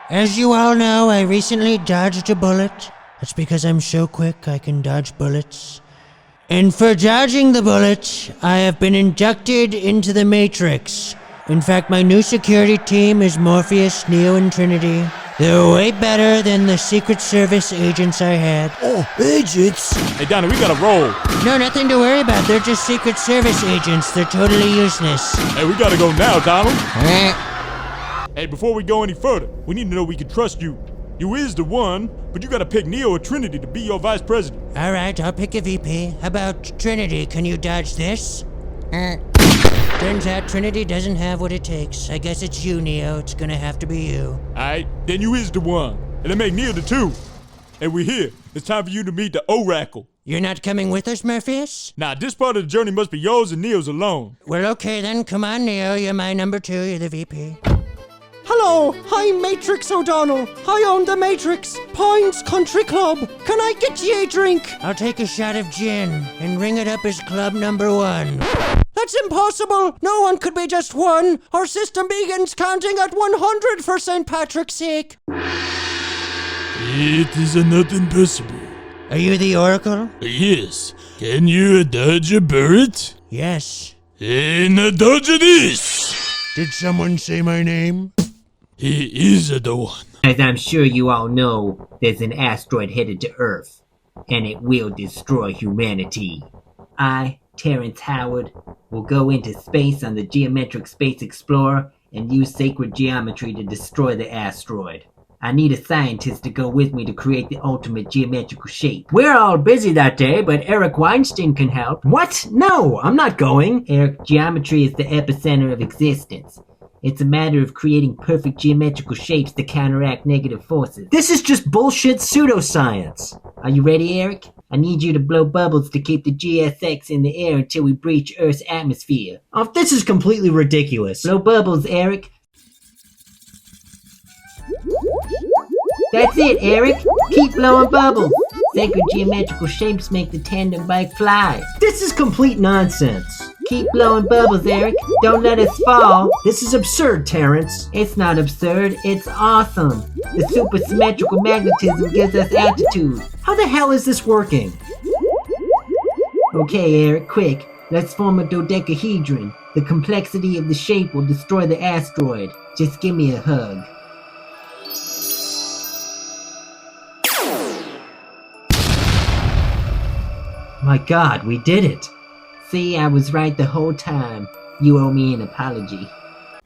As you all know, I recently dodged a bullet. That's because I'm so quick I can dodge bullets. And for dodging the bullet, I have been inducted into the Matrix. In fact, my new security team is Morpheus, Neo, and Trinity. They're way better than the Secret Service agents I had. Oh, agents? Hey, Donnie, we gotta roll. No, nothing to worry about. They're just Secret Service agents. They're totally useless. Hey, we gotta go now, Donald. Hey, before we go any further, we need to know we can trust you. You is the one, but you gotta pick Neo or Trinity to be your vice president. All right, I'll pick a VP. How about Trinity? Can you dodge this? Turns out Trinity doesn't have what it takes. I guess it's you, Neo. It's gonna have to be you. Alright, then you is the one. And then make Neo the two. And we're here. It's time for you to meet the Oracle. You're not coming with us, Morpheus? Nah, this part of the journey must be yours and Neo's alone. Well, okay then. Come on, Neo. You're my number 2. You're the VP. Hello, I'm Matrix O'Donnell. I own the Matrix, Pines Country Club. Can I get you a drink? I'll take a shot of gin and ring it up as club number 1. That's impossible. No one could be just one. Our system begins counting at 100 for St. Patrick's sake. It is not impossible. Are you the Oracle? Yes. Can you dodge a bullet? Yes. Then dodge this. Did someone say my name? He is the one. As I'm sure you all know, there's an asteroid headed to Earth, and it will destroy humanity. I, Terrance Howard, will go into space on the Geometric Space Explorer and use sacred geometry to destroy the asteroid. I need a scientist to go with me to create the ultimate geometrical shape. We're all busy that day, but Eric Weinstein can help. What? No, I'm not going. Eric, geometry is the epicenter of existence. It's a matter of creating perfect geometrical shapes to counteract negative forces. This is just bullshit pseudoscience. Are you ready, Eric? I need you to blow bubbles to keep the GSX in the air until we breach Earth's atmosphere. Oh, this is completely ridiculous. Blow bubbles, Eric. That's it, Eric. Keep blowing bubbles. Sacred geometrical shapes make the tandem bike fly. This is complete nonsense. Keep blowing bubbles, Eric. Don't let us fall. This is absurd, Terrance. It's not absurd. It's awesome. The supersymmetrical magnetism gives us altitude. How the hell is this working? Okay, Eric, quick. Let's form a dodecahedron. The complexity of the shape will destroy the asteroid. Just give me a hug. My God, we did it. See, I was right the whole time. You owe me an apology.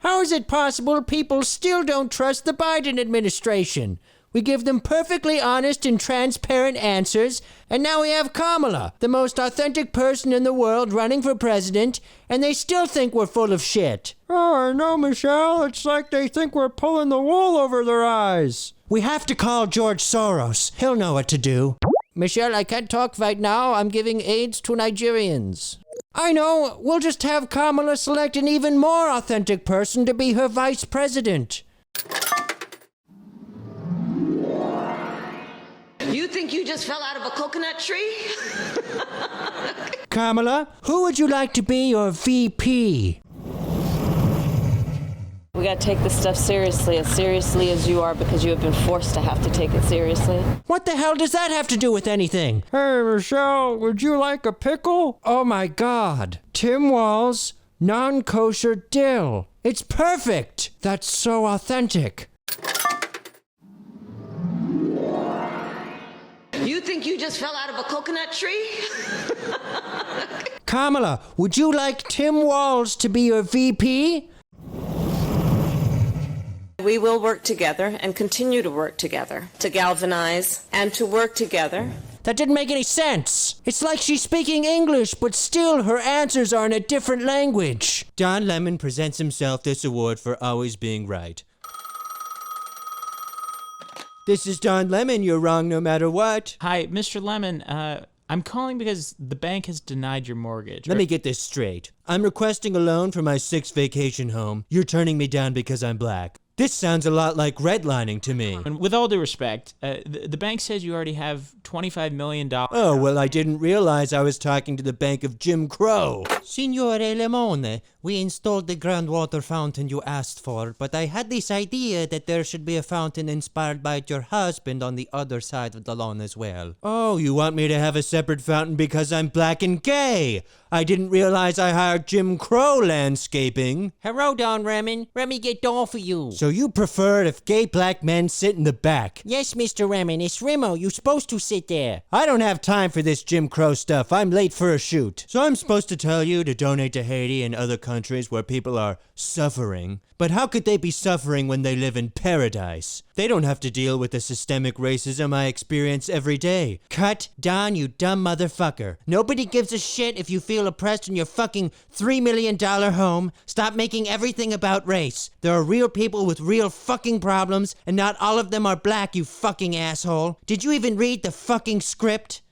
How is it possible people still don't trust the Biden administration? We give them perfectly honest and transparent answers, and now we have Kamala, the most authentic person in the world, running for president, and they still think we're full of shit. Oh, I know, Michelle. It's like they think we're pulling the wool over their eyes. We have to call George Soros. He'll know what to do. Michelle, I can't talk right now. I'm giving AIDS to Nigerians. I know. We'll just have Kamala select an even more authentic person to be her vice president. You think you just fell out of a coconut tree? Kamala, who would you like to be your VP? We gotta take this stuff seriously as you are, because you have been forced to have to take it seriously. What the hell does that have to do with anything? Hey, Michelle, would you like a pickle? Oh my God. Tim Walz, non-kosher dill. It's perfect. That's so authentic. You think you just fell out of a coconut tree? Kamala, would you like Tim Walz to be your VP? We will work together and continue to work together, to galvanize and to work together. That didn't make any sense. It's like she's speaking English, but still her answers are in a different language. Don Lemon presents himself this award for always being right. This is Don Lemon. You're wrong no matter what. Hi, Mr. Lemon. I'm calling because the bank has denied your mortgage. Let me get this straight. I'm requesting a loan for my 6th vacation home. You're turning me down because I'm black. This sounds a lot like redlining to me. And with all due respect, the bank says you already have $25 million. Oh, well, I didn't realize I was talking to the bank of Jim Crow. Signore Lemone, we installed the groundwater fountain you asked for, but I had this idea that there should be a fountain inspired by your husband on the other side of the lawn as well. Oh, you want me to have a separate fountain because I'm black and gay? I didn't realize I hired Jim Crow landscaping. Hello, Don Remen. Let me get doll for you. So you prefer if gay black men sit in the back? Yes, Mr. Remen. It's Remo. You're supposed to sit there. I don't have time for this Jim Crow stuff. I'm late for a shoot. So I'm supposed to tell you to donate to Haiti and other countries where people are suffering. But how could they be suffering when they live in paradise? They don't have to deal with the systemic racism I experience every day. Cut, Don, you dumb motherfucker. Nobody gives a shit if you feel oppressed in your fucking $3 million home. Stop making everything about race. There are real people with real fucking problems, and not all of them are black, you fucking asshole. Did you even read the fucking script?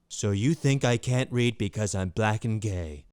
So you think I can't read because I'm black and gay?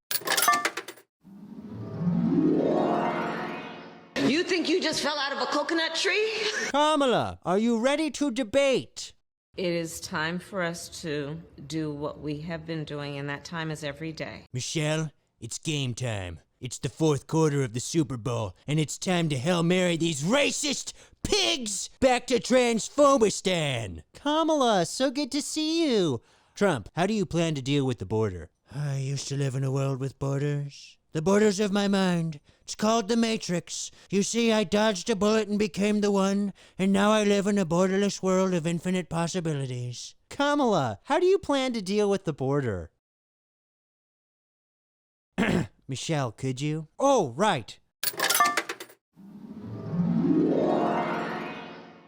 You think you just fell out of a coconut tree? Kamala, are you ready to debate? It is time for us to do what we have been doing, and that time is every day. Michelle, it's game time. It's the fourth quarter of the Super Bowl, and it's time to Hail Mary these racist pigs back to Transphobistan. Kamala, so good to see you. Trump, how do you plan to deal with the border? I used to live in a world with borders. The borders of my mind. It's called the Matrix. You see, I dodged a bullet and became the one, and now I live in a borderless world of infinite possibilities. Kamala, how do you plan to deal with the border? Michelle, could you? Oh, right.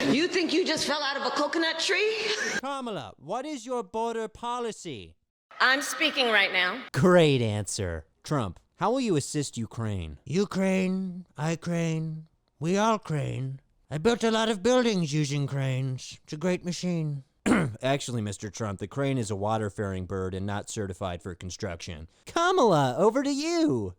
You think you just fell out of a coconut tree? Kamala, what is your border policy? I'm speaking right now. Great answer. Trump, how will you assist Ukraine? Ukraine, I crane, we all crane. I built a lot of buildings using cranes. It's a great machine. Actually, Mr. Trump, the crane is a water-faring bird and not certified for construction. Kamala, over to you.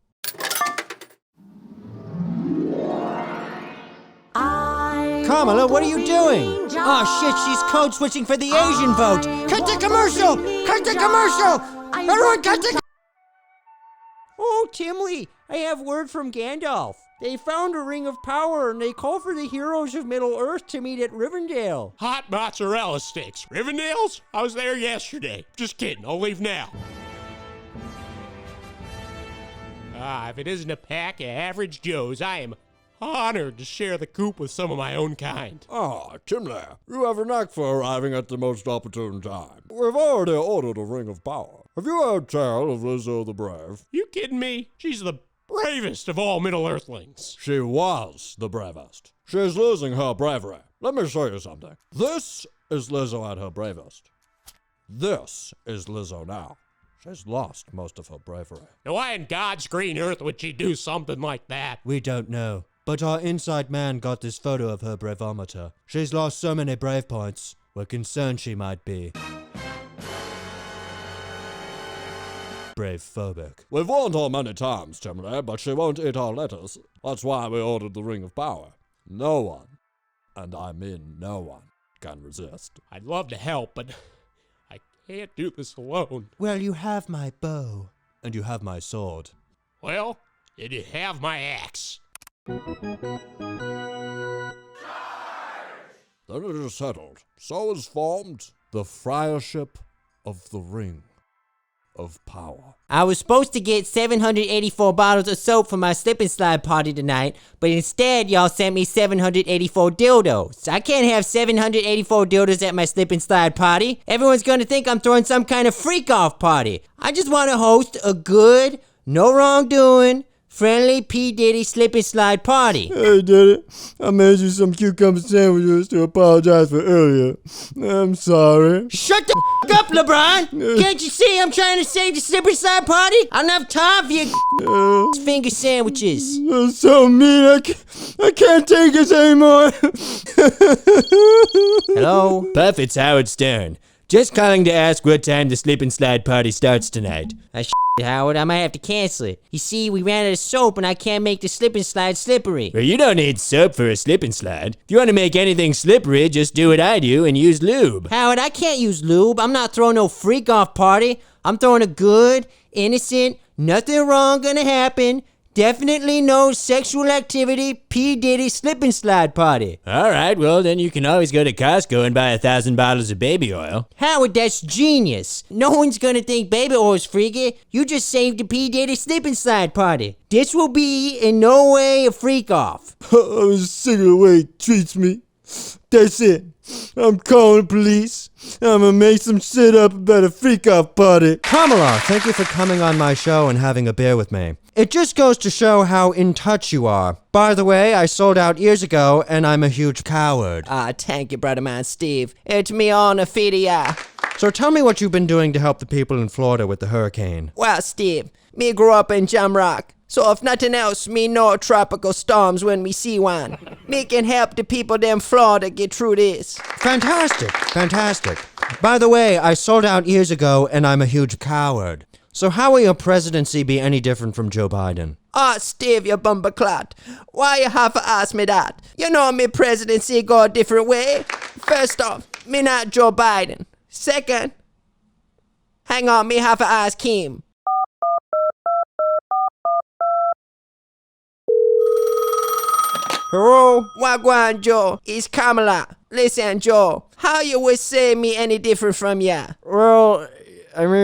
Kamala, what are you doing? Oh shit, she's code switching for the Asian vote. Cut the commercial! Cut the commercial! Everyone cut the... Oh, Timley, I have word from Gandalf. They found a ring of power and they call for the heroes of Middle-earth to meet at Rivendell. Hot mozzarella sticks. Rivendell's? I was there yesterday. Just kidding, I'll leave now. If it isn't a pack of average Joes, I am honored to share the coop with some of my own kind. Timley, you have a knack for arriving at the most opportune time. We've already ordered a ring of power. Have you heard tell of Lizzo the Brave? You kidding me? She's the bravest of all Middle-earthlings. She was the bravest. She's losing her bravery. Let me show you something. This is Lizzo at her bravest. This is Lizzo now. She's lost most of her bravery. Now why in God's green earth would she do something like that? We don't know. But our inside man got this photo of her bravometer. She's lost so many brave points. We're concerned she might be brave-phobic. We've warned her many times, Timley, but she won't eat our lettuce. That's why we ordered the Ring of Power. No one, and I mean no one, can resist. I'd love to help, but I can't do this alone. Well, you have my bow. And you have my sword. Well, then you have my axe. Then it is settled. So is formed the Fryership of the Ring of Power. I was supposed to get 784 bottles of soap for my slip and slide party tonight, but instead y'all sent me 784 dildos. I can't have 784 dildos at my slip and slide party. Everyone's gonna think I'm throwing some kind of freak off party. I just wanna host a good, no wrongdoing, friendly P Diddy slip and slide party. Hey Diddy, I made you some cucumber sandwiches to apologize for earlier. I'm sorry. Shut the up, LeBron! Can't you see I'm trying to save the slip and slide party? I don't have time for your finger sandwiches. You're so mean, I can't take this anymore. Hello? Puff, it's Howard Stern. Just calling to ask what time the slip and slide party starts tonight. Howard, I might have to cancel it. You see, we ran out of soap and I can't make the slip and slide slippery. Well, you don't need soap for a slip and slide. If you want to make anything slippery, just do what I do and use lube. Howard, I can't use lube. I'm not throwing no freak off party. I'm throwing a good, innocent, nothing wrong gonna happen, definitely no sexual activity, P Diddy slip and slide party. Alright, well then you can always go to Costco and buy 1,000 bottles of baby oil. Howard, that's genius. No one's gonna think baby oil is freaky. You just saved the P Diddy slip and slide party. This will be in no way a freak off. I'm sick of the way he treats me. That's it. I'm calling the police. I'm gonna make some shit up about a freak-off party. Kamala, thank you for coming on my show and having a beer with me. It just goes to show how in touch you are. By the way, I sold out years ago, and I'm a huge coward. Thank you, brother man Steve. It's me on a fedia. So tell me what you've been doing to help the people in Florida with the hurricane. Well, Steve, me grew up in Jamrock. So if nothing else, me know tropical storms when we see one. Me can help the people them Florida get through this. Fantastic, fantastic. By the way, I sold out years ago and I'm a huge coward. So how will your presidency be any different from Joe Biden? Steve, you bumperclot. Why you have to ask me that? You know me presidency go a different way. First off, me not Joe Biden. Second, hang on, me have to ask him. Hello? Wagwan, Joe. It's Kamala. Listen, Joe. How you would say me any different from ya? Well, I mean,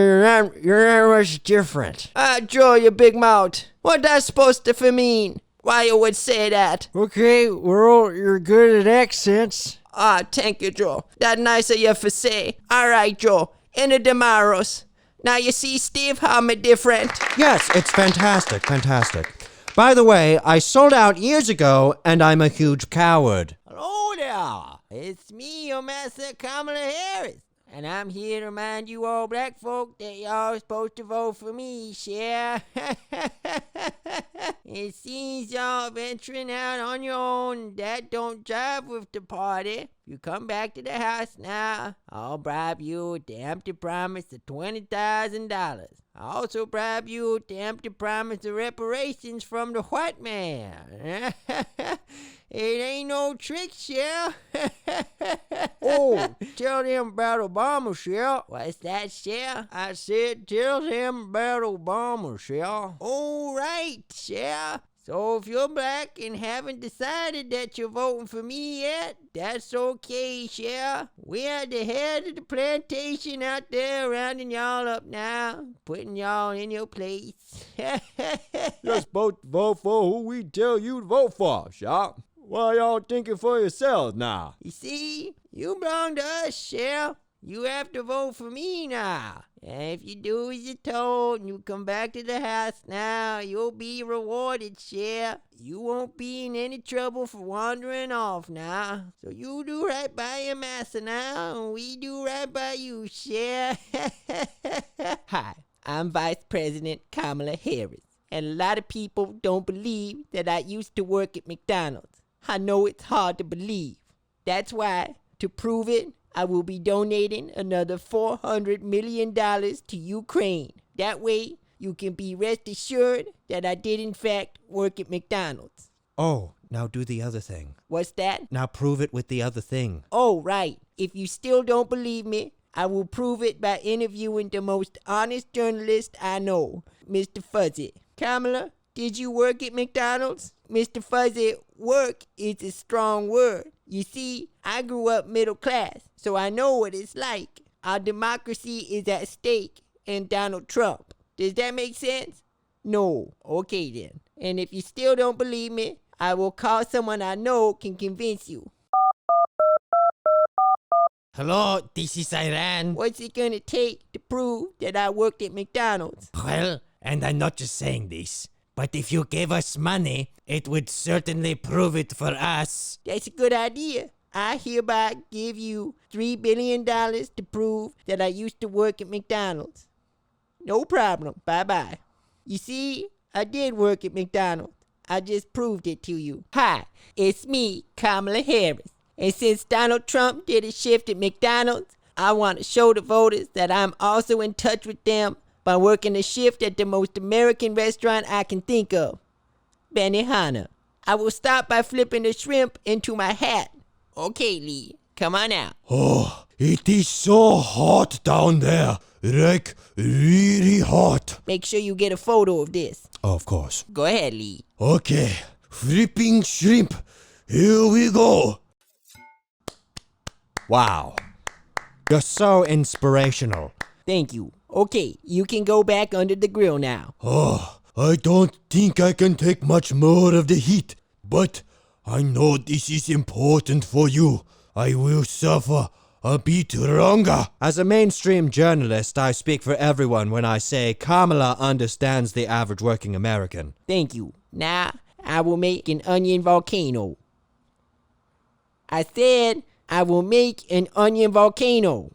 you're not much different. Joe, you big mouth. What that supposed to mean? Why you would say that? Okay, well, you're good at accents. Thank you, Joe. That nice of you for say. Alright, Joe. Into tomorrow's. Now you see, Steve, how me different? Yes, it's fantastic, fantastic. By the way, I sold out years ago, and I'm a huge coward. Hello there. It's me, your master, Kamala Harris. And I'm here to remind you all black folk that y'all supposed to vote for me, yeah? It seems y'all venturing out on your own. That don't jive with the party. You come back to the house now, I'll bribe you with the empty promise of $20,000. I also bribe you with the empty promise of reparations from the white man. It ain't no trick, Shell. Oh, tell them about Obama, Shell. What's that, Shell? I said tell them about Obama, Shell. All right, Shell. So if you're black and haven't decided that you're voting for me yet, that's okay, Shell. We are the head of the plantation out there rounding y'all up now, putting y'all in your place. You're supposed to vote for who we tell you to vote for, Shell. Why y'all thinking for yourselves now? You see, you belong to us, Shell. You have to vote for me now. And if you do as you're told and you come back to the house now, you'll be rewarded, Shell. You won't be in any trouble for wandering off now. So you do right by your master now, and we do right by you, Shell. Hi, I'm Vice President Kamala Harris. And a lot of people don't believe that I used to work at McDonald's. I know it's hard to believe. That's why, to prove it, I will be donating another $400 million to Ukraine. That way, you can be rest assured that I did in fact work at McDonald's. Oh, now do the other thing. What's that? Now prove it with the other thing. Oh, right. If you still don't believe me, I will prove it by interviewing the most honest journalist I know, Mr. Fuzzy. Kamala, did you work at McDonald's? Mr. Fuzzy, work is a strong word. You see, I grew up middle class, so I know what it's like. Our democracy is at stake, and Donald Trump. Does that make sense? No. Okay then. And if you still don't believe me, I will call someone I know can convince you. Hello, this is Iran. What's it gonna take to prove that I worked at McDonald's? Well, and I'm not just saying this, but if you gave us money, it would certainly prove it for us. That's a good idea. I hereby give you $3 billion to prove that I used to work at McDonald's. No problem. Bye-bye. You see, I did work at McDonald's. I just proved it to you. Hi, it's me, Kamala Harris. And since Donald Trump did a shift at McDonald's, I want to show the voters that I'm also in touch with them by working a shift at the most American restaurant I can think of, Benihana. I will start by flipping the shrimp into my hat. Okay, Lee, come on out. Oh, it is so hot down there. Like, really hot. Make sure you get a photo of this. Of course. Go ahead, Lee. Okay, flipping shrimp. Here we go. Wow. You're so inspirational. Thank you. Okay, you can go back under the grill now. Oh, I don't think I can take much more of the heat, but I know this is important for you. I will suffer a bit longer. As a mainstream journalist, I speak for everyone when I say Kamala understands the average working American. Thank you. Now, I will make an onion volcano. I said I will make an onion volcano.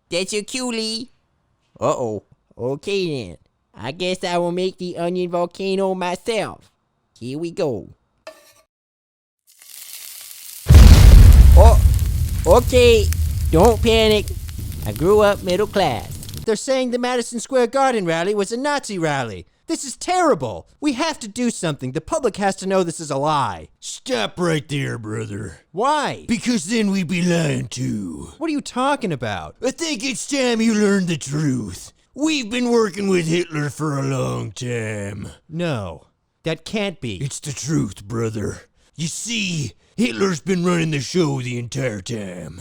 That's your cue, Lee. Uh-oh. Okay then. I guess I will make the onion volcano myself. Here we go. Oh, okay. Don't panic. I grew up middle class. They're saying the Madison Square Garden rally was a Nazi rally. This is terrible. We have to do something. The public has to know this is a lie. Stop right there, brother. Why? Because then we'd be lying too. What are you talking about? I think it's time you learned the truth. We've been working with Hitler for a long time. No, that can't be. It's the truth, brother. You see, Hitler's been running the show the entire time.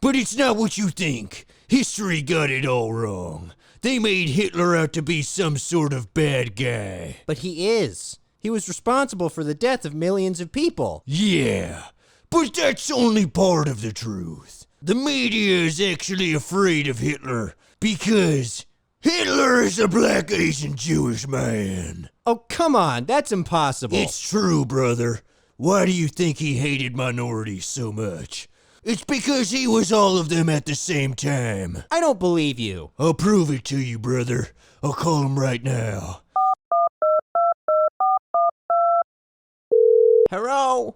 But it's not what you think. History got it all wrong. They made Hitler out to be some sort of bad guy. But he is. He was responsible for the death of millions of people. Yeah, but that's only part of the truth. The media is actually afraid of Hitler because Hitler is a black, Asian, Jewish man. Oh, come on, that's impossible. It's true, brother. Why do you think he hated minorities so much? It's because he was all of them at the same time. I don't believe you. I'll prove it to you, brother. I'll call him right now. Hello?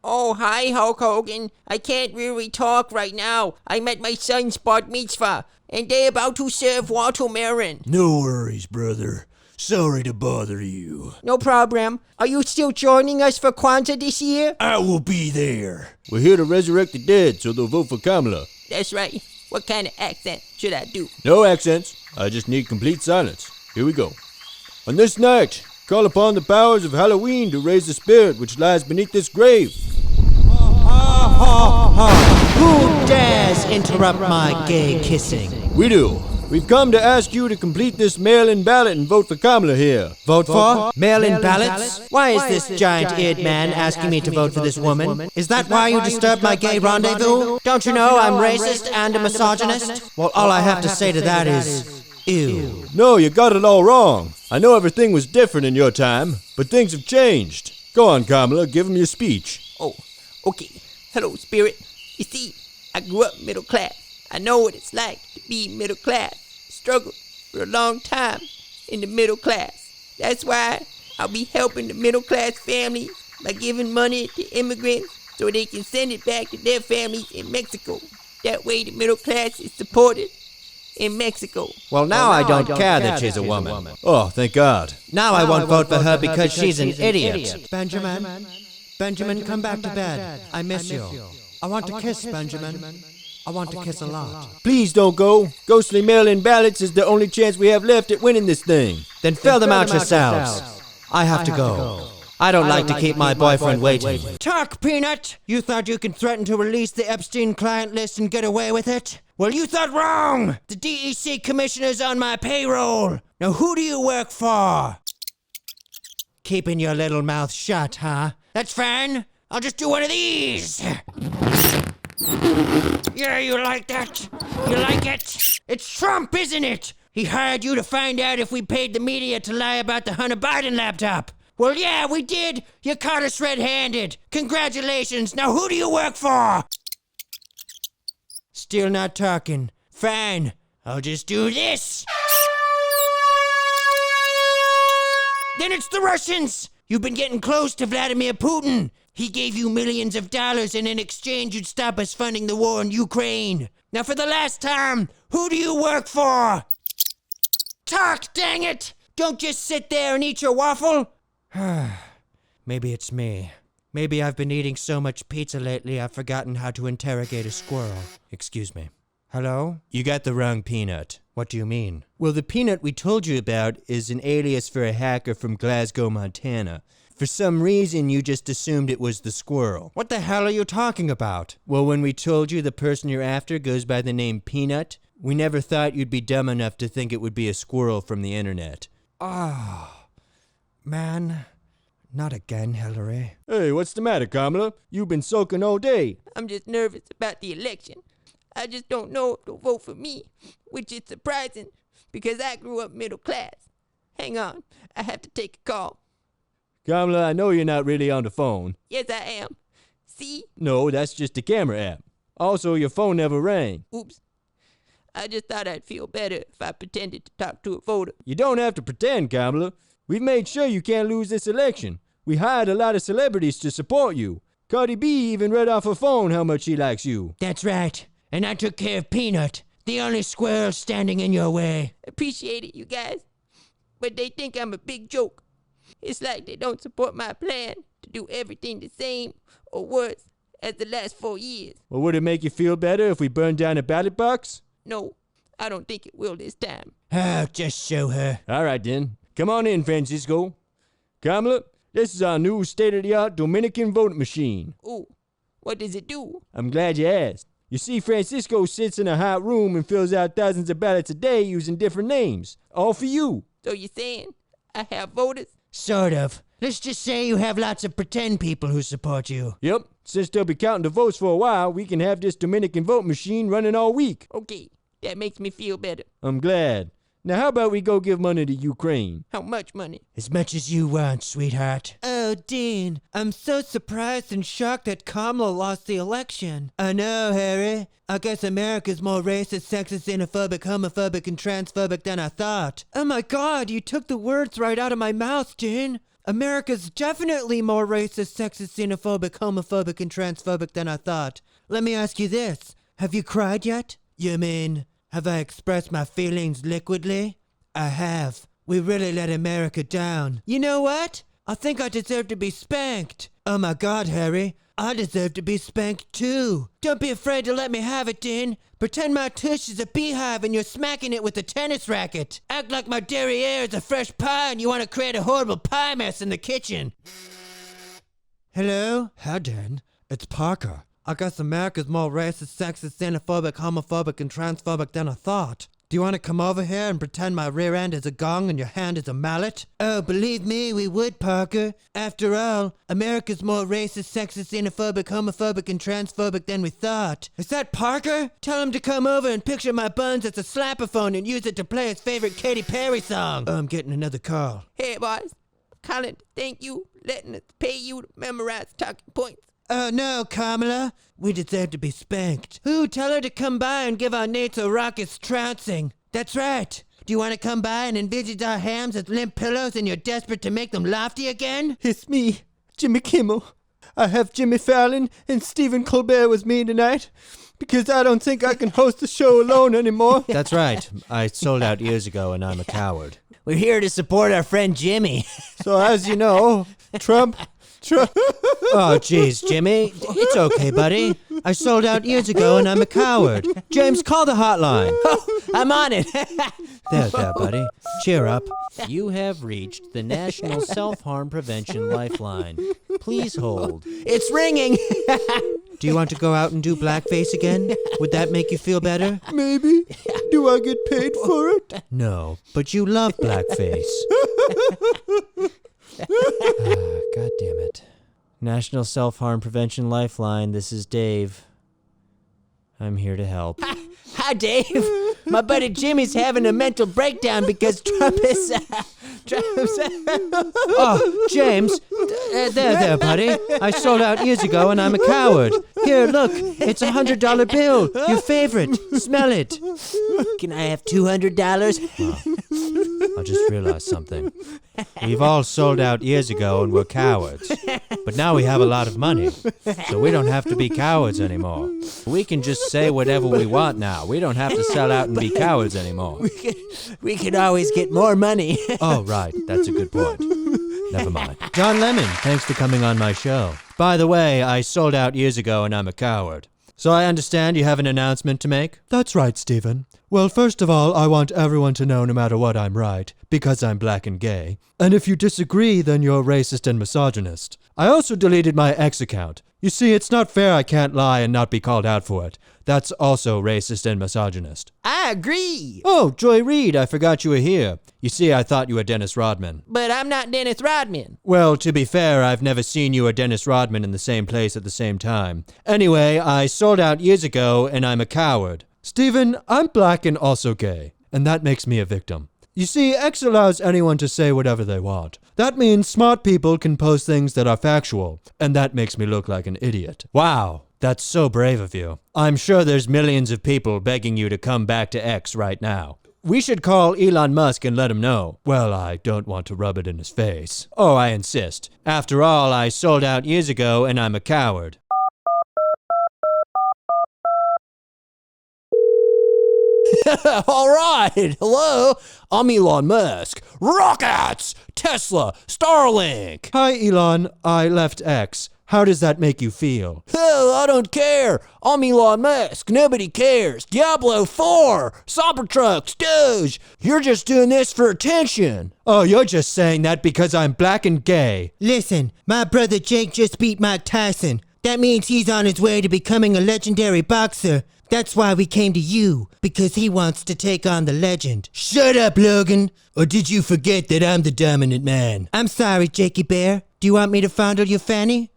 Oh, hi, Hulk Hogan. I can't really talk right now. I'm at my son's bar mitzvah, and they're about to serve watermelon. No worries, brother. Sorry to bother you. No problem. Are you still joining us for Kwanzaa this year? I will be there. We're here to resurrect the dead, so they'll vote for Kamala. That's right. What kind of accent should I do? No accents. I just need complete silence. Here we go. On this night, call upon the powers of Halloween to raise the spirit which lies beneath this grave. Who dares interrupt my gay kissing? We do. We've come to ask you to complete this mail-in ballot and vote for Kamala here. Vote for? Mail-in ballots? Why is this giant-eared man asking me to vote for this woman? Is that why you disturbed my gay rendezvous? Don't you know I'm racist and a misogynist? Well, all I have to say to that is, ew. No, you got it all wrong. I know everything was different in your time, but things have changed. Go on, Kamala, give him your speech. Oh, okay. Hello, Spirit. You see, I grew up middle class. I know what it's like to be middle class. Struggled for a long time in the middle class. That's why I'll be helping the middle class families by giving money to immigrants so they can send it back to their families in Mexico. That way the middle class is supported in Mexico. Well, now I don't care that she's a woman. Oh, thank God. Now I won't vote for her because she's an idiot. Benjamin, come back to bed. I miss you. I want to kiss, Benjamin. I want to kiss a lot. Please don't go. Ghostly mail-in ballots is the only chance we have left at winning this thing. Then fill them out yourselves. I have to go. I don't like to keep my boyfriend waiting. Talk, Peanut! You thought you could threaten to release the Epstein client list and get away with it? Well, you thought wrong! The DEC commissioner's on my payroll! Now who do you work for? Keeping your little mouth shut, huh? That's fine. I'll just do one of these. Yeah, you like that? You like it? It's Trump, isn't it? He hired you to find out if we paid the media to lie about the Hunter Biden laptop. Well, yeah, we did. You caught us red-handed. Congratulations. Now who do you work for? Still not talking. Fine. I'll just do this. Then it's the Russians. You've been getting close to Vladimir Putin. He gave you millions of dollars and in exchange you'd stop us funding the war in Ukraine. Now for the last time, who do you work for? Talk, dang it! Don't just sit there and eat your waffle. Maybe it's me. Maybe I've been eating so much pizza lately I've forgotten how to interrogate a squirrel. Excuse me. Hello? You got the wrong peanut. What do you mean? Well, the peanut we told you about is an alias for a hacker from Glasgow, Montana. For some reason, you just assumed it was the squirrel. What the hell are you talking about? Well, when we told you the person you're after goes by the name Peanut, we never thought you'd be dumb enough to think it would be a squirrel from the internet. Oh, man. Not again, Hillary. Hey, what's the matter, Kamala? You've been sulking all day. I'm just nervous about the election. I just don't know if they'll vote for me, which is surprising because I grew up middle class. Hang on, I have to take a call. Kamala, I know you're not really on the phone. Yes, I am. See? No, that's just the camera app. Also, your phone never rang. Oops. I just thought I'd feel better if I pretended to talk to a voter. You don't have to pretend, Kamala. We've made sure you can't lose this election. We hired a lot of celebrities to support you. Cardi B even read off her phone how much she likes you. That's right. And I took care of Peanut, the only squirrel standing in your way. Appreciate it, you guys. But they think I'm a big joke. It's like they don't support my plan to do everything the same or worse as the last 4 years. Well, would it make you feel better if we burned down a ballot box? No, I don't think it will this time. Oh, just show her. All right, then. Come on in, Francisco. Kamala, this is our new state-of-the-art Dominican voting machine. Ooh, what does it do? I'm glad you asked. You see, Francisco sits in a hot room and fills out thousands of ballots a day using different names. All for you. So you're saying I have voters? Sort of. Let's just say you have lots of pretend people who support you. Yep. Since they'll be counting the votes for a while, we can have this Dominican vote machine running all week. Okay, that makes me feel better. I'm glad. Now how about we go give money to Ukraine? How much money? As much as you want, sweetheart. Oh, Dean, I'm so surprised and shocked that Kamala lost the election. I know, Harry. I guess America's more racist, sexist, xenophobic, homophobic, and transphobic than I thought. Oh my God, you took the words right out of my mouth, Dean. America's definitely more racist, sexist, xenophobic, homophobic, and transphobic than I thought. Let me ask you this. Have you cried yet? You mean, have I expressed my feelings liquidly? I have. We really let America down. You know what? I think I deserve to be spanked. Oh my God, Harry. I deserve to be spanked too. Don't be afraid to let me have it, Dean. Pretend my tush is a beehive and you're smacking it with a tennis racket. Act like my derriere is a fresh pie and you want to create a horrible pie mess in the kitchen. Hello? Hi, Dan. It's Parker. I guess America's more racist, sexist, xenophobic, homophobic, and transphobic than I thought. Do you want to come over here and pretend my rear end is a gong and your hand is a mallet? Oh, believe me, we would, Parker. After all, America's more racist, sexist, xenophobic, homophobic, and transphobic than we thought. Is that Parker? Tell him to come over and picture my buns as a slap-a-phone and use it to play his favorite Katy Perry song. Oh, I'm getting another call. Hey, boys. Colin, thank you letting us pay you to memorize talking points. Oh, no, Kamala. We deserve to be spanked. Who? Tell her to come by and give our Nates a raucous trouncing. That's right. Do you want to come by and envisage our hams as limp pillows and you're desperate to make them lofty again? It's me, Jimmy Kimmel. I have Jimmy Fallon and Stephen Colbert with me tonight because I don't think I can host the show alone anymore. That's right. I sold out years ago and I'm a coward. We're here to support our friend Jimmy. So as you know, Trump. Oh, jeez, Jimmy. It's okay, buddy. I sold out years ago and I'm a coward. James, call the hotline. Oh, I'm on it. There, buddy. Cheer up. You have reached the National Self-Harm Prevention Lifeline. Please hold. It's ringing. Do you want to go out and do blackface again? Would that make you feel better? Maybe. Do I get paid for it? No, but you love blackface. God damn it. National Self-Harm Prevention Lifeline, this is Dave. I'm here to help. Hi, Dave. My buddy Jimmy's having a mental breakdown because Trump is... Oh, James. There, buddy. I sold out years ago and I'm a coward. Here, look. It's a $100 bill. Your favorite. Smell it. Can I have $200? I'll I just realized something. We've all sold out years ago and we're cowards. But now we have a lot of money, so we don't have to be cowards anymore. We can just say whatever we want now. We don't have to sell out and be cowards anymore. We can always get more money. Oh, right. That's a good point. Never mind. John Lemon, thanks for coming on my show. By the way, I sold out years ago and I'm a coward. So I understand you have an announcement to make? That's right, Stephen. Well, first of all, I want everyone to know no matter what I'm right, because I'm black and gay. And if you disagree, then you're racist and misogynist. I also deleted my X account. You see, it's not fair I can't lie and not be called out for it. That's also racist and misogynist. I agree. Oh, Joy Reid, I forgot you were here. You see, I thought you were Dennis Rodman. But I'm not Dennis Rodman. Well, to be fair, I've never seen you or Dennis Rodman in the same place at the same time. Anyway, I sold out years ago and I'm a coward. Stephen, I'm black and also gay, and that makes me a victim. You see, X allows anyone to say whatever they want. That means smart people can post things that are factual, and that makes me look like an idiot. Wow, that's so brave of you. I'm sure there's millions of people begging you to come back to X right now. We should call Elon Musk and let him know. Well, I don't want to rub it in his face. Oh, I insist. After all, I sold out years ago and I'm a coward. All right, hello, I'm Elon Musk. Rockets, Tesla, Starlink. Hi, Elon. I left X. How does that make you feel? Hell, I don't care. I'm Elon Musk. Nobody cares. Diablo 4, Cybertrucks, Doge. You're just doing this for attention. Oh, you're just saying that because I'm black and gay. Listen, my brother Jake just beat Mike Tyson. That means he's on his way to becoming a legendary boxer. That's why we came to you, because he wants to take on the legend. Shut up, Logan. Or did you forget that I'm the dominant man? I'm sorry, Jakey Bear. Do you want me to fondle your fanny?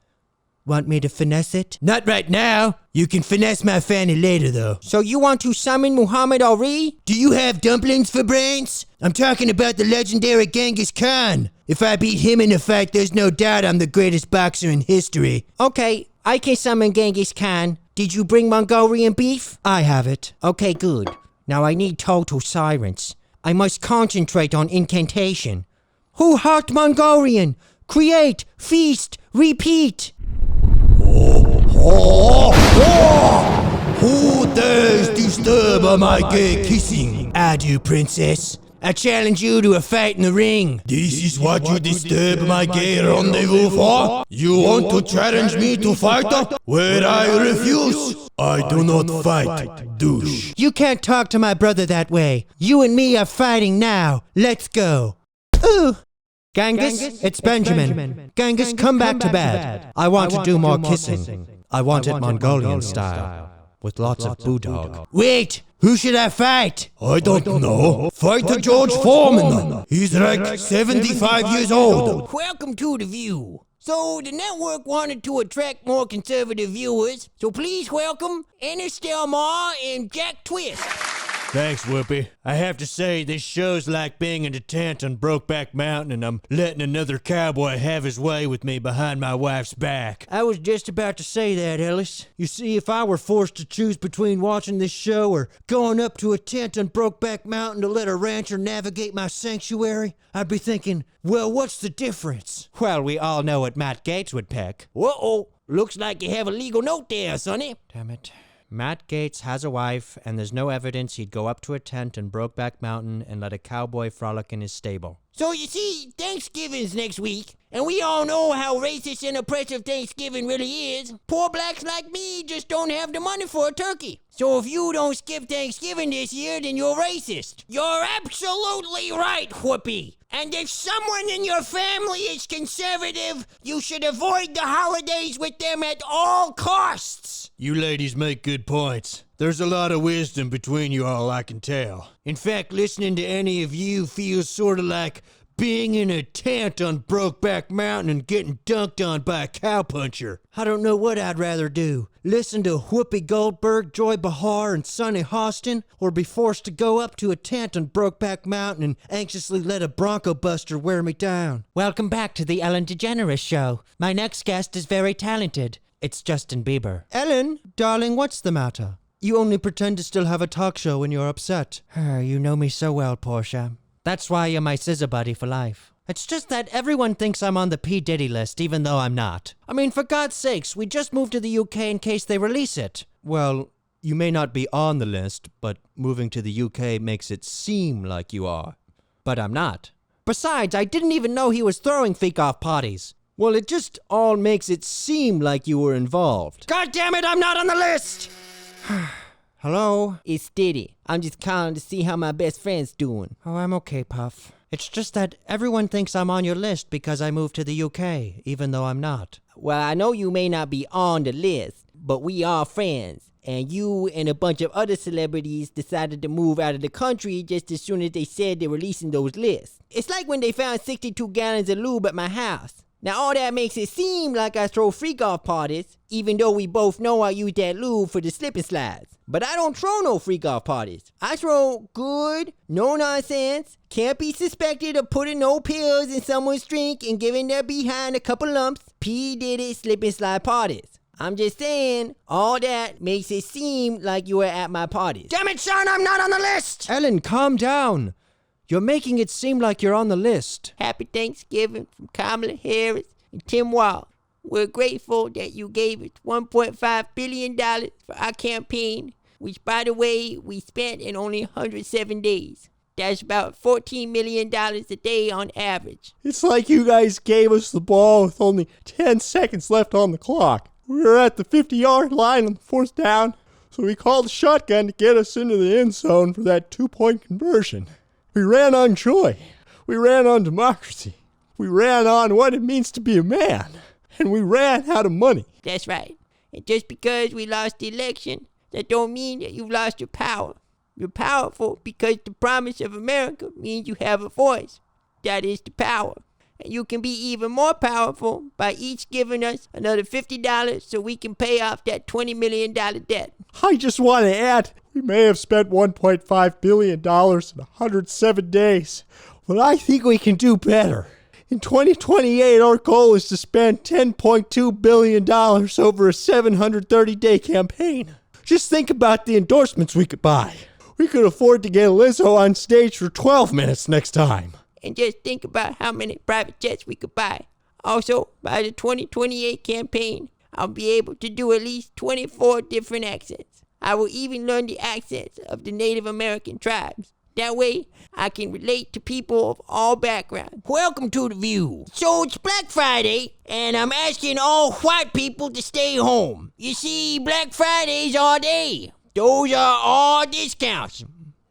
Want me to finesse it? Not right now. You can finesse my fanny later, though. So you want to summon Muhammad Ali? Do you have dumplings for brains? I'm talking about the legendary Ghengis Khan. If I beat him in a fight, there's no doubt I'm the greatest boxer in history. Okay, I can summon Ghengis Khan. Did you bring Mongolian beef? I have it. Okay, good. Now I need total silence. I must concentrate on incantation. Who heart Mongolian? Create, feast, repeat. Who dares disturb my gay kissing? I do, princess. I challenge you to a fight in the ring. This is what you disturb my gay rendezvous for? You want to challenge me to fight? Well, I refuse. I do not fight, douche. You can't talk to my brother that way. You and me are fighting now. Let's go. Ooh. Ghengis, it's Benjamin. Ghengis, come back to bed. I want to do more kissing. I want it Mongolian style, with lots of bulldog. Wait, who should I fight? I don't know. Fight the George Foreman. He's like 75 years old. Welcome to The View. So the network wanted to attract more conservative viewers, so please welcome Ennis Del Mar and Jack Twist. Thanks, Whoopi. I have to say, this show's like being in a tent on Brokeback Mountain and I'm letting another cowboy have his way with me behind my wife's back. I was just about to say that, Ellis. You see, if I were forced to choose between watching this show or going up to a tent on Brokeback Mountain to let a rancher navigate my sanctuary, I'd be thinking, well, what's the difference? Well, we all know what Matt Gaetz would pick. Uh-oh, looks like you have a legal note there, Sonny. Damn it. Matt Gaetz has a wife, and there's no evidence he'd go up to a tent in Brokeback Mountain and let a cowboy frolic in his stable. So you see, Thanksgiving's next week, and we all know how racist and oppressive Thanksgiving really is. Poor blacks like me just don't have the money for a turkey. So if you don't skip Thanksgiving this year, then you're racist. You're absolutely right, Whoopi. And if someone in your family is conservative, you should avoid the holidays with them at all costs. You ladies make good points. There's a lot of wisdom between you all, I can tell. In fact, listening to any of you feels sort of like being in a tent on Brokeback Mountain and getting dunked on by a cowpuncher. I don't know what I'd rather do. Listen to Whoopi Goldberg, Joy Behar, and Sonny Hostin, or be forced to go up to a tent on Brokeback Mountain and anxiously let a Bronco Buster wear me down. Welcome back to the Ellen DeGeneres Show. My next guest is very talented. It's Justin Bieber. Ellen, darling, what's the matter? You only pretend to still have a talk show when you're upset. You know me so well, Portia. That's why you're my scissor buddy for life. It's just that everyone thinks I'm on the P Diddy list, even though I'm not. I mean, for God's sakes, we just moved to the UK in case they release it. Well, you may not be on the list, but moving to the UK makes it seem like you are. But I'm not. Besides, I didn't even know he was throwing freak-off parties. Well, it just all makes it seem like you were involved. God damn it, I'm not on the list! Hello? It's Diddy. I'm just calling to see how my best friend's doing. Oh, I'm okay, Puff. It's just that everyone thinks I'm on your list because I moved to the UK, even though I'm not. Well, I know you may not be on the list, but we are friends. And you and a bunch of other celebrities decided to move out of the country just as soon as they said they're releasing those lists. It's like when they found 62 gallons of lube at my house. Now all that makes it seem like I throw freak-off parties, even though we both know I use that lube for the slip and slides. But I don't throw no freak-off parties. I throw good, no nonsense, can't be suspected of putting no pills in someone's drink and giving their behind a couple lumps, P Diddy slip and slide parties. I'm just saying, all that makes it seem like you were at my parties. Damn it, son, I'm not on the list! Ellen, calm down. You're making it seem like you're on the list. Happy Thanksgiving from Kamala Harris and Tim Walz. We're grateful that you gave us $1.5 billion for our campaign, which, by the way, we spent in only 107 days. That's about $14 million a day on average. It's like you guys gave us the ball with only 10 seconds left on the clock. We were at the 50-yard line on the fourth down, so we called the shotgun to get us into the end zone for that 2-point conversion. We ran on joy. We ran on democracy. We ran on what it means to be a man. And we ran out of money. That's right. And just because we lost the election, that don't mean that you've lost your power. You're powerful because the promise of America means you have a voice. That is the power. And you can be even more powerful by each giving us another $50 so we can pay off that $20 million debt. I just want to add, we may have spent $1.5 billion in 107 days, but I think we can do better. In 2028, our goal is to spend $10.2 billion over a 730-day campaign. Just think about the endorsements we could buy. We could afford to get Lizzo on stage for 12 minutes next time. And just think about how many private jets we could buy. Also, by the 2028 campaign, I'll be able to do at least 24 different accents. I will even learn the accents of the Native American tribes. That way, I can relate to people of all backgrounds. Welcome to The View. So it's Black Friday, and I'm asking all white people to stay home. You see, Black Friday's all day. Those are all discounts.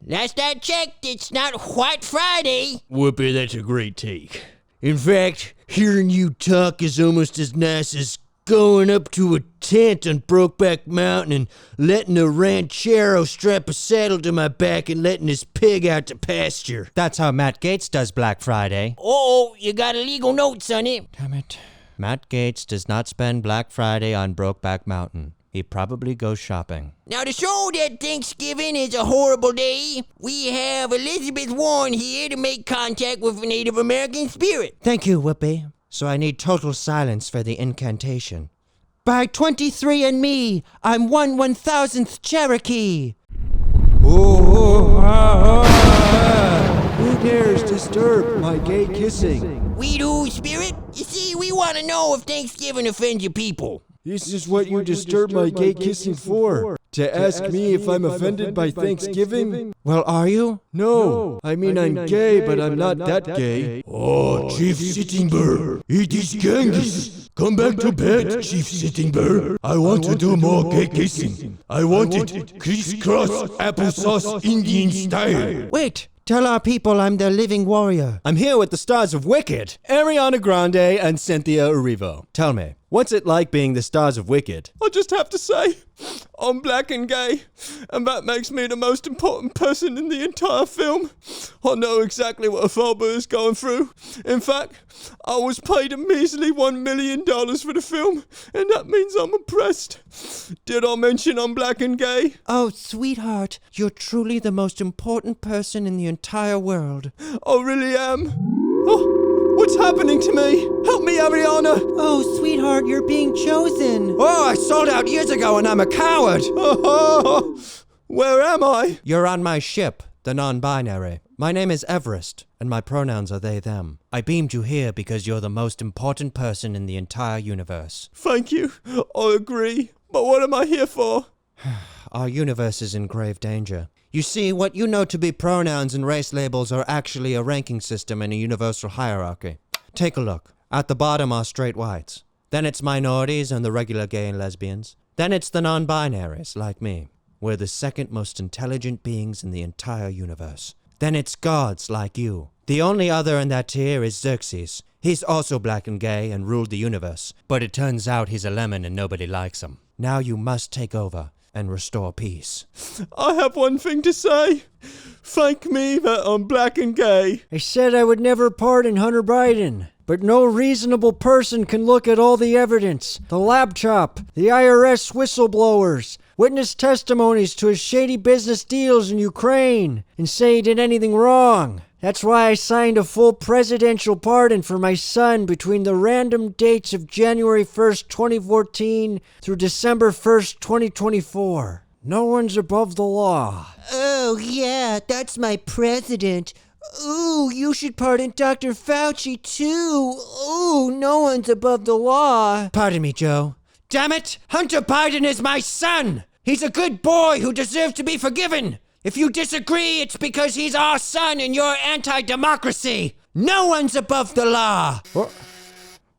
Last I checked, it's not White Friday. Whoopi, that's a great take. In fact, hearing you talk is almost as nice as going up to a tent on Brokeback Mountain and letting a ranchero strap a saddle to my back and letting his pig out to pasture. That's how Matt Gaetz does Black Friday. Oh, you got a legal note, sonny. Damn it. Matt Gaetz does not spend Black Friday on Brokeback Mountain. He probably goes shopping. Now, to show that Thanksgiving is a horrible day, we have Elizabeth Warren here to make contact with a Native American spirit. Thank you, Whoopi. So I need total silence for the incantation. By 23andMe, I'm 1/1000th Cherokee. Who dares disturb my gay kissing? We do, spirit. You see, we want to know if Thanksgiving offends your people. This is what you disturb my gay kissing for? To ask me if I'm offended by Thanksgiving? Well, are you? No. I mean, I'm gay, but I'm not that gay. Oh, Chief Sitting Bull, it is Ghengis. Come back to bed, Chief Sitting Bull. I want to do more gay kissing. I want it crisscross applesauce Indian style. Wait. Tell our people I'm their living warrior. I'm here with the stars of Wicked, Ariana Grande and Cynthia Erivo. Tell me, what's it like being the stars of Wicked? I just have to say, I'm black and gay, and that makes me the most important person in the entire film. I know exactly what Colbert is going through. In fact, I was paid a measly $1 million for the film, and that means I'm oppressed. Did I mention I'm black and gay? Oh, sweetheart, you're truly the most important person in the entire world. I really am. Oh, what's happening to me? Help me, Ariana. Oh, sweetheart, you're being chosen. Oh, I sold out years ago and I'm a coward. Where am I? You're on my ship, the non-binary. My name is Everest, and my pronouns are they, them. I beamed you here because you're the most important person in the entire universe. Thank you. I agree. But what am I here for? Our universe is in grave danger. You see, what you know to be pronouns and race labels are actually a ranking system and a universal hierarchy. Take a look. At the bottom are straight whites. Then it's minorities and the regular gay and lesbians. Then it's the non-binaries, like me. We're the second most intelligent beings in the entire universe. Then it's gods like you. The only other in that tier is Xerxes. He's also black and gay and ruled the universe, but it turns out he's a lemon and nobody likes him. Now you must take over and restore peace. I have one thing to say. Thank me that I'm black and gay. I said I would never pardon Hunter Biden. But no reasonable person can look at all the evidence, the laptop, the IRS whistleblowers, witness testimonies to his shady business deals in Ukraine, and say he did anything wrong. That's why I signed a full presidential pardon for my son between the random dates of January 1st, 2014 through December 1st, 2024. No one's above the law. Oh, yeah, that's my president. Ooh, you should pardon Dr. Fauci, too. Ooh, no one's above the law. Pardon me, Joe. Damn it! Hunter Biden is my son! He's a good boy who deserves to be forgiven! If you disagree, it's because he's our son and you're anti-democracy! No one's above the law!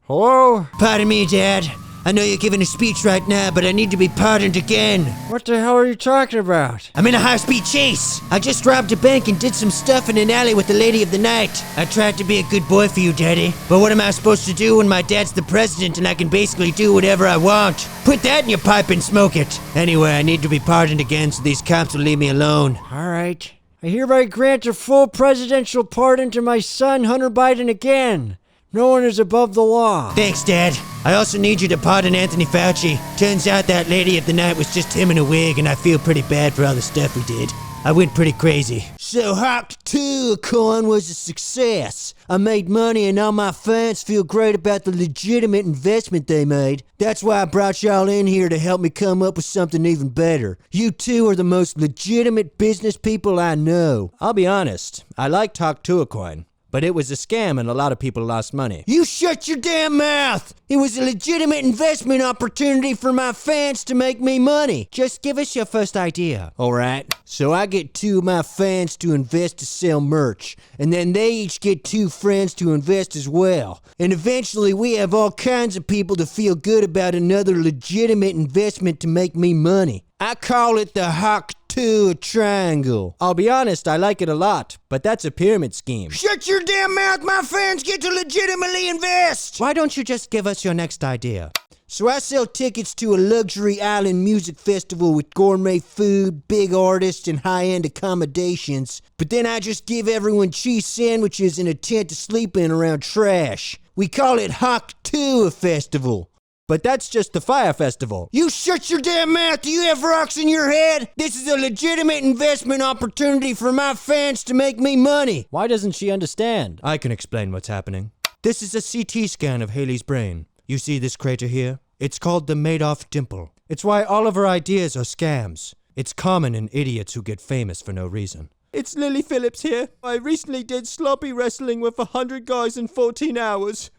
Hello? Pardon me, Dad. I know you're giving a speech right now, but I need to be pardoned again. What the hell are you talking about? I'm in a high-speed chase. I just robbed a bank and did some stuff in an alley with the lady of the night. I tried to be a good boy for you, Daddy. But what am I supposed to do when my dad's the president and I can basically do whatever I want? Put that in your pipe and smoke it. Anyway, I need to be pardoned again so these cops will leave me alone. All right. I hereby grant a full presidential pardon to my son, Hunter Biden, again. No one is above the law. Thanks, Dad. I also need you to pardon Anthony Fauci. Turns out that lady of the night was just him in a wig, and I feel pretty bad for all the stuff we did. I went pretty crazy. So Hawk 2 coin was a success. I made money and all my fans feel great about the legitimate investment they made. That's why I brought y'all in here to help me come up with something even better. You two are the most legitimate business people I know. I'll be honest, I liked Hawk 2 coin. But it was a scam and a lot of people lost money. You shut your damn mouth! It was a legitimate investment opportunity for my fans to make me money. Just give us your first idea. Alright, so I get 2 of my fans to invest to sell merch. And then they each get 2 friends to invest as well. And eventually we have all kinds of people to feel good about another legitimate investment to make me money. I call it the Hawk 2 triangle. I'll be honest, I like it a lot, but that's a pyramid scheme. Shut your damn mouth, my fans get to legitimately invest! Why don't you just give us your next idea? So I sell tickets to a luxury island music festival with gourmet food, big artists, and high-end accommodations. But then I just give everyone cheese sandwiches and a tent to sleep in around trash. We call it Hawk 2 Festival. But that's just the Fire Festival. You shut your damn mouth! Do you have rocks in your head? This is a legitimate investment opportunity for my fans to make me money. Why doesn't she understand? I can explain what's happening. This is a CT scan of Haley's brain. You see this crater here? It's called the Madoff dimple. It's why all of her ideas are scams. It's common in idiots who get famous for no reason. It's Lily Phillips here. I recently did sloppy wrestling with 100 guys in 14 hours.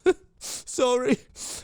Sorry,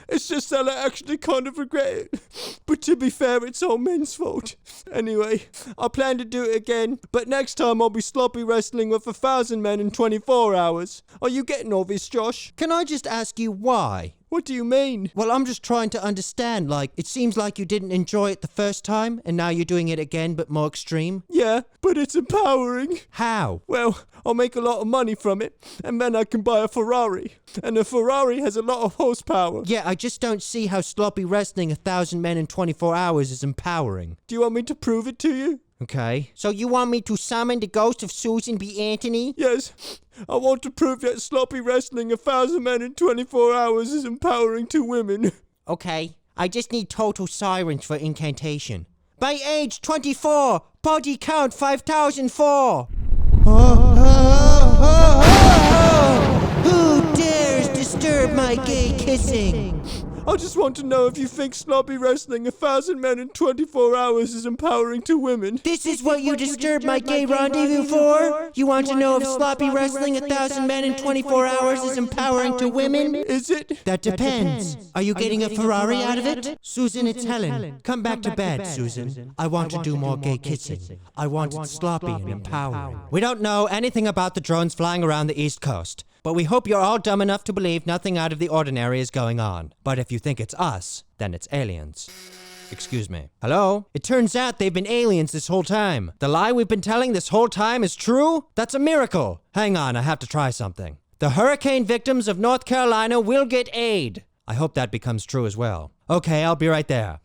it's just that I actually kind of regret it. But to be fair, it's all men's fault. Anyway, I plan to do it again, but next time I'll be sloppy wrestling with 1,000 men in 24 hours. Are you getting all this, Josh? Can I just ask you why? What do you mean? Well, I'm just trying to understand, it seems like you didn't enjoy it the first time, and now you're doing it again, but more extreme. Yeah, but it's empowering. How? Well, I'll make a lot of money from it, and then I can buy a Ferrari. And a Ferrari has a lot of horsepower. Yeah, I just don't see how sloppy wrestling 1,000 men in 24 hours is empowering. Do you want me to prove it to you? Okay. So you want me to summon the ghost of Susan B. Anthony? Yes. I want to prove that sloppy wrestling 1,000 men in 24 hours is empowering to women. Okay. I just need total silence for incantation. By age 24, body count 5004. Who dares disturb my gay kissing? I just want to know if you think sloppy wrestling 1,000 men in 24 hours is empowering to women. This is what you disturbed my gay rendezvous for? You want to know if sloppy wrestling 1,000 men in 24 hours is empowering to women? Is it? That depends. Are you getting a Ferrari out of it? Susan, it's Helen. Come back to bed, Susan. I want to do more gay kissing. I want it sloppy and empowering. We don't know anything about the drones flying around the East Coast, but we hope you're all dumb enough to believe nothing out of the ordinary is going on. But if you think it's us, then it's aliens. Excuse me. Hello? It turns out they've been aliens this whole time. The lie we've been telling this whole time is true? That's a miracle. Hang on, I have to try something. The hurricane victims of North Carolina will get aid. I hope that becomes true as well. Okay, I'll be right there.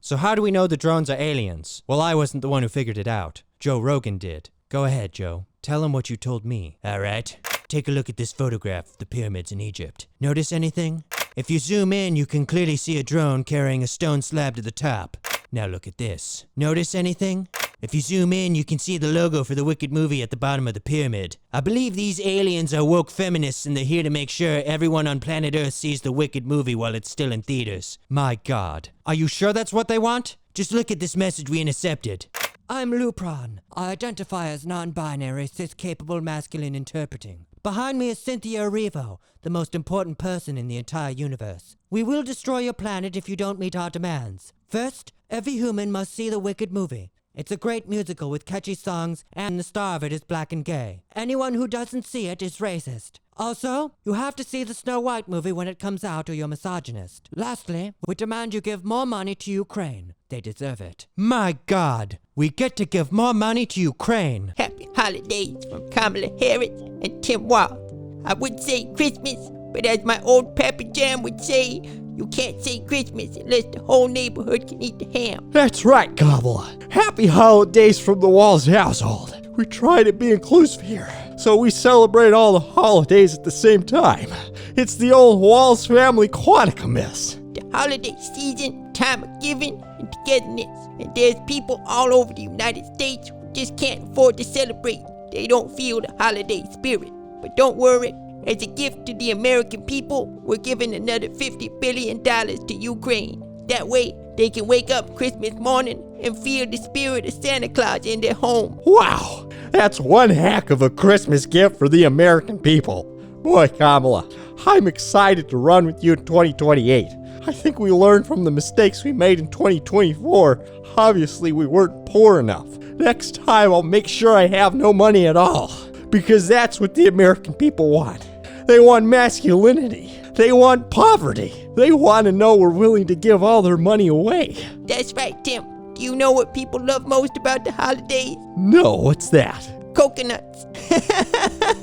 So how do we know the drones are aliens? Well, I wasn't the one who figured it out. Joe Rogan did. Go ahead, Joe. Tell him what you told me. All right. Take a look at this photograph of the pyramids in Egypt. Notice anything? If you zoom in, you can clearly see a drone carrying a stone slab to the top. Now look at this. Notice anything? If you zoom in, you can see the logo for the Wicked movie at the bottom of the pyramid. I believe these aliens are woke feminists and they're here to make sure everyone on planet Earth sees the Wicked movie while it's still in theaters. My God. Are you sure that's what they want? Just look at this message we intercepted. I'm Lupron. I identify as non-binary, cis-capable masculine interpreting. Behind me is Cynthia Erivo, the most important person in the entire universe. We will destroy your planet if you don't meet our demands. First, every human must see the Wicked movie. It's a great musical with catchy songs, and the star of it is black and gay. Anyone who doesn't see it is racist. Also, you have to see the Snow White movie when it comes out or you're misogynist. Lastly, we demand you give more money to Ukraine. They deserve it. My God, we get to give more money to Ukraine. Happy holidays from Kamala Harris and Tim Walz. I would say Christmas, but as my old Papa Jam would say, you can't say Christmas unless the whole neighborhood can eat the ham. That's right, Kamala. Happy holidays from the Walz household. We try to be inclusive here, so we celebrate all the holidays at the same time. It's the old Walz family Quantica mess. The holiday season, time of giving, and togetherness. And there's people all over the United States who just can't afford to celebrate. They don't feel the holiday spirit. But don't worry. As a gift to the American people, we're giving another $50 billion to Ukraine. That way, they can wake up Christmas morning and feel the spirit of Santa Claus in their home. Wow, that's one heck of a Christmas gift for the American people. Boy, Kamala, I'm excited to run with you in 2028. I think we learned from the mistakes we made in 2024. Obviously, we weren't poor enough. Next time, I'll make sure I have no money at all. Because that's what the American people want. They want masculinity. They want poverty. They want to know we're willing to give all their money away. That's right, Tim. Do you know what people love most about the holidays? No, what's that? Coconuts.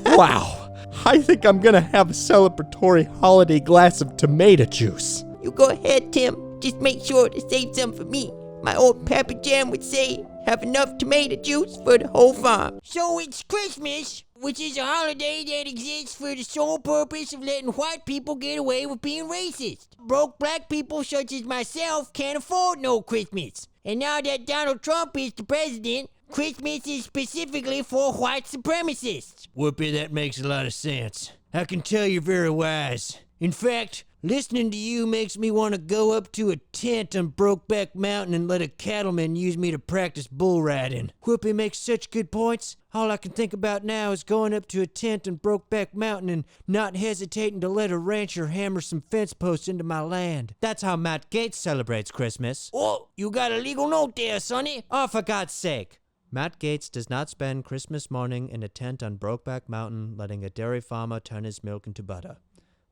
Wow. I think I'm gonna have a celebratory holiday glass of tomato juice. You go ahead, Tim. Just make sure to save some for me. My old Papa Jam would say, have enough tomato juice for the whole farm. So it's Christmas, which is a holiday that exists for the sole purpose of letting white people get away with being racist. Broke black people such as myself can't afford no Christmas. And now that Donald Trump is the president, Christmas is specifically for white supremacists. Whoopi, that makes a lot of sense. I can tell you're very wise. In fact, listening to you makes me want to go up to a tent on Brokeback Mountain and let a cattleman use me to practice bull riding. Whoopi makes such good points. All I can think about now is going up to a tent on Brokeback Mountain and not hesitating to let a rancher hammer some fence posts into my land. That's how Matt Gaetz celebrates Christmas. Oh, you got a legal note there, sonny. Oh, for God's sake. Matt Gaetz does not spend Christmas morning in a tent on Brokeback Mountain letting a dairy farmer turn his milk into butter.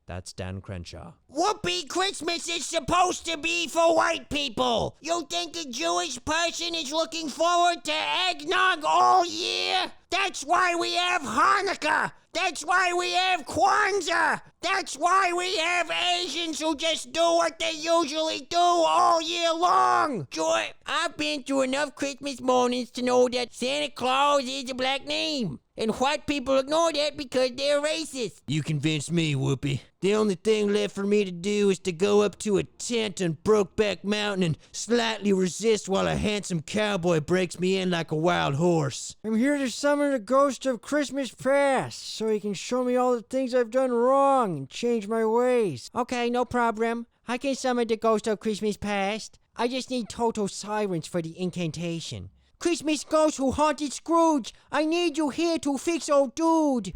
That's Dan Crenshaw. Whoopee, Christmas is supposed to be for white people. You think a Jewish person is looking forward to eggnog all year? That's why we have Hanukkah. That's why we have Kwanzaa. That's why we have Asians who just do what they usually do all year long. Joy, I've been through enough Christmas mornings to know that Santa Claus is a black name. And white people ignore that because they're racist. You convinced me, Whoopi. The only thing left for me to do is to go up to a tent on Brokeback Mountain and slightly resist while a handsome cowboy breaks me in like a wild horse. I'm here to summon the ghost of Christmas past so he can show me all the things I've done wrong and change my ways. Okay, no problem. I can summon the ghost of Christmas past. I just need total silence for the incantation. Christmas ghost who haunted Scrooge, I need you here to fix old dude.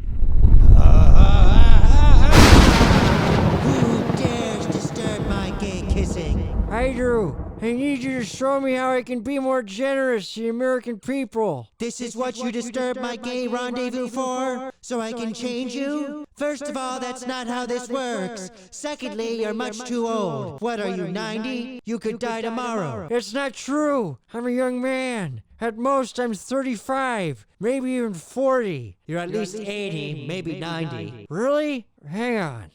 Who dares disturb my gay kissing? I do. I need you to show me how I can be more generous to the American people. This is what you disturb my gay rendezvous for? So I can change you? First of all, that's not how this works. Secondly, you're much too old. What are you, 90? You could die tomorrow. It's not true. I'm a young man. At most, I'm 35, maybe even 40. You're at least 80, maybe 90. Really? Hang on.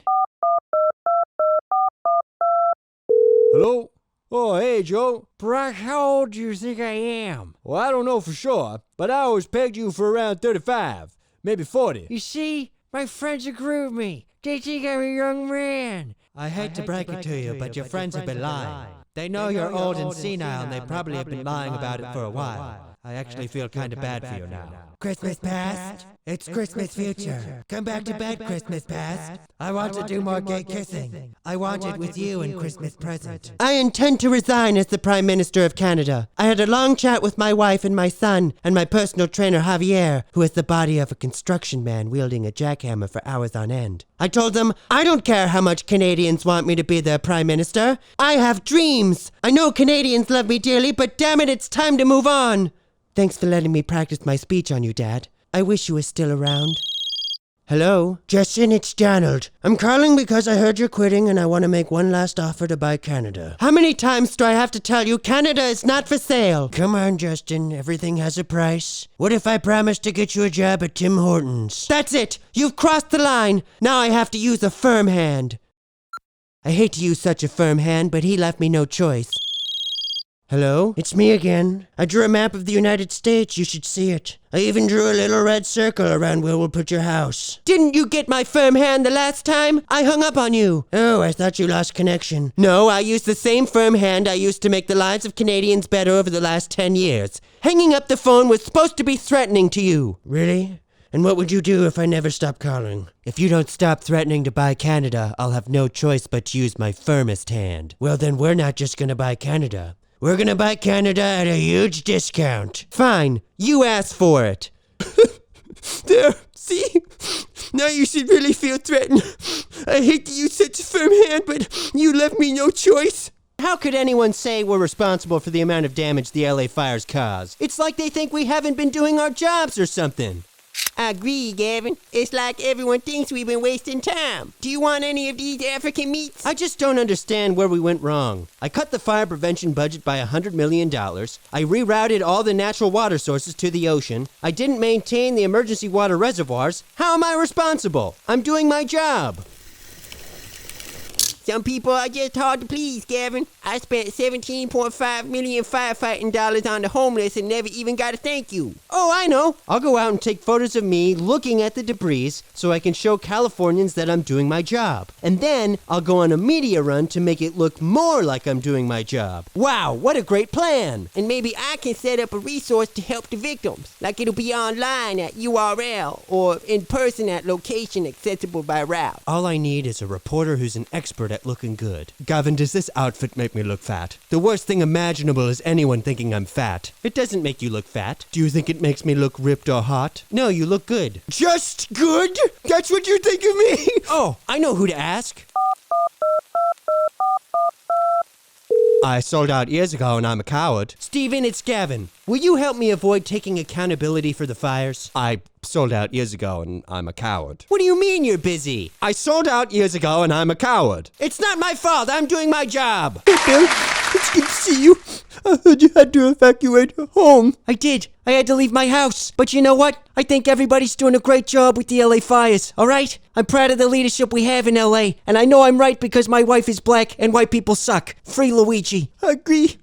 Hello? Oh, hey, Joe. Brock, how old do you think I am? Well, I don't know for sure, but I always pegged you for around 35, maybe 40. You see, my friends agree with me. They think I'm a young man. I hate to break it to you, but your friends have been lying. They know you're old and senile, and they probably have been lying about it for a while. I actually feel kind of bad for you now. Christmas past? It's Christmas future. Come back to bed, Christmas past. I want to do more gay kissing. I want it with you in Christmas present. I intend to resign as the Prime Minister of Canada. I had a long chat with my wife and my son and my personal trainer Javier, who has the body of a construction man wielding a jackhammer for hours on end. I told them, I don't care how much Canadians want me to be their Prime Minister. I have dreams. I know Canadians love me dearly, but damn it, it's time to move on. Thanks for letting me practice my speech on you, Dad. I wish you were still around. Hello? Justin, it's Donald. I'm calling because I heard you're quitting and I want to make one last offer to buy Canada. How many times do I have to tell you Canada is not for sale? Come on, Justin. Everything has a price. What if I promise to get you a job at Tim Hortons? That's it. You've crossed the line. Now I have to use a firm hand. I hate to use such a firm hand, but he left me no choice. Hello? It's me again. I drew a map of the United States. You should see it. I even drew a little red circle around where we'll put your house. Didn't you get my firm hand the last time? I hung up on you. Oh, I thought you lost connection. No, I used the same firm hand I used to make the lives of Canadians better over the last 10 years. Hanging up the phone was supposed to be threatening to you. Really? And what would you do if I never stop calling? If you don't stop threatening to buy Canada, I'll have no choice but to use my firmest hand. Well, then we're not just gonna buy Canada. We're gonna buy Canada at a huge discount. Fine, you asked for it. There, see? Now you should really feel threatened. I hate to use such a firm hand, but you left me no choice. How could anyone say we're responsible for the amount of damage the LA fires caused? It's like they think we haven't been doing our jobs or something. I agree, Gavin. It's like everyone thinks we've been wasting time. Do you want any of these African meats? I just don't understand where we went wrong. I cut the fire prevention budget by $100 million. I rerouted all the natural water sources to the ocean. I didn't maintain the emergency water reservoirs. How am I responsible? I'm doing my job. Some people are just hard to please, Gavin. I spent $17.5 million firefighting dollars on the homeless and never even got a thank you. Oh, I know. I'll go out and take photos of me looking at the debris so I can show Californians that I'm doing my job. And then I'll go on a media run to make it look more like I'm doing my job. Wow, what a great plan. And maybe I can set up a resource to help the victims. Like it'll be online at URL or in person at location accessible by route. All I need is a reporter who's an expert at looking good. Gavin, does this outfit make me look fat? The worst thing imaginable is anyone thinking I'm fat. It doesn't make you look fat. Do you think it makes me look ripped or hot? No, you look good. Just good? That's what you think of me? Oh, I know who to ask. I sold out years ago and I'm a coward. Steven, it's Gavin. Will you help me avoid taking accountability for the fires? I sold out years ago and I'm a coward. What do you mean you're busy? I sold out years ago and I'm a coward. It's not my fault. I'm doing my job. Hey, Bill. It's good to see you. I heard you had to evacuate your home. I did. I had to leave my house. But you know what? I think everybody's doing a great job with the LA fires, all right? I'm proud of the leadership we have in LA, and I know I'm right because my wife is black and white people suck. Free Luigi. I agree.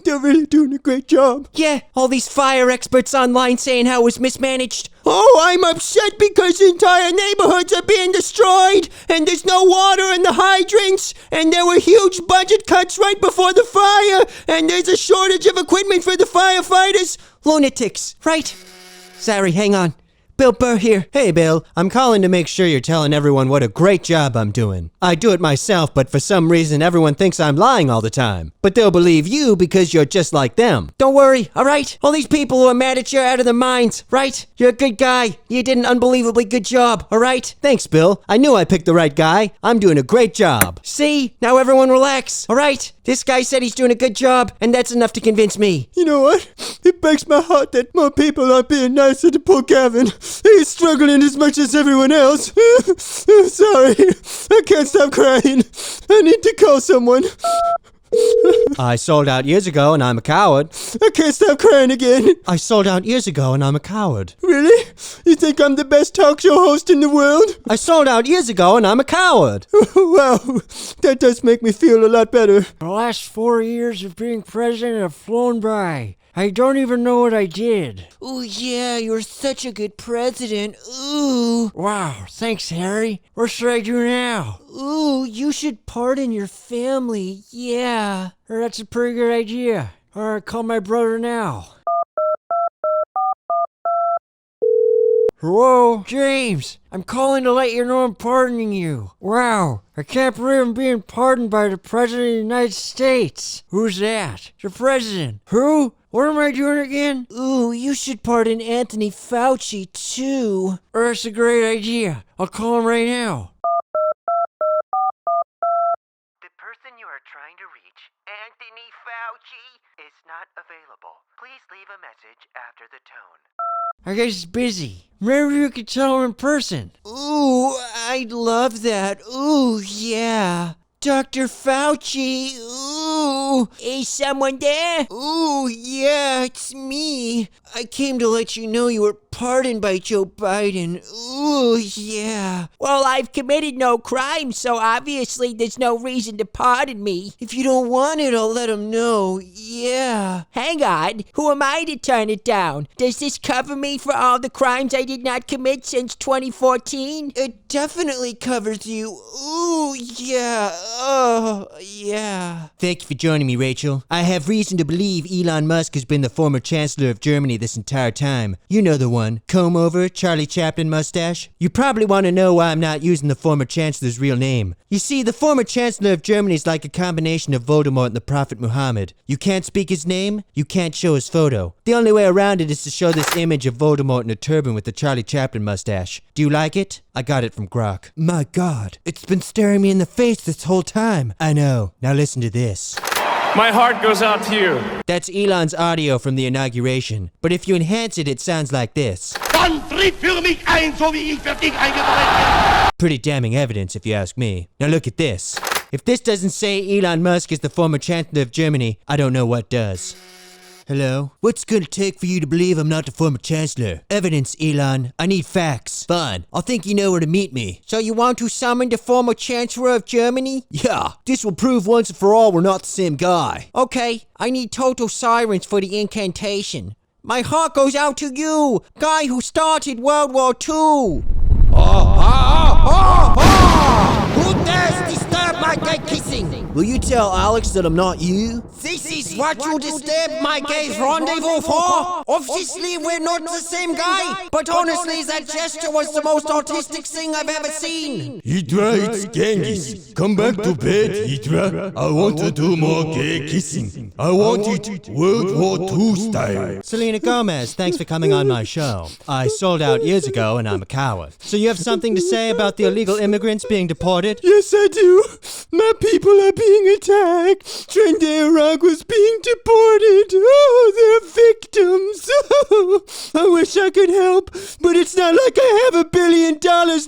They're really doing a great job. Yeah, all these fire experts online saying how it was mismanaged. Oh, I'm upset because entire neighborhoods are being destroyed, and there's no water in the hydrants, and there were huge budget cuts right before the fire, and there's a shortage of equipment for the firefighters. Lunatics, right? Sorry, hang on. Bill Burr here. Hey, Bill. I'm calling to make sure you're telling everyone what a great job I'm doing. I do it myself, but for some reason everyone thinks I'm lying all the time. But they'll believe you because you're just like them. Don't worry, alright? All these people who are mad at you are out of their minds, right? You're a good guy. You did an unbelievably good job, alright? Thanks, Bill. I knew I picked the right guy. I'm doing a great job. See? Now everyone relax, alright? This guy said he's doing a good job, and that's enough to convince me. You know what? It breaks my heart that more people are being nicer to poor Gavin. He's struggling as much as everyone else. I'm sorry. I can't stop crying. I need to call someone. I sold out years ago and I'm a coward. I can't stop crying again. I sold out years ago and I'm a coward. Really? You think I'm the best talk show host in the world? I sold out years ago and I'm a coward. Wow, that does make me feel a lot better. The last 4 years of being president have flown by. I don't even know what I did. Ooh, yeah, you're such a good president. Ooh. Wow, thanks, Harry. What should I do now? Ooh, you should pardon your family. Yeah. That's a pretty good idea. Alright, call my brother now. Hello, James. I'm calling to let you know I'm pardoning you. Wow, I can't believe I'm being pardoned by the President of the United States. Who's that? The President. Who? What am I doing again? Ooh, you should pardon Anthony Fauci, too. That's a great idea. I'll call him right now. The person you are trying to reach, Anthony Fauci, is not available. Please leave a message after the tone. I guess he's busy. Maybe you could tell him in person. Ooh, I'd love that. Ooh, yeah. Dr. Fauci, ooh. Is someone there? Ooh, yeah, it's me. I came to let you know you were pardoned by Joe Biden. Ooh, yeah. Well, I've committed no crime, so obviously there's no reason to pardon me. If you don't want it, I'll let him know. Yeah. Hang on. Who am I to turn it down? Does this cover me for all the crimes I did not commit since 2014? It definitely covers you. Ooh, yeah. Oh, yeah. Thank you for joining me, Rachel. I have reason to believe Elon Musk has been the former Chancellor of Germany this entire time. You know the one. Comb over, Charlie Chaplin mustache. You probably want to know why I'm not using the former Chancellor's real name. You see, the former Chancellor of Germany is like a combination of Voldemort and the Prophet Muhammad. You can't speak his name, you can't show his photo. The only way around it is to show this image of Voldemort in a turban with the Charlie Chaplin mustache. Do you like it? I got it from Grok. My God, it's been staring me in the face this whole time. I know. Now listen to this. My heart goes out to you. That's Elon's audio from the inauguration. But if you enhance it, it sounds like this. Pretty damning evidence, if you ask me. Now look at this. If this doesn't say Elon Musk is the former Chancellor of Germany, I don't know what does. Hello? What's it gonna take for you to believe I'm not the former Chancellor? Evidence, Elon. I need facts. Fine. I think you know where to meet me. So you want to summon the former Chancellor of Germany? Yeah. This will prove once and for all we're not the same guy. Okay. I need total silence for the incantation. My heart goes out to you, guy who started World War II. Who dares disturb my gay kissing? Will you tell Alex that I'm not you? This is what you disturb my gay's rendezvous for? Obviously, we're not the same guy, but honestly, that gesture was the most autistic thing I've ever seen. Hydra, it's Ghengis. Come back to bed, Hydra. I want to do more gay kissing. I want it World War II style. Selena Gomez, thanks for coming on my show. I sold out years ago and I'm a coward. So you have something to say about the illegal immigrants being deported? Yes, I do. My people are being attacked. Trende Iraq was being deported. Oh, they're victims. I wish I could help, but it's not like I have $1 billion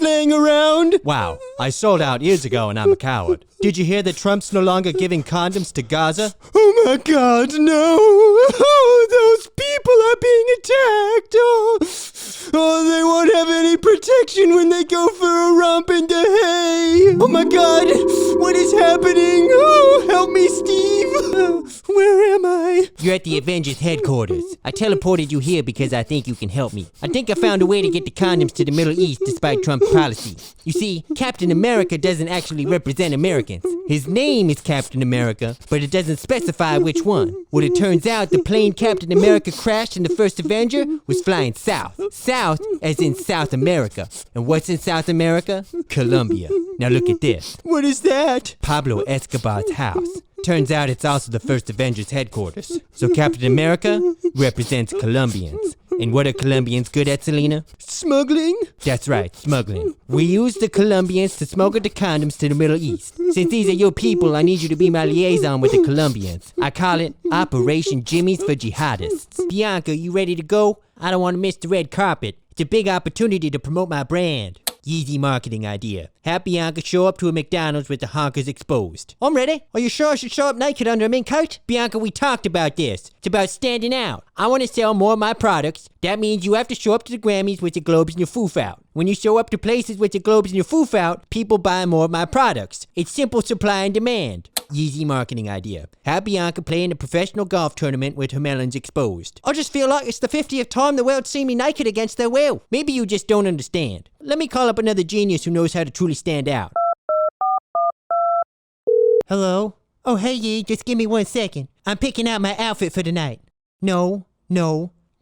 laying around. Wow, I sold out years ago and I'm a coward. Did you hear that Trump's no longer giving condoms to Gaza? Oh my God, no. Oh, those people are being attacked. Oh, they won't have any protection when they go for a romp in the hay. Oh my God, what is happening? Oh, help me, Steve. Where am I? You're at the Avengers headquarters. I teleported you here because I think you can help me. I think I found a way to get the condoms to the Middle East despite Trump's policy. You see, Captain America doesn't actually represent Americans. His name is Captain America, but it doesn't specify which one. Well, it turns out the plane Captain America crashed in the first Avenger was flying south. South as in South America. And what's in South America? Colombia. Now look at this. What is that? Pablo Escobar's house. Turns out it's also the first Avengers headquarters. So Captain America represents Colombians. And what are Colombians good at, Selena? Smuggling? That's right, smuggling. We use the Colombians to smuggle the condoms to the Middle East. Since these are your people, I need you to be my liaison with the Colombians. I call it Operation Jimmy's for Jihadists. Bianca, you ready to go? I don't want to miss the red carpet. It's a big opportunity to promote my brand. Easy marketing idea. Have Bianca show up to a McDonald's with the honkers exposed. I'm ready. Are you sure I should show up naked under a mink coat? Bianca, we talked about this. It's about standing out. I want to sell more of my products. That means you have to show up to the Grammys with your globes and your foof out. When you show up to places with your globes and your foof out, people buy more of my products. It's simple supply and demand. Easy marketing idea. Have Bianca play in a professional golf tournament with her melons exposed. I just feel like it's the 50th time the world's seen me naked against their will. Maybe you just don't understand. Let me call up another genius who knows how to truly stand out. Hello? Oh, hey, Yee, just give me 1 second. I'm picking out my outfit for tonight. No,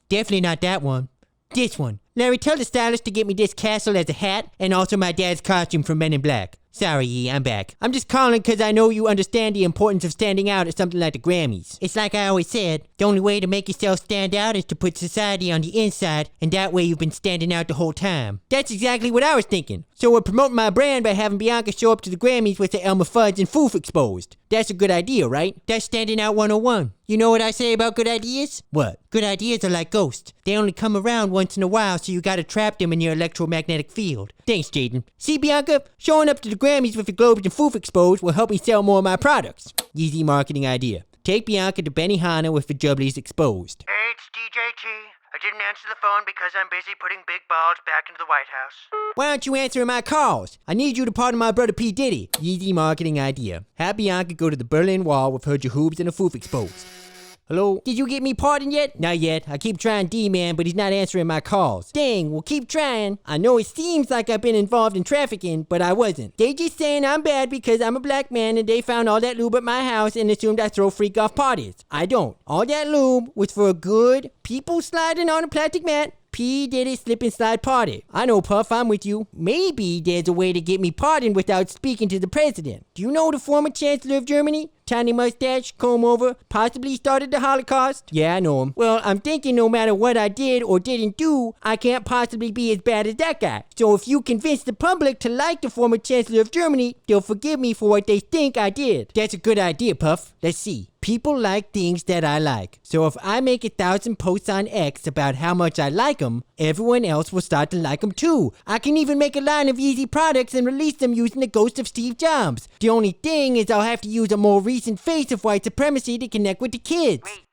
definitely not that one. This one. Larry, tell the stylist to get me this castle as a hat and also my dad's costume from Men in Black. Sorry, Yee, I'm back. I'm just calling because I know you understand the importance of standing out at something like the Grammys. It's like I always said, the only way to make yourself stand out is to put society on the inside, and that way you've been standing out the whole time. That's exactly what I was thinking. So we're promoting my brand by having Bianca show up to the Grammys with the Elmer Fudd's and Foof exposed. That's a good idea, right? That's standing out 101. You know what I say about good ideas? What? Good ideas are like ghosts. They only come around once in a while, so you gotta trap them in your electromagnetic field. Thanks, Jaden. See, Bianca? Showing up to the Grammys with your globes and foof exposed will help me sell more of my products. Easy marketing idea. Take Bianca to Benihana with the jubblies exposed. Hey, it's DJT. I didn't answer the phone because I'm busy putting big balls back into the White House. Why aren't you answering my calls? I need you to pardon my brother P Diddy. Easy marketing idea. Have Bianca go to the Berlin Wall with her jahoobs and a foof exposed. Hello? Did you get me pardoned yet? Not yet. I keep trying D-Man, but he's not answering my calls. Dang, well keep trying. I know it seems like I've been involved in trafficking, but I wasn't. They just saying I'm bad because I'm a black man and they found all that lube at my house and assumed I throw freak-off parties. I don't. All that lube was for a good people sliding on a plastic mat. P Diddy slip and slide party. I know, Puff, I'm with you. Maybe there's a way to get me pardoned without speaking to the president. Do you know the former Chancellor of Germany? Tiny mustache, comb over, possibly started the Holocaust? Yeah, I know him. Well, I'm thinking no matter what I did or didn't do, I can't possibly be as bad as that guy. So if you convince the public to like the former Chancellor of Germany, they'll forgive me for what they think I did. That's a good idea, Puff. Let's see. People like things that I like. So if I make 1,000 posts on X about how much I like them, everyone else will start to like them too. I can even make a line of Yeezy products and release them using the ghost of Steve Jobs. The only thing is I'll have to use a more recent face of white supremacy to connect with the kids. Wait,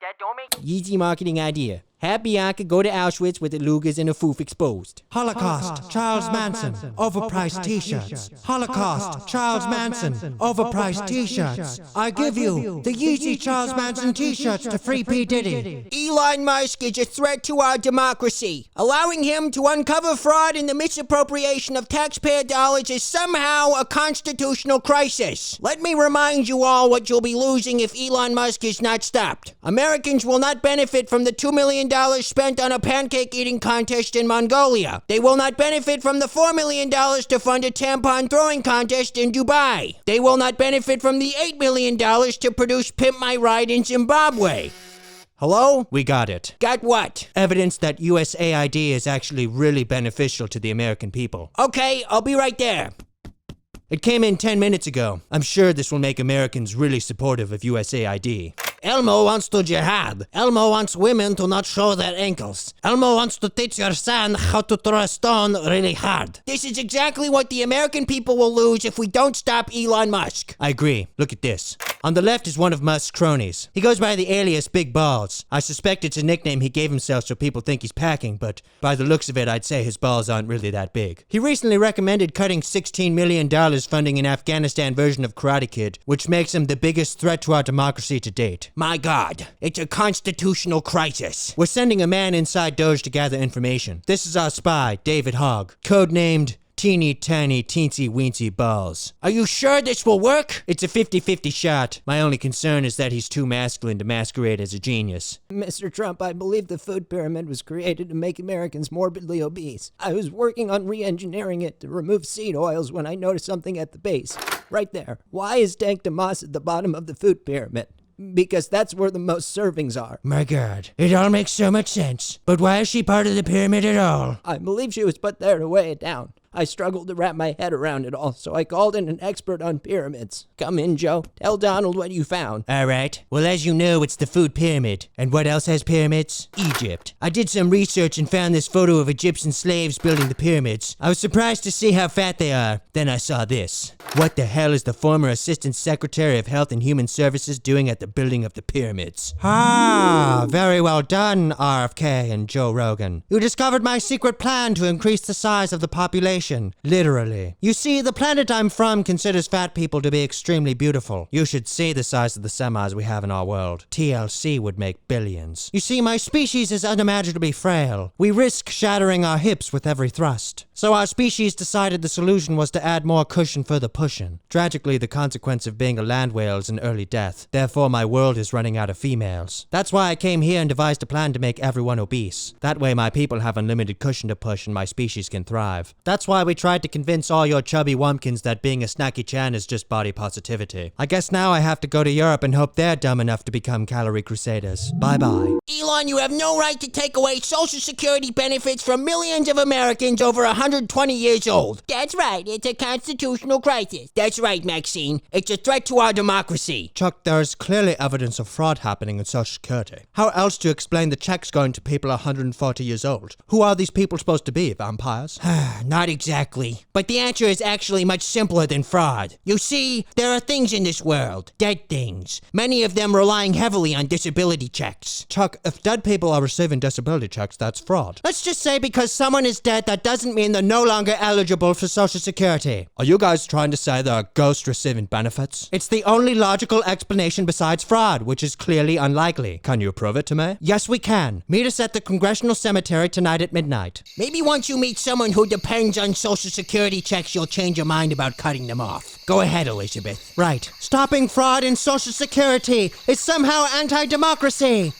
that don't make... Yeezy marketing idea. Have Bianca go to Auschwitz with the lugas and a foof exposed. Holocaust, Charles Manson, overpriced t-shirts. Holocaust, Charles Manson, overpriced t-shirts. I give you the Yeezy Charles Manson t-shirts to free P Diddy. Elon Musk is a threat to our democracy. Allowing him to uncover fraud and the misappropriation of taxpayer dollars is somehow a constitutional crisis. Let me remind you all what you'll be losing if Elon Musk is not stopped. Americans will not benefit from the $2 million spent on a pancake eating contest in Mongolia. They will not benefit from the $4 million to fund a tampon throwing contest in Dubai. They will not benefit from the $8 million to produce Pimp My Ride in Zimbabwe. Hello? We got it. Got what? Evidence that USAID is actually really beneficial to the American people. Okay, I'll be right there. It came in 10 minutes ago. I'm sure this will make Americans really supportive of USAID. Elmo wants to jihad. Elmo wants women to not show their ankles. Elmo wants to teach your son how to throw a stone really hard. This is exactly what the American people will lose if we don't stop Elon Musk. I agree. Look at this. On the left is one of Musk's cronies. He goes by the alias Big Balls. I suspect it's a nickname he gave himself so people think he's packing, but by the looks of it, I'd say his balls aren't really that big. He recently recommended cutting $16 million funding an Afghanistan version of Karate Kid, which makes him the biggest threat to our democracy to date. My God, it's a constitutional crisis. We're sending a man inside Doge to gather information. This is our spy, David Hogg, codenamed Teeny Tiny Teensy Weensy Balls. Are you sure this will work? It's a 50-50 shot. My only concern is that he's too masculine to masquerade as a genius. Mr. Trump, I believe the food pyramid was created to make Americans morbidly obese. I was working on re-engineering it to remove seed oils when I noticed something at the base. Right there. Why is Dank DeMoss at the bottom of the food pyramid? Because that's where the most servings are. My God, it all makes so much sense. But why is she part of the pyramid at all? I believe she was put there to weigh it down. I struggled to wrap my head around it all, so I called in an expert on pyramids. Come in, Joe. Tell Donald what you found. All right. Well, as you know, it's the food pyramid. And what else has pyramids? Egypt. I did some research and found this photo of Egyptian slaves building the pyramids. I was surprised to see how fat they are. Then I saw this. What the hell is the former Assistant Secretary of Health and Human Services doing at the building of the pyramids? Ah, very well done, RFK and Joe Rogan. You discovered my secret plan to increase the size of the population. Literally. You see, the planet I'm from considers fat people to be extremely beautiful. You should see the size of the semis we have in our world. TLC would make billions. You see, my species is unimaginably frail. We risk shattering our hips with every thrust. So our species decided the solution was to add more cushion for the pushin'. Tragically, the consequence of being a land whale is an early death. Therefore, my world is running out of females. That's why I came here and devised a plan to make everyone obese. That way my people have unlimited cushion to push and my species can thrive. That's why we tried to convince all your chubby wumpkins that being a snacky chan is just body positivity. I guess now I have to go to Europe and hope they're dumb enough to become calorie crusaders. Bye-bye. Elon, you have no right to take away Social Security benefits from millions of Americans over 120 years old. That's right. It's a constitutional crisis. That's right, Maxine. It's a threat to our democracy. Chuck, there's clearly evidence of fraud happening in Social Security. How else do you explain the checks going to people 140 years old? Who are these people supposed to be, vampires? Not exactly. But the answer is actually much simpler than fraud. You see, there are things in this world, dead things, many of them relying heavily on disability checks. Chuck, if dead people are receiving disability checks, that's fraud. Let's just say because someone is dead, that doesn't mean they're no longer eligible for Social Security. Are you guys trying to say there are ghosts receiving benefits? It's the only logical explanation besides fraud, which is clearly unlikely. Can you prove it to me? Yes, we can. Meet us at the Congressional Cemetery tonight at midnight. Maybe once you meet someone who depends on Social Security checks, you'll change your mind about cutting them off. Go ahead, Elizabeth. Right. Stopping fraud in Social Security is somehow anti-democracy.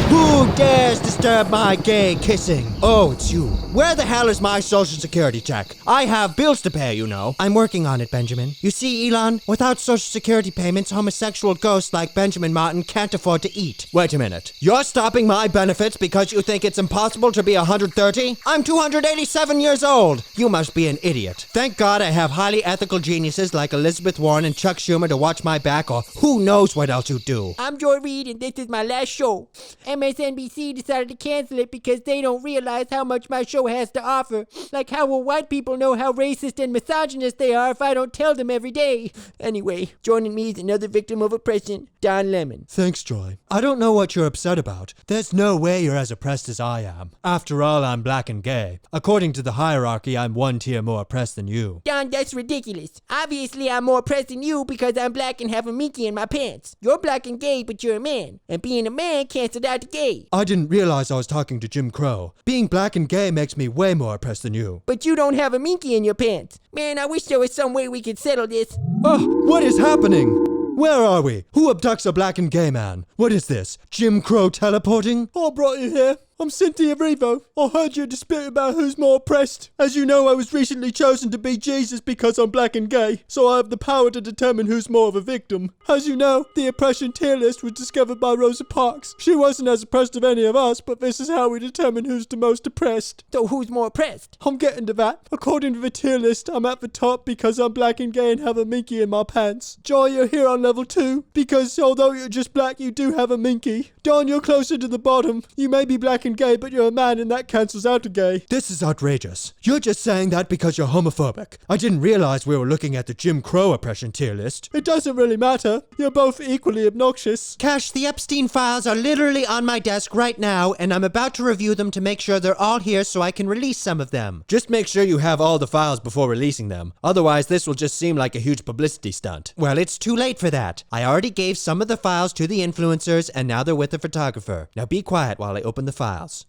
Who dares disturb my gay kissing? Oh, it's you. Where the hell is my Social Security check? I have bills to pay, you know. I'm working on it, Benjamin. You see, Elon, without Social Security payments, homosexual ghosts like Benjamin Martin can't afford to eat. Wait a minute. You're stopping my benefits because you think it's impossible to be 130? I'm 287 years old. You must be an idiot. Thank God I have highly ethical geniuses like Elizabeth Warren and Chuck Schumer to watch my back, or who knows what else you do. I'm Joy Reid, and this is my last show. MSNBC decided to cancel it because they don't realize how much my show has to offer. Like, how will white people know how racist and misogynist they are if I don't tell them every day? Anyway, joining me is another victim of oppression, Don Lemon. Thanks, Joy. I don't know what you're upset about. There's no way you're as oppressed as I am. After all, I'm black and gay. According to the hierarchy, I'm one tier more oppressed than you. Don, that's ridiculous. Obviously, I'm more oppressed than you because I'm black and have a minky in my pants. You're black and gay, but you're a man. And being a man canceled out the gay. I didn't realize I was talking to Jim Crow. Being black and gay makes me way more oppressed than you. But you don't have a minky in your pants. Man, I wish there was some way we could settle this. Oh, what is happening? Where are we? Who abducts a black and gay man? What is this? Jim Crow teleporting? I brought you here. I'm Cynthia Erivo. I heard your dispute about who's more oppressed. As you know, I was recently chosen to be Jesus because I'm black and gay, so I have the power to determine who's more of a victim. As you know, the oppression tier list was discovered by Rosa Parks. She wasn't as oppressed of any of us, but this is how we determine who's the most oppressed. So who's more oppressed? I'm getting to that. According to the tier list, I'm at the top because I'm black and gay and have a minky in my pants. Joy, you're here on level 2 because although you're just black, you do have a minky. Don, you're closer to the bottom. You may be black black and gay, but you're a man and that cancels out a gay. This is outrageous. You're just saying that because you're homophobic. I didn't realize we were looking at the Jim Crow oppression tier list. It doesn't really matter. You're both equally obnoxious. Cash, the Epstein files are literally on my desk right now, and I'm about to review them to make sure they're all here so I can release some of them. Just make sure you have all the files before releasing them. Otherwise, this will just seem like a huge publicity stunt. Well, it's too late for that. I already gave some of the files to the influencers, and now they're with the photographer. Now be quiet while I open the files.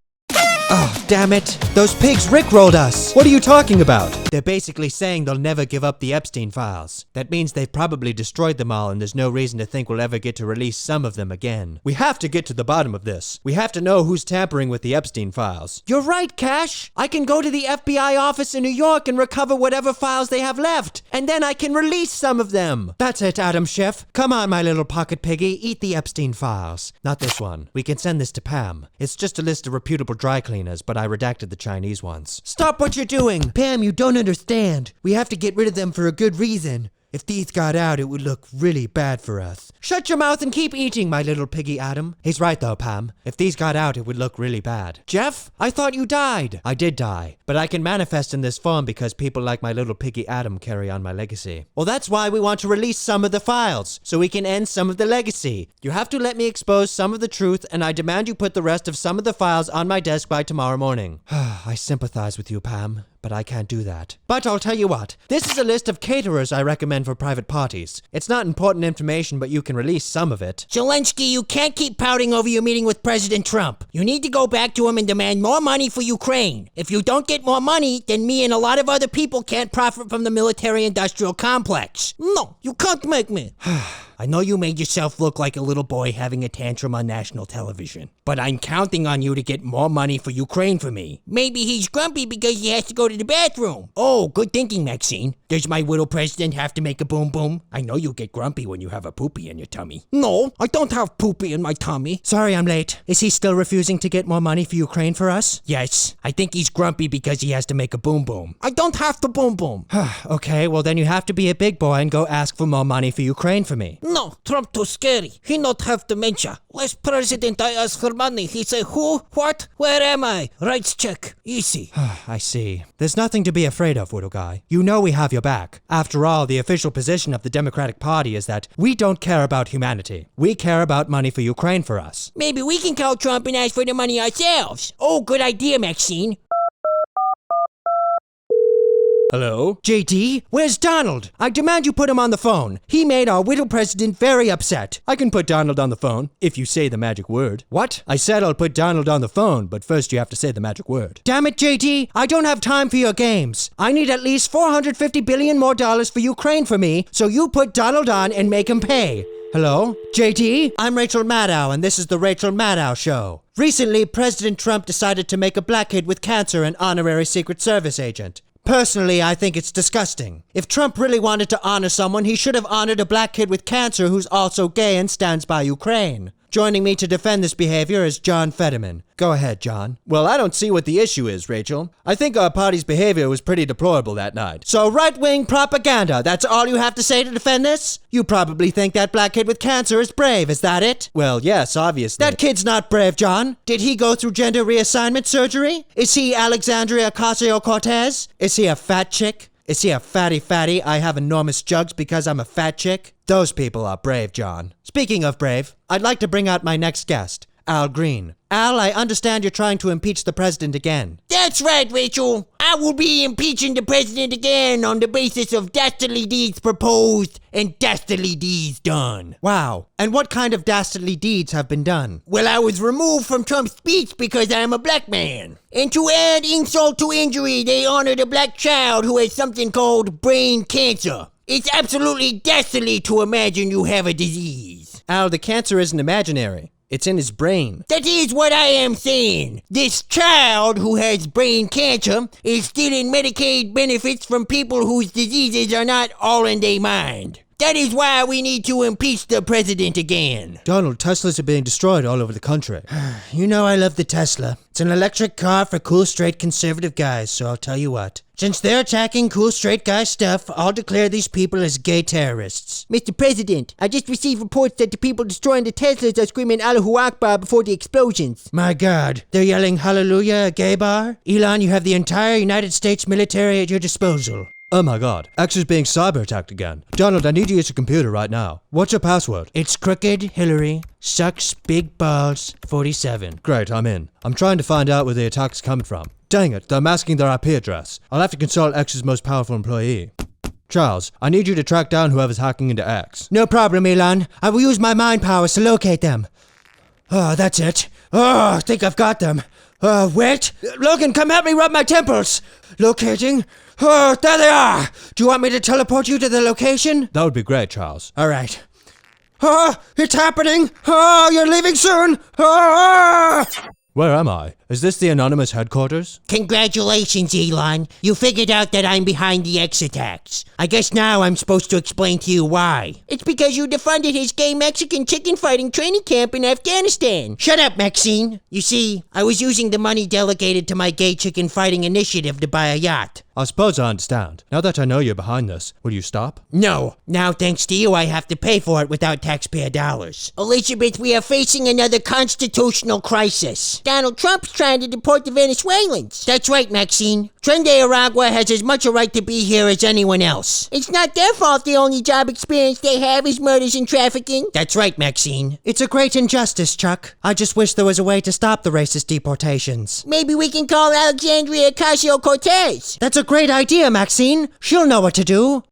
Oh, damn it. Those pigs rickrolled us. What are you talking about? They're basically saying they'll never give up the Epstein files. That means they've probably destroyed them all and there's no reason to think we'll ever get to release some of them again. We have to get to the bottom of this. We have to know who's tampering with the Epstein files. You're right, Cash. I can go to the FBI office in New York and recover whatever files they have left. And then I can release some of them. That's it, Adam Schiff. Come on, my little pocket piggy. Eat the Epstein files. Not this one. We can send this to Pam. It's just a list of reputable dry cleaners, but I redacted the Chinese ones. Stop what you're doing! Pam, you don't understand. We have to get rid of them for a good reason. If these got out, it would look really bad for us. Shut your mouth and keep eating, my little piggy Adam. He's right though, Pam. If these got out, it would look really bad. Jeff, I thought you died. I did die, but I can manifest in this form because people like my little piggy Adam carry on my legacy. Well, that's why we want to release some of the files, so we can end some of the legacy. You have to let me expose some of the truth, and I demand you put the rest of some of the files on my desk by tomorrow morning. I sympathize with you, Pam, but I can't do that. But I'll tell you what, this is a list of caterers I recommend for private parties. It's not important information, but you can release some of it. Zelensky, you can't keep pouting over your meeting with President Trump. You need to go back to him and demand more money for Ukraine. If you don't get more money, then me and a lot of other people can't profit from the military-industrial complex. No, you can't make me. I know you made yourself look like a little boy having a tantrum on national television, but I'm counting on you to get more money for Ukraine for me. Maybe he's grumpy because he has to go to the bathroom. Oh, good thinking, Maxine. Does my little president have to make a boom boom? I know you get grumpy when you have a poopy in your tummy. No, I don't have poopy in my tummy. Sorry I'm late. Is he still refusing to get more money for Ukraine for us? Yes, I think he's grumpy because he has to make a boom boom. I don't have to boom boom. Okay, well then you have to be a big boy and go ask for more money for Ukraine for me. No, Trump too scary. He not have dementia. Last president I asked for money. He say, who? What? Where am I? Rights check. Easy. I see. There's nothing to be afraid of, little guy. You know we have your back. After all, the official position of the Democratic Party is that we don't care about humanity. We care about money for Ukraine for us. Maybe we can call Trump and ask for the money ourselves. Oh, good idea, Maxine. Hello? JD, where's Donald? I demand you put him on the phone. He made our widow president very upset. I can put Donald on the phone, if you say the magic word. What? I said I'll put Donald on the phone, but first you have to say the magic word. Damn it, JD, I don't have time for your games. I need at least $450 billion more for Ukraine for me, so you put Donald on and make him pay. Hello? JD? I'm Rachel Maddow, and this is the Rachel Maddow Show. Recently, President Trump decided to make a black kid with cancer an honorary Secret Service agent. Personally, I think it's disgusting. If Trump really wanted to honor someone, he should have honored a black kid with cancer who's also gay and stands by Ukraine. Joining me to defend this behavior is John Fetterman. Go ahead, John. Well, I don't see what the issue is, Rachel. I think our party's behavior was pretty deplorable that night. So right-wing propaganda, that's all you have to say to defend this? You probably think that black kid with cancer is brave, is that it? Well, yes, obviously. That kid's not brave, John. Did he go through gender reassignment surgery? Is he Alexandria Ocasio-Cortez? Is he a fat chick? Is he a fatty, I have enormous jugs because I'm a fat chick? Those people are brave, John. Speaking of brave, I'd like to bring out my next guest, Al Green. Al, I understand you're trying to impeach the president again. That's right, Rachel. I will be impeaching the president again on the basis of dastardly deeds proposed and dastardly deeds done. Wow. And what kind of dastardly deeds have been done? Well, I was removed from Trump's speech because I'm a black man. And to add insult to injury, they honored a black child who has something called brain cancer. It's absolutely dastardly to imagine you have a disease. Al, the cancer isn't imaginary. It's in his brain. That is what I am saying. This child who has brain cancer is stealing Medicaid benefits from people whose diseases are not all in their mind. That is why we need to impeach the president again. Donald, Teslas are being destroyed all over the country. You know I love the Tesla. It's an electric car for cool, straight, conservative guys, so I'll tell you what. Since they're attacking cool, straight guy stuff, I'll declare these people as gay terrorists. Mr. President, I just received reports that the people destroying the Teslas are screaming Allahu Akbar before the explosions. My God, they're yelling hallelujah at a gay bar? Elon, you have the entire United States military at your disposal. Oh my God, X is being cyber attacked again. Donald, I need to use your computer right now. What's your password? It's Crooked Hillary Sucks Big Balls 47. Great, I'm in. I'm trying to find out where the attack's coming from. Dang it, they're masking their IP address. I'll have to consult X's most powerful employee. Charles, I need you to track down whoever's hacking into X. No problem, Elon. I will use my mind powers to locate them. Oh, that's it. Oh, I think I've got them. Wait. Logan, come help me rub my temples. Locating. Oh, there they are. Do you want me to teleport you to the location? That would be great, Charles. All right. Oh, it's happening. Oh, you're leaving soon. Oh! Where am I? Is this the anonymous headquarters? Congratulations, Elon. You figured out that I'm behind the X attacks. I guess now I'm supposed to explain to you why. It's because you defunded his gay Mexican chicken fighting training camp in Afghanistan. Shut up, Maxine. You see, I was using the money delegated to my gay chicken fighting initiative to buy a yacht. I suppose I understand. Now that I know you're behind this, will you stop? No. Now, thanks to you, I have to pay for it without taxpayer dollars. Elizabeth, we are facing another constitutional crisis. Donald Trump's trying to deport the Venezuelans. That's right, Maxine. Tren de Aragua has as much a right to be here as anyone else. It's not their fault the only job experience they have is murders and trafficking. That's right, Maxine. It's a great injustice, Chuck. I just wish there was a way to stop the racist deportations. Maybe we can call Alexandria Ocasio-Cortez. That's a great idea, Maxine. She'll know what to do.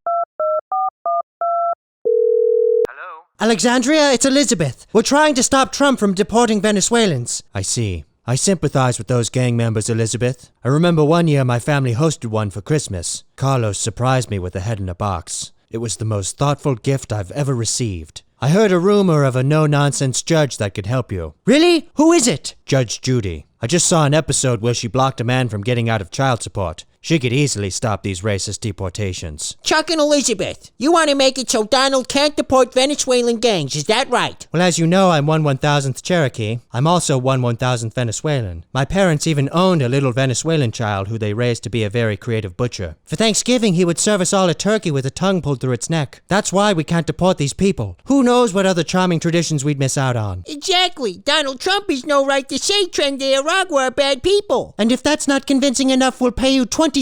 Hello? Alexandria, it's Elizabeth. We're trying to stop Trump from deporting Venezuelans. I see. I sympathize with those gang members, Elizabeth. I remember one year my family hosted one for Christmas. Carlos surprised me with a head in a box. It was the most thoughtful gift I've ever received. I heard a rumor of a no-nonsense judge that could help you. Really? Who is it? Judge Judy. I just saw an episode where she blocked a man from getting out of child support. She could easily stop these racist deportations. Chuck and Elizabeth, you want to make it so Donald can't deport Venezuelan gangs, is that right? Well, as you know, I'm 1/1000th Cherokee. I'm also 1/1000th Venezuelan. My parents even owned a little Venezuelan child who they raised to be a very creative butcher. For Thanksgiving, he would serve us all a turkey with a tongue pulled through its neck. That's why we can't deport these people. Who knows what other charming traditions we'd miss out on. Exactly. Donald Trump has no right to say Tren de Aragua are bad people. And if that's not convincing enough, we'll pay you $20,000.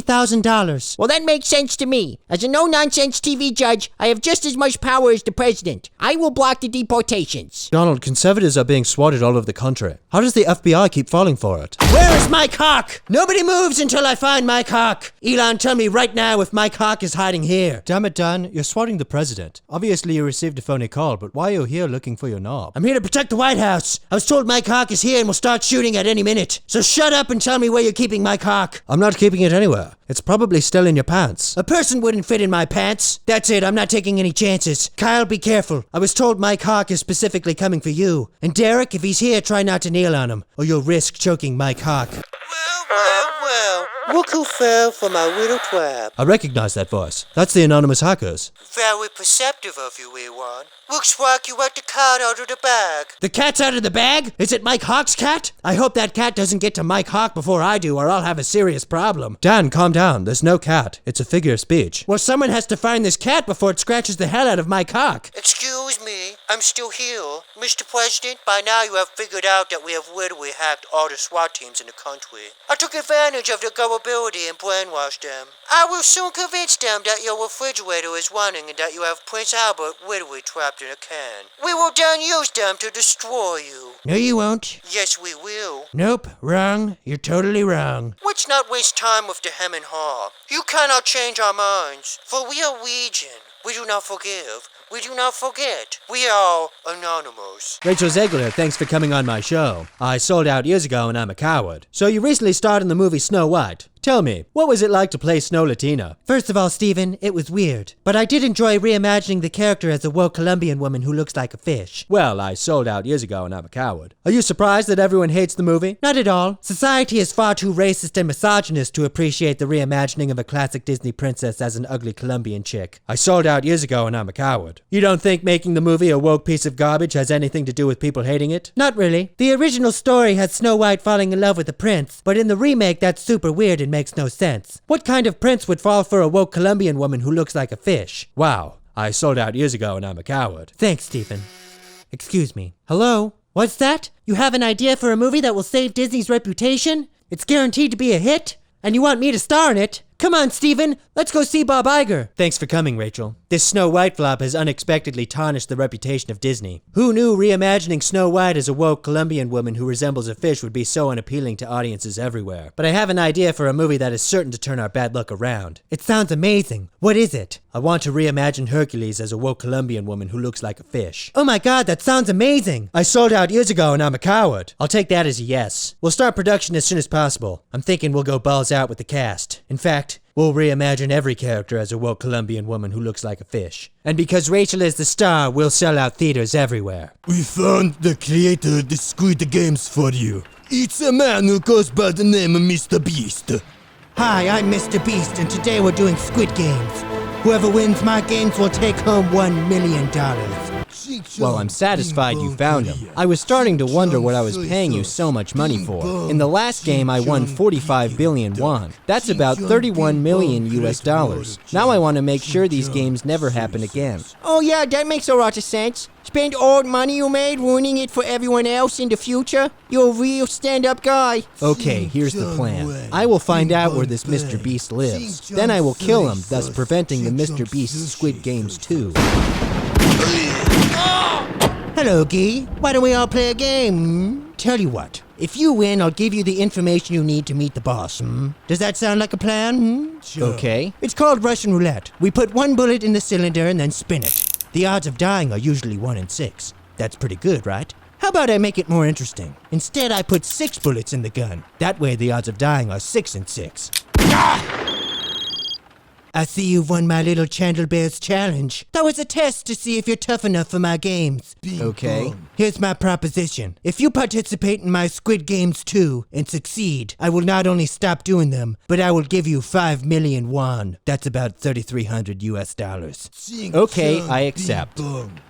Well, that makes sense to me. As a no-nonsense TV judge, I have just as much power as the president. I will block the deportations. Donald, conservatives are being swatted all over the country. How does the FBI keep falling for it? Where is Mike Hawk? Nobody moves until I find Mike Hawk. Elon, tell me right now if Mike Hawk is hiding here. Damn it, Dan, you're swatting the president. Obviously you received a phony call, but why are you here looking for your knob? I'm here to protect the White House. I was told Mike Hawk is here and will start shooting at any minute. So shut up and tell me where you're keeping Mike Hawk. I'm not keeping it anywhere. It's probably still in your pants. A person wouldn't fit in my pants. That's it, I'm not taking any chances. Kyle, be careful. I was told Mike Hawk is specifically coming for you. And Derek, if he's here, try not to kneel on him, or you'll risk choking Mike Hawk. Well, look who fell for my little trap. I recognize that voice. That's the anonymous hackers. Very perceptive of you, Elon. Looks like you let the cat out of the bag. The cat's out of the bag? Is it Mike Hawk's cat? I hope that cat doesn't get to Mike Hawk before I do, or I'll have a serious problem. Dan, calm down. There's no cat. It's a figure of speech. Well, someone has to find this cat before it scratches the hell out of Mike Hawk. Excuse me, I'm still here. Mr. President, by now you have figured out that we have literally hacked all the SWAT teams in the country. I took advantage of their gullibility and brainwashed them. I will soon convince them that your refrigerator is running and that you have Prince Albert literally trapped in a can. We will then use them to destroy you. No, you won't. Yes, we will. Nope, wrong. You're totally wrong. Let's not waste time with the hem and haw. You cannot change our minds, for we are Legion. We do not forgive. We do not forget. We are anonymous. Rachel Zegler, thanks for coming on my show. I sold out years ago and I'm a coward. So you recently starred in the movie Snow White. Tell me, what was it like to play Snow Latina? First of all, Steven, it was weird. But I did enjoy reimagining the character as a woke Colombian woman who looks like a fish. Well, I sold out years ago and I'm a coward. Are you surprised that everyone hates the movie? Not at all. Society is far too racist and misogynist to appreciate the reimagining of a classic Disney princess as an ugly Colombian chick. I sold out years ago and I'm a coward. You don't think making the movie a woke piece of garbage has anything to do with people hating it? Not really. The original story has Snow White falling in love with a prince, but in the remake that's super weird and makes no sense. What kind of prince would fall for a woke Colombian woman who looks like a fish? Wow, I sold out years ago and I'm a coward. Thanks, Stephen. Excuse me. Hello? What's that? You have an idea for a movie that will save Disney's reputation? It's guaranteed to be a hit? And you want me to star in it? Come on, Steven, let's go see Bob Iger. Thanks for coming, Rachel. This Snow White flop has unexpectedly tarnished the reputation of Disney. Who knew reimagining Snow White as a woke Colombian woman who resembles a fish would be so unappealing to audiences everywhere? But I have an idea for a movie that is certain to turn our bad luck around. It sounds amazing. What is it? I want to reimagine Hercules as a woke Colombian woman who looks like a fish. Oh my god, that sounds amazing. I sold out years ago and I'm a coward. I'll take that as a yes. We'll start production as soon as possible. I'm thinking we'll go balls out with the cast. In fact, we'll reimagine every character as a woke Colombian woman who looks like a fish. And because Rachel is the star, we'll sell out theaters everywhere. We found the creator of the Squid Games for you. It's a man who goes by the name of Mr. Beast. Hi, I'm Mr. Beast, and today we're doing Squid Games. Whoever wins my games will take home $1 million. Well, I'm satisfied you found him. I was starting to wonder what I was paying you so much money for. In the last game, I won 45 billion won. That's about 31 million US dollars. Now I want to make sure these games never happen again. Oh yeah, that makes a lot of sense. Spend all the money you made ruining it for everyone else in the future? You're a real stand-up guy. Okay, here's the plan. I will find out where this Mr. Beast lives. Then I will kill him, thus preventing the Mr. Beast Squid Games 2. Hello, Guy. Why don't we all play a game? Tell you what, if you win, I'll give you the information you need to meet the boss. Does that sound like a plan? Okay. It's called Russian roulette. We put one bullet in the cylinder and then spin it. The odds of dying are usually 1 in 6. That's pretty good, right? How about I make it more interesting? Instead, I put 6 bullets in the gun. That way, the odds of dying are 6 in 6. I see you've won my little Chandler Bears challenge. That was a test to see if you're tough enough for my games. Okay. Here's my proposition. If you participate in my Squid Games 2 and succeed, I will not only stop doing them, but I will give you 5 million won. That's about 3,300 US dollars. Okay, I accept.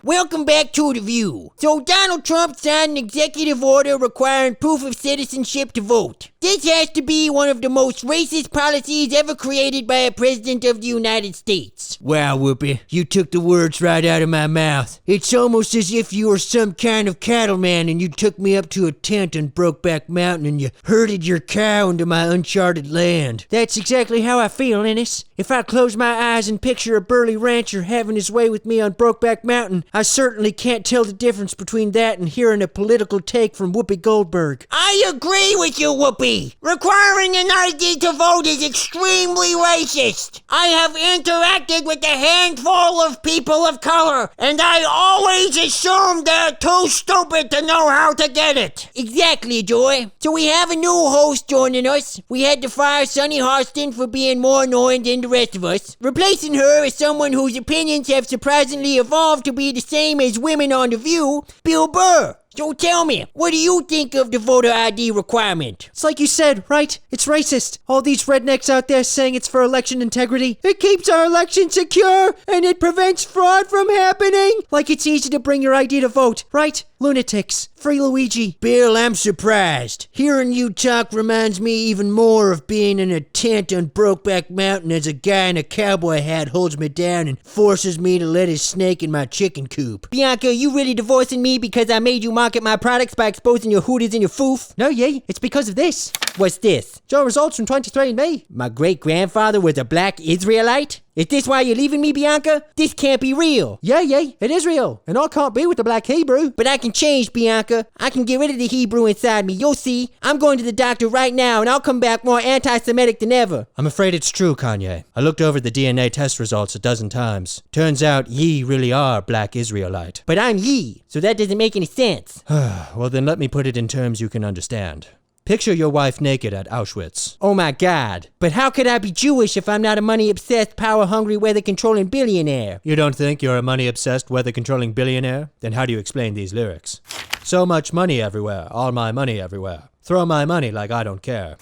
Welcome back to The View. So Donald Trump signed an executive order requiring proof of citizenship to vote. This has to be one of the most racist policies ever created by a president of the United States. Wow, Whoopi, you took the words right out of my mouth. It's almost as if you were some kind of cattleman and you took me up to a tent on Brokeback Mountain and you herded your cow into my uncharted land. That's exactly how I feel, Ennis. If I close my eyes and picture a burly rancher having his way with me on Brokeback Mountain, I certainly can't tell the difference between that and hearing a political take from Whoopi Goldberg. I agree with you, Whoopi. Requiring an ID to vote is extremely racist. I have interacted with a handful of people of color, and I always assume they're too stupid to know how to get it. Exactly, Joy. So we have a new host joining us. We had to fire Sunny Harston for being more annoying than the rest of us. Replacing her is someone whose opinions have surprisingly evolved to be the same as women on The View, Bill Burr. So tell me, what do you think of the voter ID requirement? It's like you said, right? It's racist. All these rednecks out there saying it's for election integrity. It keeps our election secure, and it prevents fraud from happening. Like it's easy to bring your ID to vote, right? Lunatics. Free Luigi. Bill, I'm surprised. Hearing you talk reminds me even more of being in a tent on Brokeback Mountain as a guy in a cowboy hat holds me down and forces me to let his snake in my chicken coop. Bianca, you really divorcing me because I made you market my products by exposing your hooties and your foof? No, yay. It's because of this. What's this? Joe results from 23andMe. My great-grandfather was a black Israelite? Is this why you're leaving me, Bianca? This can't be real. Yeah, it is real. And I can't be with the black Hebrew. But I can change, Bianca. I can get rid of the Hebrew inside me. You'll see. I'm going to the doctor right now, and I'll come back more anti-Semitic than ever. I'm afraid it's true, Kanye. I looked over the DNA test results a dozen times. Turns out ye really are black Israelite. But I'm ye, so that doesn't make any sense. Well, then let me put it in terms you can understand. Picture your wife naked at Auschwitz. Oh my god. But how could I be Jewish if I'm not a money-obsessed, power-hungry, weather-controlling billionaire? You don't think you're a money-obsessed, weather-controlling billionaire? Then how do you explain these lyrics? So much money everywhere, all my money everywhere. Throw my money like I don't care.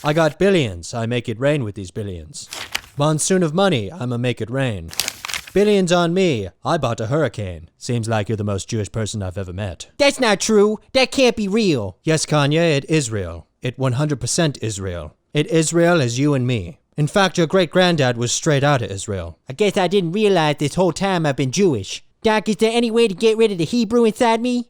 I got billions, I make it rain with these billions. Monsoon of money, I'ma make it rain. Billions on me, I bought a hurricane. Seems like you're the most Jewish person I've ever met. That's not true. That can't be real. Yes, Kanye, it is real. It 100% is real. It is real as you and me. In fact, your great-granddad was straight out of Israel. I guess I didn't realize this whole time I've been Jewish. Doc, is there any way to get rid of the Hebrew inside me?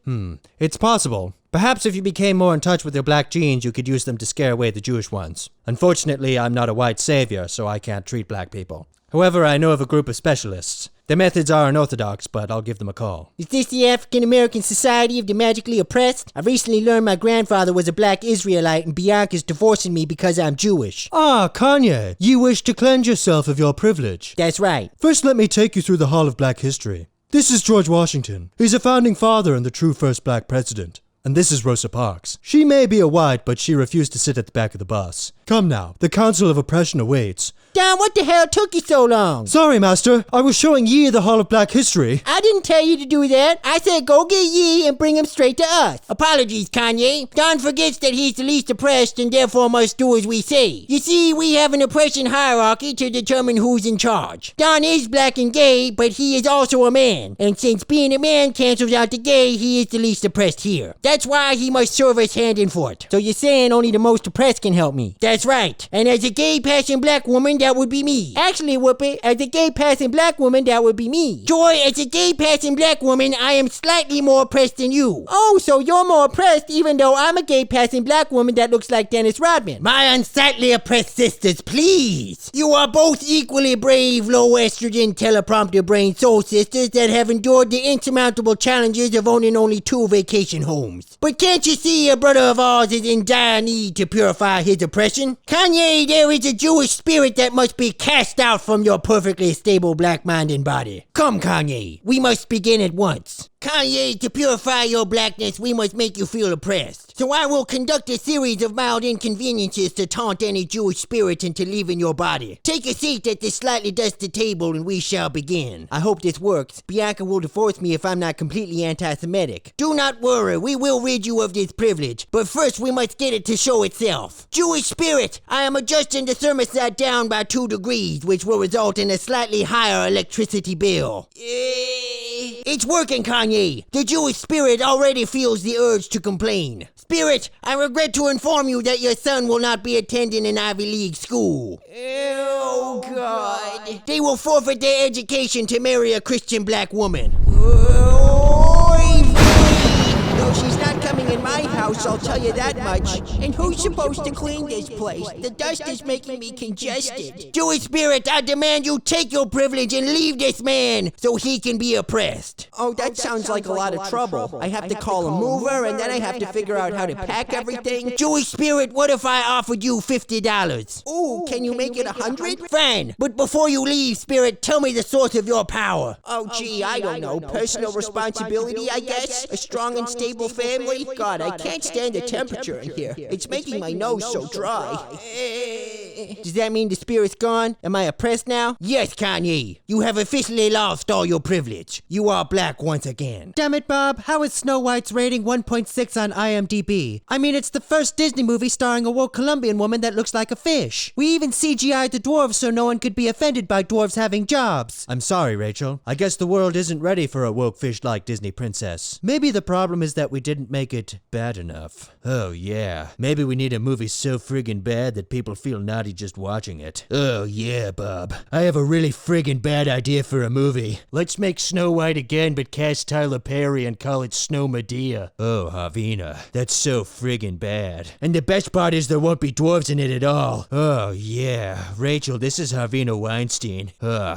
It's possible. Perhaps if you became more in touch with your black genes, you could use them to scare away the Jewish ones. Unfortunately, I'm not a white savior, so I can't treat black people. However, I know of a group of specialists. Their methods are unorthodox, but I'll give them a call. Is this the African American Society of the Magically Oppressed? I recently learned my grandfather was a black Israelite and Bianca's divorcing me because I'm Jewish. Ah, Kanye, you wish to cleanse yourself of your privilege. That's right. First, let me take you through the Hall of Black History. This is George Washington. He's a founding father and the true first black president. And this is Rosa Parks. She may be a white, but she refused to sit at the back of the bus. Come now, the Council of Oppression awaits. Don, what the hell took you so long? Sorry, Master. I was showing ye the Hall of Black History. I didn't tell you to do that. I said go get Ye and bring him straight to us. Apologies, Kanye. Don forgets that he's the least oppressed and therefore must do as we say. You see, we have an oppression hierarchy to determine who's in charge. Don is black and gay, but he is also a man. And since being a man cancels out the gay, he is the least oppressed here. That's why he must serve us hand and foot. So you're saying only the most oppressed can help me? That's right. And as a gay passing black woman, that would be me. Actually, Whoopi, as a gay passing black woman, that would be me. Joy, as a gay passing black woman, I am slightly more oppressed than you. Oh, so you're more oppressed even though I'm a gay passing black woman that looks like Dennis Rodman. My unsightly oppressed sisters, please. You are both equally brave, low estrogen, teleprompter brain soul sisters that have endured the insurmountable challenges of owning only 2 vacation homes. But can't you see a brother of ours is in dire need to purify his oppression? Kanye, there is a Jewish spirit that must be cast out from your perfectly stable black mind and body. Come, Kanye, we must begin at once. Kanye, to purify your blackness, we must make you feel oppressed. So I will conduct a series of mild inconveniences to taunt any Jewish spirit into leaving your body. Take a seat at this slightly dusted table and we shall begin. I hope this works. Bianca will divorce me if I'm not completely anti-Semitic. Do not worry, we will rid you of this privilege. But first we must get it to show itself. Jewish spirit, I am adjusting the thermostat down by 2 degrees, which will result in a slightly higher electricity bill. It's working, Kanye. The Jewish spirit already feels the urge to complain. Spirit, I regret to inform you that your son will not be attending an Ivy League school. Oh, God. They will forfeit their education to marry a Christian black woman. No, she's not coming in my house, I'll tell you that much. And who's supposed to clean this place? The dust is making me congested. Jewish spirit, I demand you take your privilege and leave this man so he can be oppressed. Oh, that sounds like a lot of trouble. I have to call a mover and then I have to figure out how to pack everything. Jewish spirit, what if I offered you $50? Ooh, can you make it 100? Fine, but before you leave, spirit, tell me the source of your power. Oh, gee, I don't know. Personal responsibility, I guess? A strong and stable family? God, I can't stand the temperature in here. It's making my nose so dry. Does that mean the spirit's gone? Am I oppressed now? Yes, Kanye. You have officially lost all your privilege. You are black once again. Damn it, Bob. How is Snow White's rating 1.6 on IMDb? I mean, it's the first Disney movie starring a woke Colombian woman that looks like a fish. We even CGI'd the dwarves so no one could be offended by dwarves having jobs. I'm sorry, Rachel. I guess the world isn't ready for a woke fish-like Disney princess. Maybe the problem is that we didn't make it bad enough. Oh yeah, maybe we need a movie so friggin' bad that people feel naughty just watching it. Oh yeah, Bob. I have a really friggin' bad idea for a movie. Let's make Snow White again, but cast Tyler Perry and call it Snow Medea. Oh, Havina, that's so friggin' bad. And the best part is there won't be dwarves in it at all. Oh yeah, Rachel, this is Harvina Weinstein.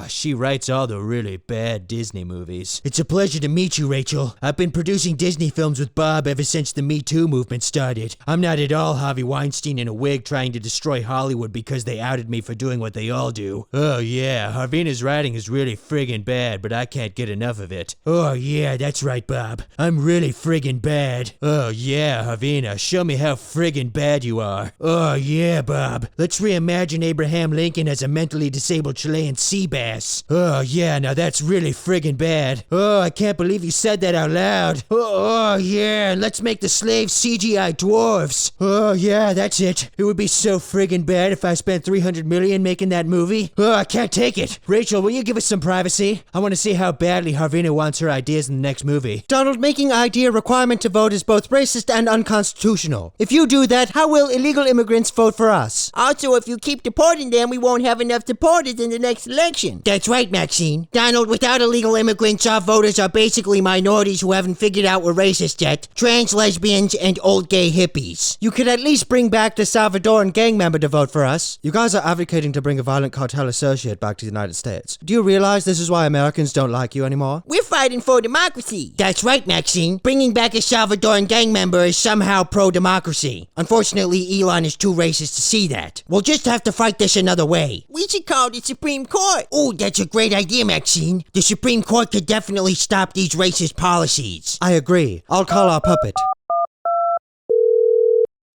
She writes all the really bad Disney movies. It's a pleasure to meet you, Rachel. I've been producing Disney films with Bob ever since the Me Too movement started. I'm not at all Harvey Weinstein in a wig trying to destroy Hollywood because they outed me for doing what they all do. Oh yeah, Harvina's writing is really friggin' bad, but I can't get enough of it. Oh yeah, that's right, Bob. I'm really friggin' bad. Oh yeah, Harvina, show me how friggin' bad you are. Oh yeah, Bob. Let's reimagine Abraham Lincoln as a mentally disabled Chilean sea bass. Oh yeah, now that's really friggin' bad. Oh, I can't believe you said that out loud. Oh yeah, let's make the slaves CGI dwarves. Oh yeah, that's it. It would be so friggin' bad if I spent $300 million making that movie. Oh, I can't take it. Rachel, will you give us some privacy? I want to see how badly Harvina wants her ideas in the next movie. Donald, making ID a requirement to vote is both racist and unconstitutional. If you do that, how will illegal immigrants vote for us? Also, if you keep deporting them, we won't have enough supporters in the next election. That's right, Maxine. Donald, without illegal immigrants, our voters are basically minorities who haven't figured out we're racist yet. Trans lesbians and old gay hippies. You could at least bring back the Salvadoran gang member to vote for us. You guys are advocating to bring a violent cartel associate back to the United States. Do you realize this is why Americans don't like you anymore? We're fighting for democracy. That's right, Maxine. Bringing back a Salvadoran gang member is somehow pro-democracy. Unfortunately, Elon is too racist to see that. We'll just have to fight this another way. We should call the Supreme Court. Oh, that's a great idea, Maxine. The Supreme Court could definitely stop these racist policies. I agree. I'll call our puppet.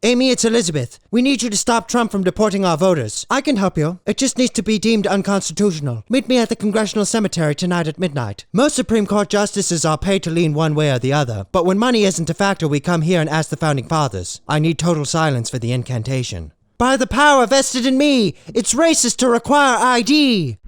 Amy, it's Elizabeth. We need you to stop Trump from deporting our voters. I can help you. It just needs to be deemed unconstitutional. Meet me at the Congressional Cemetery tonight at midnight. Most Supreme Court justices are paid to lean one way or the other, but when money isn't a factor, we come here and ask the Founding Fathers. I need total silence for the incantation. By the power vested in me, it's racist to require ID.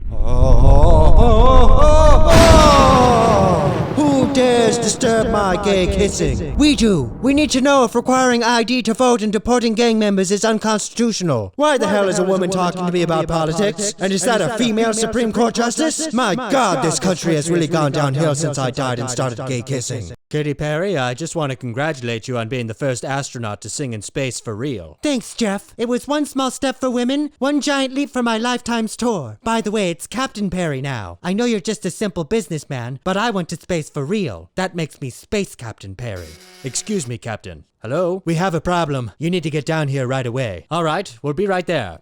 Who dares disturb my gay kissing? We do. We need to know if requiring ID to vote and deporting gang members is unconstitutional. Why the hell is a woman talking to me about politics? And is that a female Supreme Court justice? My God, this country has really gone downhill since I died and started gay kissing. Katy Perry, I just want to congratulate you on being the first astronaut to sing in space for real. Thanks, Jeff. It was one small step for women, one giant leap for my lifetime's tour. By the way, it's Captain Perry now. I know you're just a simple businessman, but I went to space for real. That makes me Space Captain Perry. Excuse me, Captain. Hello? We have a problem. You need to get down here right away. All right, we'll be right there.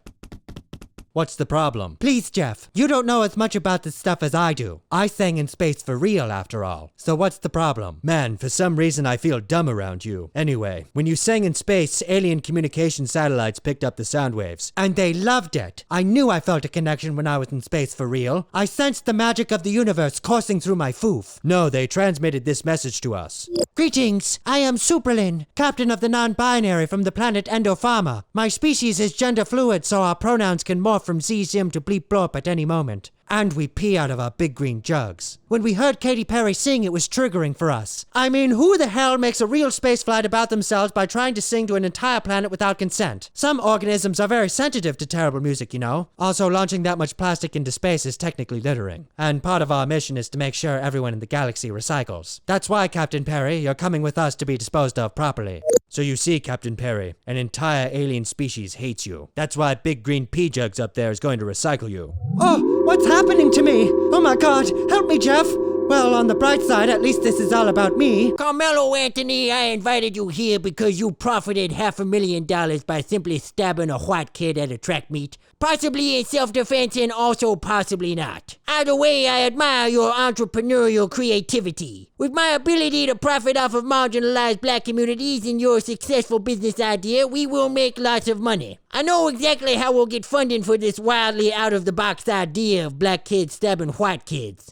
What's the problem? Please, Jeff. You don't know as much about this stuff as I do. I sang in space for real, after all. So what's the problem? Man, for some reason I feel dumb around you. Anyway, when you sang in space, alien communication satellites picked up the sound waves. And they loved it. I knew I felt a connection when I was in space for real. I sensed the magic of the universe coursing through my foof. No, they transmitted this message to us. Greetings. I am Superlin, captain of the non-binary from the planet Endopharma. My species is gender fluid, so our pronouns can morph from Z-Zim to bleep blorp at any moment. And we pee out of our big green jugs. When we heard Katy Perry sing, it was triggering for us. I mean, who the hell makes a real spaceflight about themselves by trying to sing to an entire planet without consent? Some organisms are very sensitive to terrible music, you know. Also, launching that much plastic into space is technically littering. And part of our mission is to make sure everyone in the galaxy recycles. That's why, Captain Perry, you're coming with us to be disposed of properly. So you see, Captain Perry, an entire alien species hates you. That's why big green pee jugs up there is going to recycle you. Oh, what's happening to me? Oh my God, help me, Jeff. Well, on the bright side, at least this is all about me. Karmelo Anthony, I invited you here because you profited $500,000 by simply stabbing a white kid at a track meet. Possibly in self-defense and also possibly not. Either way, I admire your entrepreneurial creativity. With my ability to profit off of marginalized black communities and your successful business idea, we will make lots of money. I know exactly how we'll get funding for this wildly out-of-the-box idea of black kids stabbing white kids.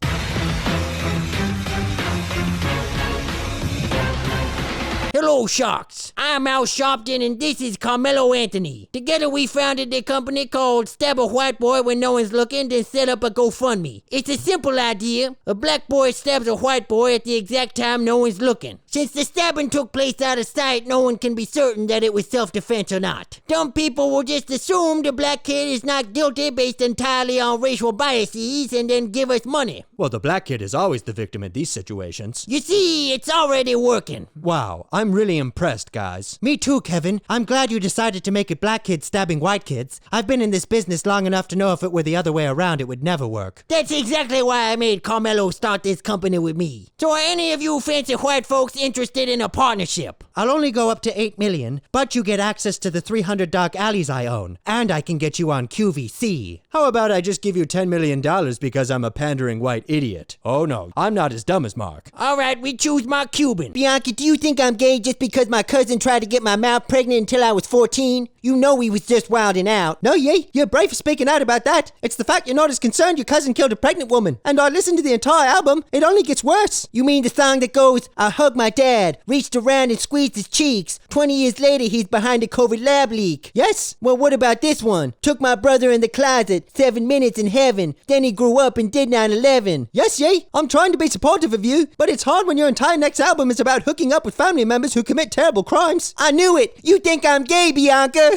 Hello, Sharks. I'm Al Sharpton, and this is Carmelo Anthony. Together, we founded a company called Stab a White Boy When No One's Looking, then set up a GoFundMe. It's a simple idea. A black boy stabs a white boy at the exact time no one's looking. Since the stabbing took place out of sight, no one can be certain that it was self-defense or not. Dumb people will just assume the black kid is not guilty based entirely on racial biases and then give us money. Well, the black kid is always the victim in these situations. You see, it's already working. Wow, I'm I'm really impressed, guys. Me too, Kevin. I'm glad you decided to make it black kids stabbing white kids. I've been in this business long enough to know if it were the other way around, it would never work. That's exactly why I made Karmelo start this company with me. So are any of you fancy white folks interested in a partnership? I'll only go up to 8 million, but you get access to the 300 dark alleys I own, and I can get you on QVC. How about I just give you $10 million because I'm a pandering white idiot? Oh no, I'm not as dumb as Mark. All right, we choose Mark Cuban. Bianca, do you think I'm gay just because my cousin tried to get my mouth pregnant until I was 14? You know he was just wilding out. No, you're brave for speaking out about that. It's the fact you're not as concerned your cousin killed a pregnant woman. And I listened to the entire album. It only gets worse. You mean the song that goes, I hugged my dad, reached around and squeezed his cheeks. 20 years later, he's behind a COVID lab leak. Yes? Well, what about this one? Took my brother in the closet, 7 minutes in heaven. Then he grew up and did 9/11. Yes, I'm trying to be supportive of you, but it's hard when your entire next album is about hooking up with family members who commit terrible crimes. I knew it. You think I'm gay, Bianca?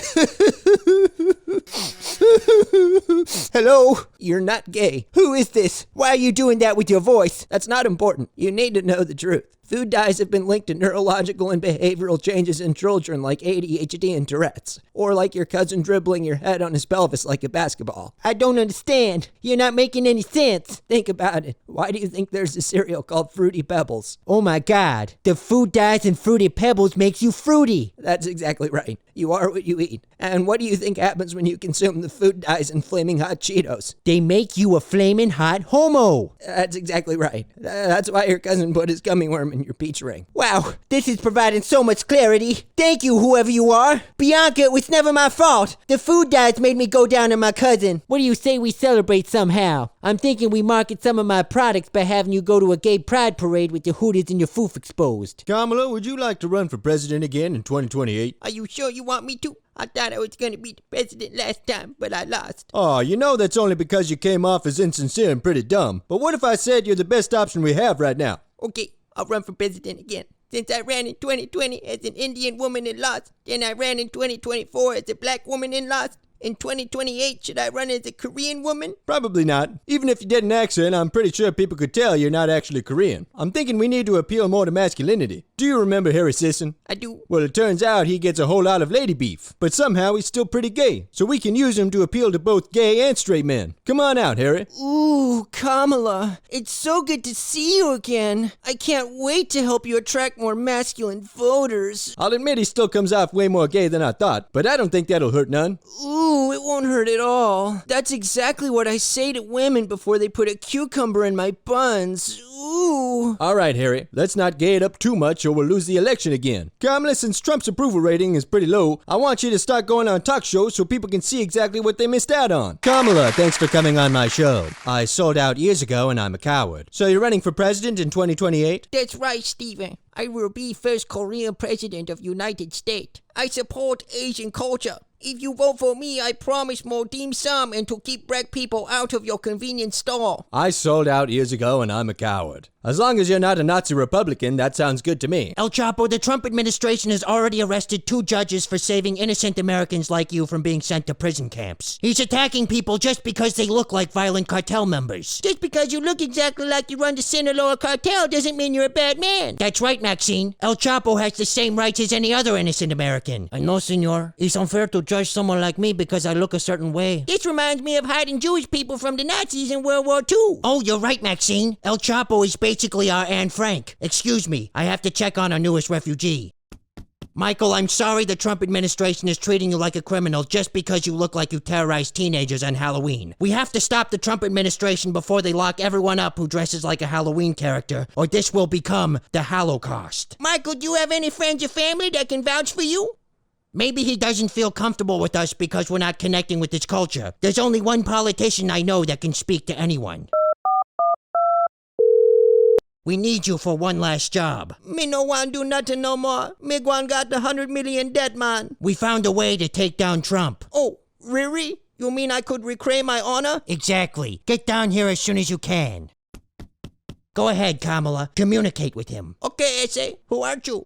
Hello? You're not gay. Who is this? Why are you doing that with your voice? That's not important. You need to know the truth. Food dyes have been linked to neurological and behavioral changes in children like ADHD and Tourette's. Or like your cousin dribbling your head on his pelvis like a basketball. I don't understand. You're not making any sense. Think about it. Why do you think there's a cereal called Fruity Pebbles? Oh my god. The food dyes in Fruity Pebbles makes you fruity. That's exactly right. You are what you eat. And what do you think happens when you consume the food dyes in Flaming Hot Cheetos? They make you a flaming hot homo. That's exactly right. That's why your cousin put his gummy worm in your peach ring. Wow, this is providing so much clarity. Thank you, whoever you are. Bianca, it was never my fault. The food dyes made me go down on my cousin. What do you say we celebrate somehow? I'm thinking we market some of my products by having you go to a gay pride parade with your hoodies and your foof exposed. Kamala, would you like to run for president again in 2028? Are you sure you want me to? I thought I was going to be the president last time, but I lost. Oh, you know that's only because you came off as insincere and pretty dumb. But what if I said you're the best option we have right now? Okay, I'll run for president again. Since I ran in 2020 as an Indian woman and lost, then I ran in 2024 as a black woman and lost. In 2028, should I run as a Korean woman? Probably not. Even if you did an accent, I'm pretty sure people could tell you're not actually Korean. I'm thinking we need to appeal more to masculinity. Do you remember Harry Sisson? I do. Well, it turns out he gets a whole lot of lady beef, but somehow he's still pretty gay, so we can use him to appeal to both gay and straight men. Come on out, Harry. Ooh, Kamala, it's so good to see you again. I can't wait to help you attract more masculine voters. I'll admit he still comes off way more gay than I thought, but I don't think that'll hurt none. Ooh, it won't hurt at all. That's exactly what I say to women before they put a cucumber in my buns. Ooh. All right, Harry, let's not gay it up too much or we'll lose the election again. Kamala, since Trump's approval rating is pretty low, I want you to start going on talk shows so people can see exactly what they missed out on. Kamala, thanks for coming on my show. I sold out years ago and I'm a coward. So you're running for president in 2028? That's right, Stephen. I will be first Korean president of United States. I support Asian culture. If you vote for me, I promise more dim sum and to keep black people out of your convenience store. I sold out years ago and I'm a coward. As long as you're not a Nazi Republican, that sounds good to me. El Chapo, the Trump administration has already arrested 2 judges for saving innocent Americans like you from being sent to prison camps. He's attacking people just because they look like violent cartel members. Just because you look exactly like you run the Sinaloa cartel doesn't mean you're a bad man. That's right, Maxine. El Chapo has the same rights as any other innocent American. I know, senor. It's unfair to judge someone like me because I look a certain way. This reminds me of hiding Jewish people from the Nazis in World War II. Oh, you're right, Maxine. El Chapo is basically our Anne Frank. Excuse me, I have to check on our newest refugee. Michael, I'm sorry the Trump administration is treating you like a criminal just because you look like you terrorized teenagers on Halloween. We have to stop the Trump administration before they lock everyone up who dresses like a Halloween character, or this will become the Holocaust. Michael, do you have any friends or family that can vouch for you? Maybe he doesn't feel comfortable with us because we're not connecting with his culture. There's only one politician I know that can speak to anyone. We need you for one last job. Me no want do nothing no more. Me gwan got the 100 million debt, man. We found a way to take down Trump. Oh, really? You mean I could reclaim my honor? Exactly. Get down here as soon as you can. Go ahead, Kamala. Communicate with him. Okay, Ese. Who are you?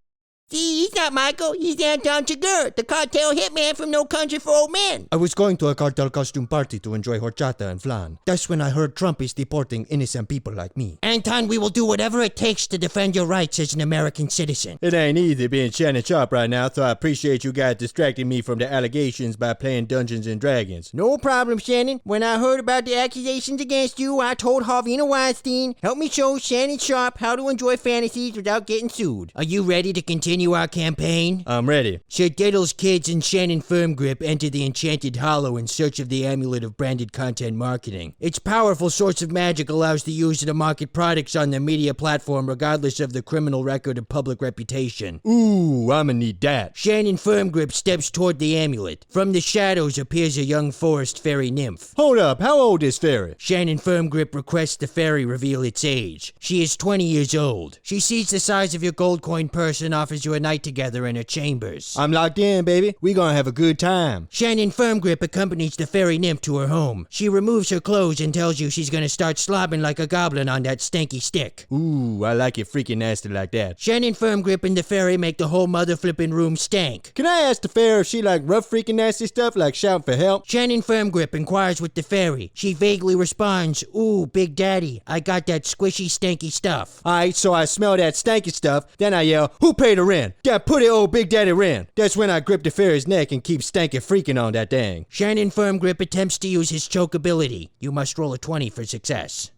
See, he's not Michael. He's Anton Chigurh, the cartel hitman from No Country for Old Men. I was going to a cartel costume party to enjoy horchata and flan. That's when I heard Trump is deporting innocent people like me. Anton, we will do whatever it takes to defend your rights as an American citizen. It ain't easy being Shannon Sharp right now, so I appreciate you guys distracting me from the allegations by playing Dungeons and Dragons. No problem, Shannon. When I heard about the accusations against you, I told Harvina Weinstein, help me show Shannon Sharp how to enjoy fantasies without getting sued. Are you ready to continue our campaign? I'm ready. Should Diddle's kids and Shannon Firmgrip enter the Enchanted Hollow in search of the amulet of branded content marketing? Its powerful source of magic allows the user to market products on their media platform regardless of the criminal record or public reputation. Ooh, I'ma need that. Shannon Firmgrip steps toward the amulet. From the shadows appears a young forest fairy nymph. Hold up, how old is Fairy? Shannon Firmgrip requests the fairy reveal its age. She is 20 years old. She sees the size of your gold coin purse and offers you a night together in her chambers. I'm locked in, baby. We gonna have a good time. Shannon Firmgrip accompanies the fairy nymph to her home. She removes her clothes and tells you she's gonna start slobbing like a goblin on that stanky stick. Ooh, I like it freaking nasty like that. Shannon Firmgrip and the fairy make the whole mother flipping room stank. Can I ask the fairy if she like rough freaking nasty stuff like shouting for help? Shannon Firmgrip inquires with the fairy. She vaguely responds, ooh, Big Daddy, I got that squishy stanky stuff. Alright, so I smell that stanky stuff, then I yell, who paid the rent? That putty old Big Daddy rent. That's when I grip the fairy's neck and keep stanky freaking on that dang. Shannon Firmgrip attempts to use his choke ability. You must roll a 20 for success.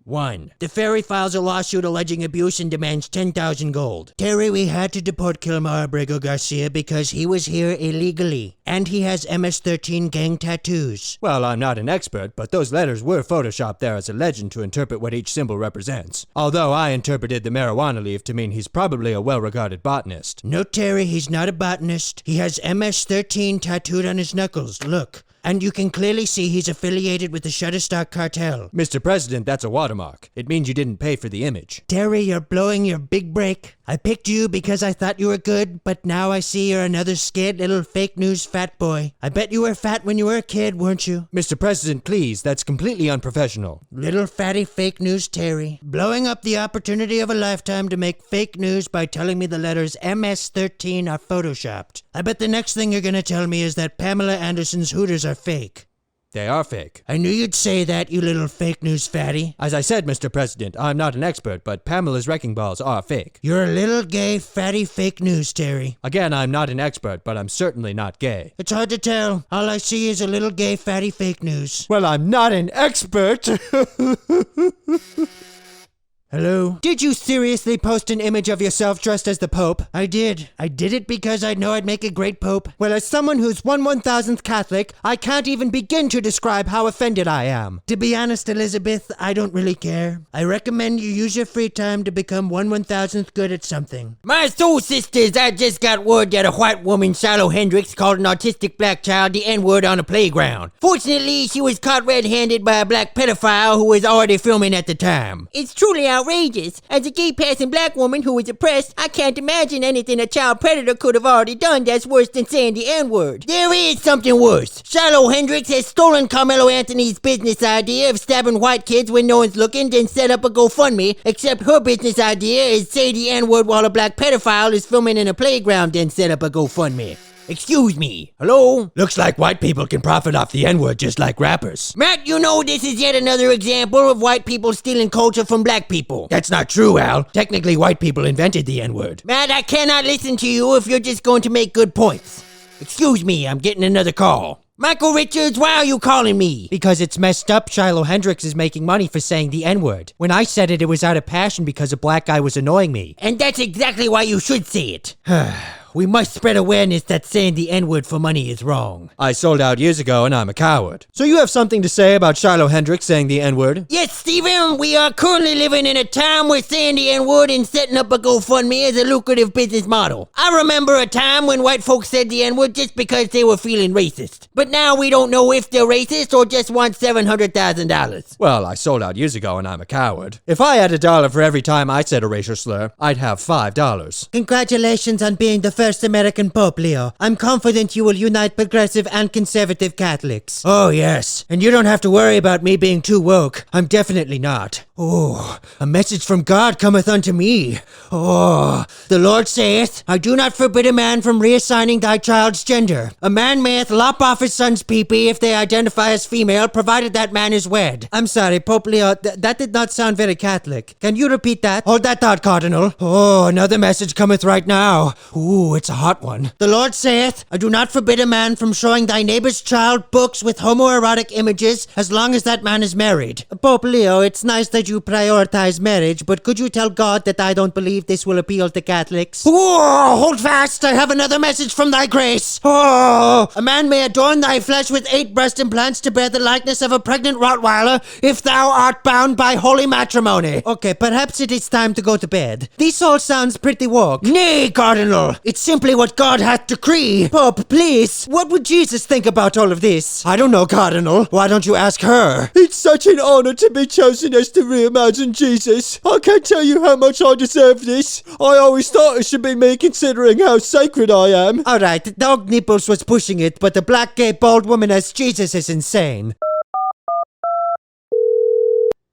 1. The fairy files a lawsuit alleging abuse and demands 10,000 gold. Terry, we had to deport Kilmar Abrego Garcia because he was here illegally. And he has MS-13 gang tattoos. Well, I'm not an expert, but those letters were photoshopped there as a legend to interpret what each symbol represents. Although I interpreted the marijuana leaf to mean he's probably a well-regarded botanist. No, Terry, he's not a botanist. He has MS-13 tattooed on his knuckles. Look. And you can clearly see he's affiliated with the Shutterstock cartel. Mr. President, that's a watermark. It means you didn't pay for the image. Terry, you're blowing your big break. I picked you because I thought you were good, but now I see you're another scared little fake news fat boy. I bet you were fat when you were a kid, weren't you? Mr. President, please, that's completely unprofessional. Little fatty fake news Terry. Blowing up the opportunity of a lifetime to make fake news by telling me the letters MS-13 are photoshopped. I bet the next thing you're gonna tell me is that Pamela Anderson's Hooters are fake. They are fake. I knew you'd say that, you little fake news fatty. As I said, Mr. President, I'm not an expert, but Pamela's wrecking balls are fake. You're a little gay fatty fake news, Terry. Again, I'm not an expert, but I'm certainly not gay. It's hard to tell. All I see is a little gay fatty fake news. Well, I'm not an expert. Hello? Did you seriously post an image of yourself dressed as the Pope? I did. I did it because I know I'd make a great Pope. Well, as someone who's 1/1000th Catholic, I can't even begin to describe how offended I am. To be honest, Elizabeth, I don't really care. I recommend you use your free time to become 1/1000th good at something. My soul sisters, I just got word that a white woman, Shiloh Hendrix, called an autistic black child the N-word on a playground. Fortunately, she was caught red-handed by a black pedophile who was already filming at the time. It's truly outrageous. As a gay passing black woman who is oppressed, I can't imagine anything a child predator could have already done that's worse than saying the N-word. There is something worse. Shiloh Hendrix has stolen Karmelo Anthony's business idea of stabbing white kids when no one's looking, then set up a GoFundMe, except her business idea is say the N-word while a black pedophile is filming in a playground, then set up a GoFundMe. Excuse me. Hello? Looks like white people can profit off the N-word just like rappers. Matt, you know this is yet another example of white people stealing culture from black people. That's not true, Al. Technically, white people invented the N-word. Matt, I cannot listen to you if you're just going to make good points. Excuse me, I'm getting another call. Michael Richards, why are you calling me? Because it's messed up Shiloh Hendrix is making money for saying the N-word. When I said it, it was out of passion because a black guy was annoying me. And that's exactly why you should say it. We must spread awareness that saying the N-word for money is wrong. I sold out years ago and I'm a coward. So you have something to say about Shiloh Hendrix saying the N-word? Yes, Stephen, we are currently living in a time where saying the N-word and setting up a GoFundMe is a lucrative business model. I remember a time when white folks said the N-word just because they were feeling racist. But now we don't know if they're racist or just want $700,000. Well, I sold out years ago and I'm a coward. If I had $1 for every time I said a racial slur, I'd have $5. Congratulations on being the first first American Pope, Leo. I'm confident you will unite progressive and conservative Catholics. Oh, yes. And you don't have to worry about me being too woke. I'm definitely not. Oh, a message from God cometh unto me. Oh, the Lord saith, I do not forbid a man from reassigning thy child's gender. A man mayeth lop off his son's pee-pee if they identify as female, provided that man is wed. I'm sorry, Pope Leo, that did not sound very Catholic. Can you repeat that? Hold that thought, Cardinal. Oh, another message cometh right now. Ooh, it's a hot one. The Lord saith, I do not forbid a man from showing thy neighbor's child books with homoerotic images as long as that man is married. Pope Leo, it's nice that you prioritize marriage, but could you tell God that I don't believe this will appeal to Catholics? Oh, hold fast. I have another message from thy grace. Oh, a man may adorn thy flesh with 8 breast implants to bear the likeness of a pregnant Rottweiler if thou art bound by holy matrimony. Okay, perhaps it is time to go to bed. This all sounds pretty woke. Nay, Cardinal. It's simply what God hath decreed. Pope, please. What would Jesus think about all of this? I don't know, Cardinal. Why don't you ask her? It's such an honor to be chosen as to reimagine Jesus. I can't tell you how much I deserve this. I always thought it should be me considering how sacred I am. Alright, Dog Nipples was pushing it, but a black gay bald woman as Jesus is insane.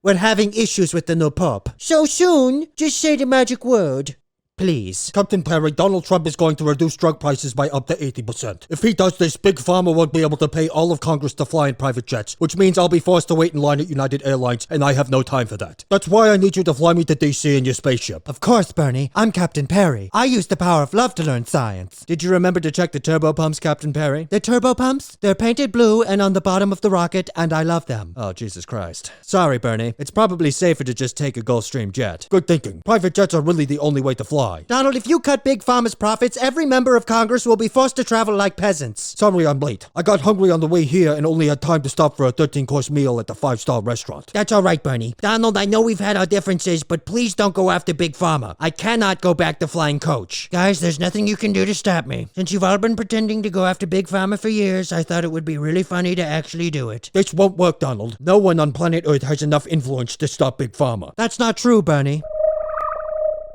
We're having issues with the new Pope. So soon? Just say the magic word. Please. Captain Perry, Donald Trump is going to reduce drug prices by up to 80%. If he does this, Big Pharma won't be able to pay all of Congress to fly in private jets, which means I'll be forced to wait in line at United Airlines, and I have no time for that. That's why I need you to fly me to DC in your spaceship. Of course, Bernie. I'm Captain Perry. I use the power of love to learn science. Did you remember to check the turbo pumps, Captain Perry? The turbo pumps? They're painted blue and on the bottom of the rocket, and I love them. Oh, Jesus Christ. Sorry, Bernie. It's probably safer to just take a Gulfstream jet. Good thinking. Private jets are really the only way to fly. Donald, if you cut Big Pharma's profits, every member of Congress will be forced to travel like peasants. Sorry I'm late. I got hungry on the way here and only had time to stop for a 13-course meal at the 5-star restaurant. That's all right, Bernie. Donald, I know we've had our differences, but please don't go after Big Pharma. I cannot go back to flying coach. Guys, there's nothing you can do to stop me. Since you've all been pretending to go after Big Pharma for years, I thought it would be really funny to actually do it. This won't work, Donald. No one on planet Earth has enough influence to stop Big Pharma. That's not true, Bernie.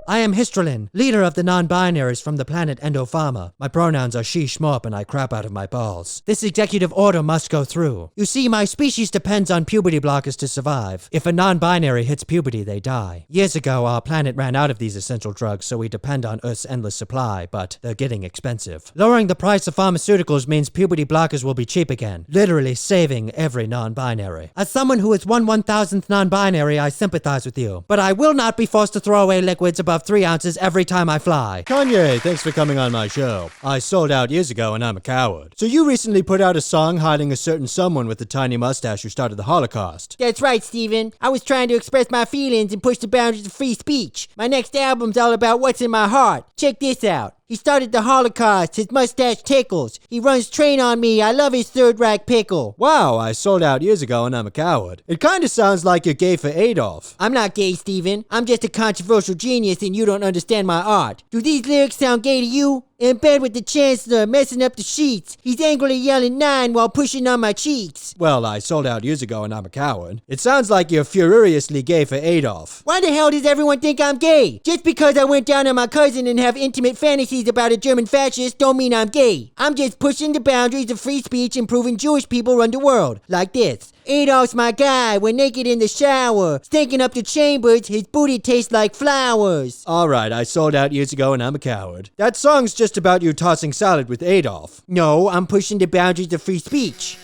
I am Histrolin, leader of the non-binaries from the planet Endopharma. My pronouns are she, schmorp, and I crap out of my balls. This executive order must go through. You see, my species depends on puberty blockers to survive. If a non-binary hits puberty, they die. Years ago, our planet ran out of these essential drugs, so we depend on Earth's endless supply, but they're getting expensive. Lowering the price of pharmaceuticals means puberty blockers will be cheap again, literally saving every non-binary. As someone who is 1/1000th non-binary, I sympathize with you, but I will not be forced to throw away liquids above 3 ounces every time I fly. Kanye, thanks for coming on my show. I sold out years ago and I'm a coward. So you recently put out a song hiding a certain someone with a tiny mustache who started the Holocaust. That's right, Steven. I was trying to express my feelings and push the boundaries of free speech. My next album's all about what's in my heart. Check this out. He started the Holocaust, his mustache tickles. He runs train on me, I love his Third Reich pickle. Wow, I sold out years ago and I'm a coward. It kinda sounds like you're gay for Adolf. I'm not gay, Steven. I'm just a controversial genius and you don't understand my art. Do these lyrics sound gay to you? In bed with the Chancellor, messing up the sheets. He's angrily yelling 9 while pushing on my cheeks. Well, I sold out years ago and I'm a coward. It sounds like you're furiously gay for Adolf. Why the hell does everyone think I'm gay? Just because I went down on my cousin and have intimate fantasies about a German fascist don't mean I'm gay. I'm just pushing the boundaries of free speech and proving Jewish people run the world. Like this. Adolf's my guy, we're naked in the shower. Stinking up the chambers, his booty tastes like flowers. Alright, I sold out years ago and I'm a coward. That song's just about you tossing salad with Adolf. No, I'm pushing the boundaries of free speech.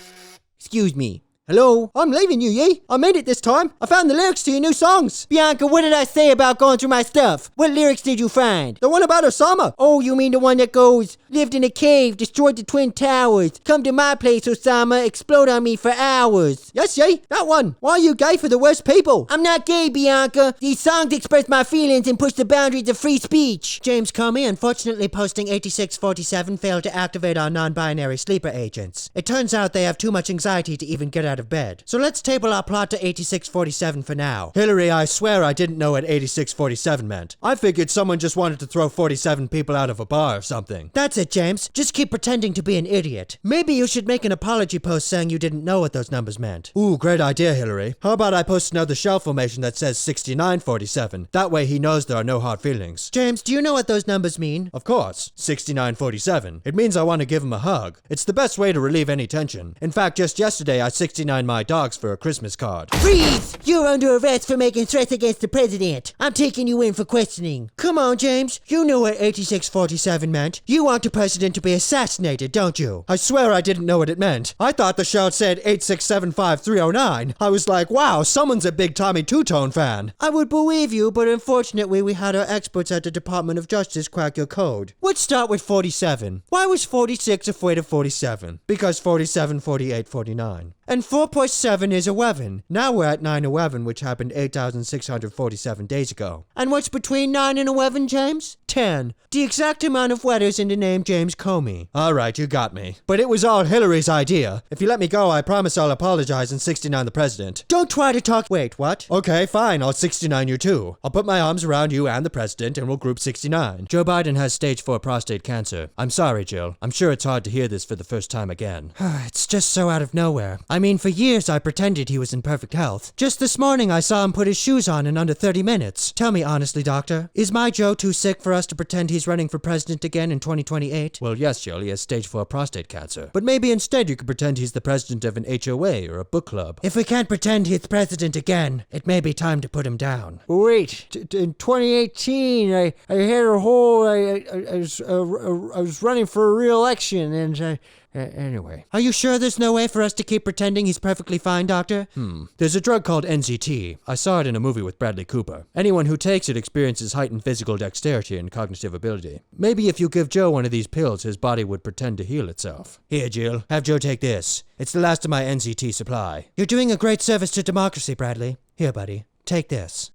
Excuse me. Hello? I'm leaving you, Ye. I made it this time. I found the lyrics to your new songs. Bianca, what did I say about going through my stuff? What lyrics did you find? The one about Osama. Oh, you mean the one that goes, lived in a cave, destroyed the Twin Towers. Come to my place, Osama, explode on me for hours. Yes, Ye, that one. Why are you gay for the worst people? I'm not gay, Bianca. These songs express my feelings and push the boundaries of free speech. James Comey, unfortunately posting 8647 failed to activate our non-binary sleeper agents. It turns out they have too much anxiety to even get out of bed. So let's table our plot to 8647 for now. Hillary, I swear I didn't know what 8647 meant. I figured someone just wanted to throw 47 people out of a bar or something. That's That's it, James. Just keep pretending to be an idiot. Maybe you should make an apology post saying you didn't know what those numbers meant. Ooh, great idea, Hillary. How about I post another shell formation that says 6947? That way he knows there are no hard feelings. James, do you know what those numbers mean? Of course. 6947. It means I want to give him a hug. It's the best way to relieve any tension. In fact, just yesterday I 69 my dogs for a Christmas card. Freeze! You're under arrest for making threats against the president. I'm taking you in for questioning. Come on, James. You know what 8647 meant. You want the president to be assassinated, don't you? I swear I didn't know what it meant. I thought the shout said 8675309. I was like, wow, someone's a big Tommy Two-Tone fan. I would believe you, but unfortunately we had our experts at the Department of Justice crack your code. Let's start with 47. Why was 46 afraid of 47? Because 47, 48, 49. And 4 plus 7 is 11. Now we're at 9/11, which happened 8,647 days ago. And what's between 9 and 11, James? 10. The exact amount of letters in the name James Comey. Alright, you got me. But it was all Hillary's idea. If you let me go, I promise I'll apologize and 69 the president. Don't try to talk. Wait, what? Okay, fine, I'll 69 you too. I'll put my arms around you and the president and we'll group 69. Joe Biden has stage 4 prostate cancer. I'm sorry, Jill. I'm sure it's hard to hear this for the first time again. It's just so out of nowhere. I mean, for years I pretended he was in perfect health. Just this morning I saw him put his shoes on in under 30 minutes. Tell me honestly, doctor, is my Joe too sick for us to pretend he's running for president again in 2028? Well, yes, Jill, he has stage 4 prostate cancer. But maybe instead you could pretend he's the president of an HOA or a book club. If we can't pretend he's president again, it may be time to put him down. Wait, in 2018, I had a whole, I was running for a re-election and anyway. Are you sure there's no way for us to keep pretending he's perfectly fine, doctor? There's a drug called NZT. I saw it in a movie with Bradley Cooper. Anyone who takes it experiences heightened physical dexterity and cognitive ability. Maybe if you give Joe one of these pills, his body would pretend to heal itself. Here, Jill, have Joe take this. It's the last of my NZT supply. You're doing a great service to democracy, Bradley. Here, buddy, take this.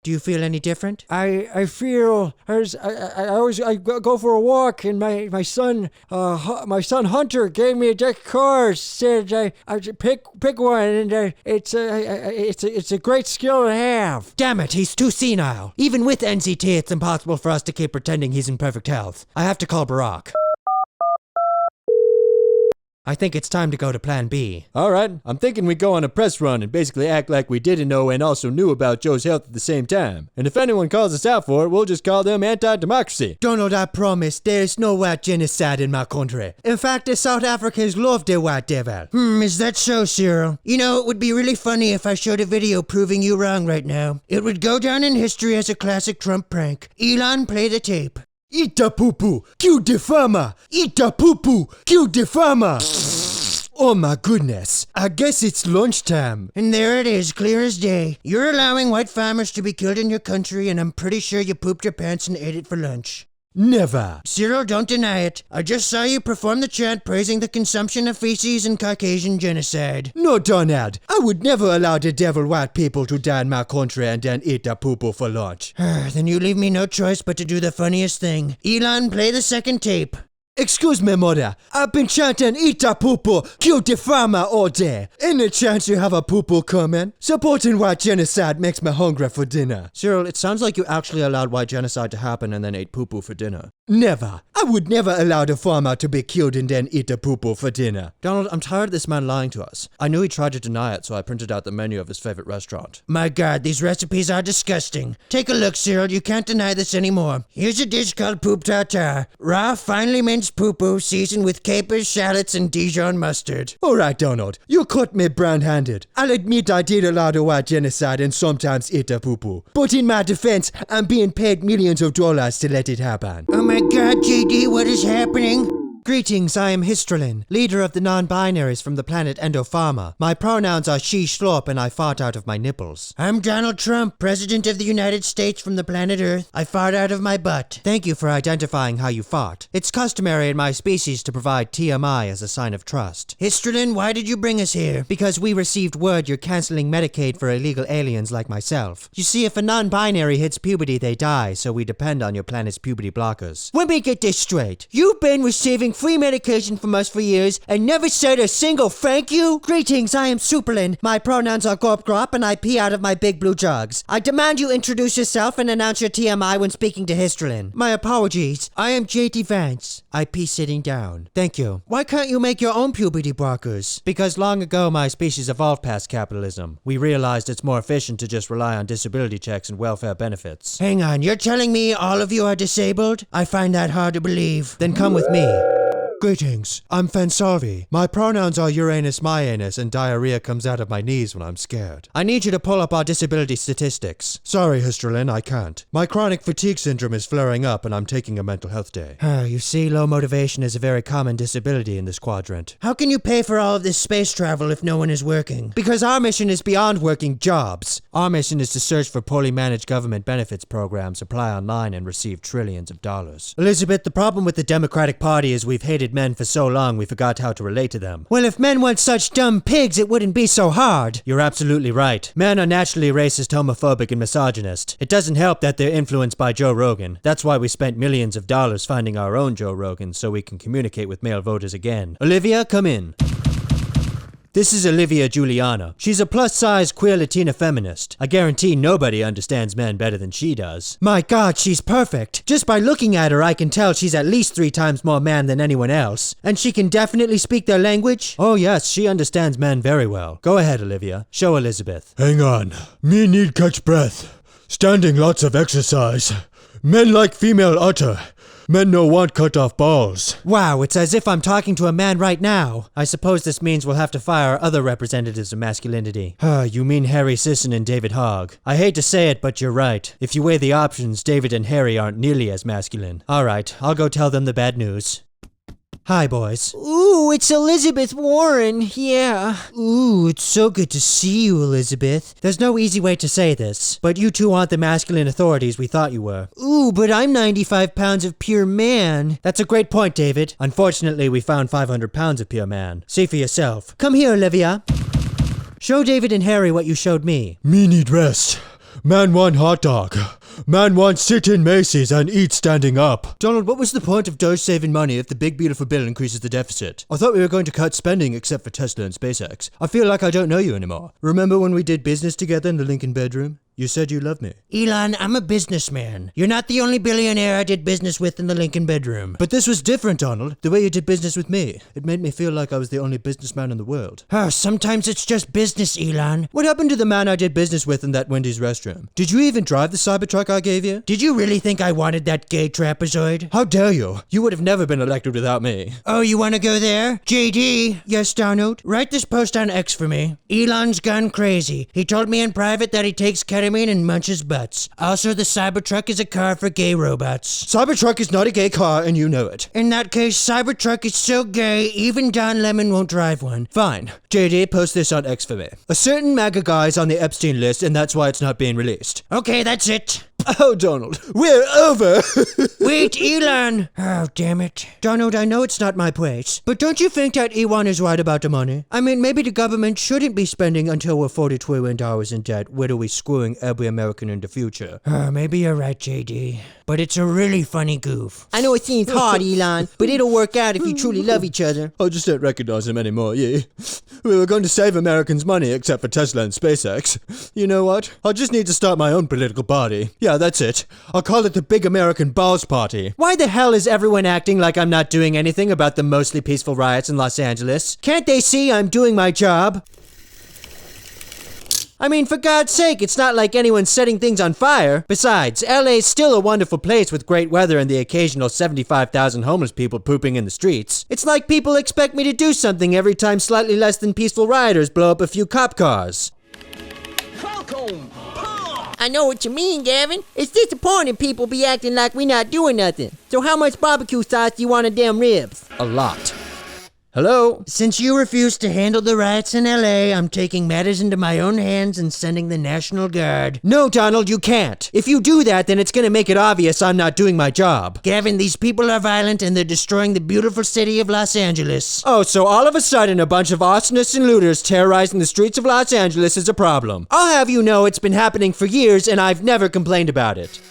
Do you feel any different? I feel I go for a walk and my son Hunter gave me a deck of cards. Said I pick one and it's a great skill to have. Damn it, he's too senile. Even with NCT, it's impossible for us to keep pretending he's in perfect health. I have to call Barack. I think it's time to go to Plan B. Alright, I'm thinking we go on a press run and basically act like we didn't know and also knew about Joe's health at the same time. And if anyone calls us out for it, we'll just call them anti-democracy. Donald, I promise, there is no white genocide in my country. In fact, the South Africans love their white devil. Is that so, Cyril? You know, it would be really funny if I showed a video proving you wrong right now. It would go down in history as a classic Trump prank. Elon, play the tape. Eat the poo-poo, kill the farmer. Eat the poo-poo, kill the farmer. Oh my goodness, I guess it's lunchtime. And there it is, clear as day. You're allowing white farmers to be killed in your country, and I'm pretty sure you pooped your pants and ate it for lunch. Never. Cyril, don't deny it. I just saw you perform the chant praising the consumption of feces and Caucasian genocide. No, Donald. I would never allow the devil white people to die in my country and then eat the poo-poo for lunch. Then you leave me no choice but to do the funniest thing. Elon, play the second tape. Excuse me, mother. I've been chanting eat a poo-poo, kill the farmer all day. Any chance you have a poo-poo coming? Supporting white genocide makes me hungry for dinner. Cyril, it sounds like you actually allowed white genocide to happen and then ate poo-poo for dinner. Never. I would never allow the farmer to be killed and then eat the poo-poo for dinner. Donald, I'm tired of this man lying to us. I knew he tried to deny it, so I printed out the menu of his favorite restaurant. My God, these recipes are disgusting. Take a look, Cyril. You can't deny this anymore. Here's a dish called poop tartare. Raw, finely minced poo-poo seasoned with capers, shallots, and Dijon mustard. Alright, Donald. You caught me brown-handed. I'll admit I did allow the white genocide and sometimes eat the poo-poo. But in my defense, I'm being paid millions of dollars to let it happen. Oh my God, JD, what is happening? Greetings, I am Histrelin, leader of the non-binaries from the planet Endopharma. My pronouns are she, schlop, and I fart out of my nipples. I'm Donald Trump, President of the United States from the planet Earth. I fart out of my butt. Thank you for identifying how you fart. It's customary in my species to provide TMI as a sign of trust. Histrelin, why did you bring us here? Because we received word you're canceling Medicaid for illegal aliens like myself. You see, if a non-binary hits puberty, they die, so we depend on your planet's puberty blockers. Let me get this straight. You've been receiving free medication from us for years and never said a single thank you? Greetings, I am Superlin. My pronouns are Gorp Grop and I pee out of my big blue jugs. I demand you introduce yourself and announce your TMI when speaking to Histrelin. My apologies. I am JD Vance. I pee sitting down. Thank you. Why can't you make your own puberty blockers? Because long ago my species evolved past capitalism. We realized it's more efficient to just rely on disability checks and welfare benefits. Hang on, you're telling me all of you are disabled? I find that hard to believe. Then come with me. Greetings, I'm Fensalvi. My pronouns are Uranus, my anus, and diarrhea comes out of my knees when I'm scared. I need you to pull up our disability statistics. Sorry, Hystralin, I can't. My chronic fatigue syndrome is flaring up and I'm taking a mental health day. You see, low motivation is a very common disability in this quadrant. How can you pay for all of this space travel if no one is working? Because our mission is beyond working jobs. Our mission is to search for poorly managed government benefits programs, apply online, and receive trillions of dollars. Elizabeth, the problem with the Democratic Party is we've hated men for so long we forgot how to relate to them. Well, if men weren't such dumb pigs, it wouldn't be so hard. You're absolutely right. Men are naturally racist, homophobic, and misogynist. It doesn't help that they're influenced by Joe Rogan. That's why we spent millions of dollars finding our own Joe Rogan so we can communicate with male voters again. Olivia, come in. This is Olivia Juliana. She's a plus-size queer Latina feminist. I guarantee nobody understands men better than she does. My God, she's perfect. Just by looking at her, I can tell she's at least 3 times more man than anyone else. And she can definitely speak their language? Oh yes, she understands men very well. Go ahead, Olivia. Show Elizabeth. Hang on. Me need catch breath. Standing lots of exercise. Men like female utter. Men no want cut off balls. Wow, it's as if I'm talking to a man right now. I suppose this means we'll have to fire other representatives of masculinity. You mean Harry Sisson and David Hogg. I hate to say it, but you're right. If you weigh the options, David and Harry aren't nearly as masculine. Alright, I'll go tell them the bad news. Hi, boys. Ooh, it's Elizabeth Warren, yeah. Ooh, it's so good to see you, Elizabeth. There's no easy way to say this, but you two aren't the masculine authorities we thought you were. Ooh, but I'm 95 pounds of pure man. That's a great point, David. Unfortunately, we found 500 pounds of pure man. See for yourself. Come here, Olivia. Show David and Harry what you showed me. Me need rest. Man want hot dog. Man want sit in Macy's and eat standing up. Donald, what was the point of Doge saving money if the big beautiful bill increases the deficit? I thought we were going to cut spending except for Tesla and SpaceX. I feel like I don't know you anymore. Remember when we did business together in the Lincoln bedroom? You said you loved me. Elon, I'm a businessman. You're not the only billionaire I did business with in the Lincoln bedroom. But this was different, Donald. The way you did business with me. It made me feel like I was the only businessman in the world. Sometimes it's just business, Elon. What happened to the man I did business with in that Wendy's restroom? Did you even drive the Cybertruck I gave you? Did you really think I wanted that gay trapezoid? How dare you? You would have never been elected without me. Oh, you want to go there? JD? Yes, Donald? Write this post on X for me. Elon's gone crazy. He told me in private that he takes ketamine and munches butts. Also, the Cybertruck is a car for gay robots. Cybertruck is not a gay car, and you know it. In that case, Cybertruck is so gay, even Don Lemon won't drive one. Fine. JD, post this on X for me. A certain MAGA guy is on the Epstein list, and that's why it's not being released. Okay, that's it. Oh, Donald, we're over! Wait, Elon! Oh, damn it. Donald, I know it's not my place, but don't you think that Elon is right about the money? I mean, maybe the government shouldn't be spending until we're $40 trillion in debt, literally screwing every American in the future. Maybe you're right, JD. But it's a really funny goof. I know it seems hard, Elon, but it'll work out if you truly love each other. I just don't recognize him anymore, yeah. We were going to save Americans money except for Tesla and SpaceX. You know what? I just need to start my own political party. Yeah, that's it. I'll call it the Big American Balls Party. Why the hell is everyone acting like I'm not doing anything about the mostly peaceful riots in Los Angeles? Can't they see I'm doing my job? I mean, for God's sake, it's not like anyone's setting things on fire. Besides, LA's still a wonderful place with great weather and the occasional 75,000 homeless people pooping in the streets. It's like people expect me to do something every time slightly less than peaceful rioters blow up a few cop cars. I know what you mean, Gavin. It's disappointing people be acting like we not doing nothing. So how much barbecue sauce do you want on them ribs? A lot. Hello? Since you refuse to handle the riots in LA, I'm taking matters into my own hands and sending the National Guard. No, Donald, you can't. If you do that, then it's gonna make it obvious I'm not doing my job. Gavin, these people are violent and they're destroying the beautiful city of Los Angeles. Oh, so all of a sudden a bunch of arsonists and looters terrorizing the streets of Los Angeles is a problem. I'll have you know it's been happening for years and I've never complained about it.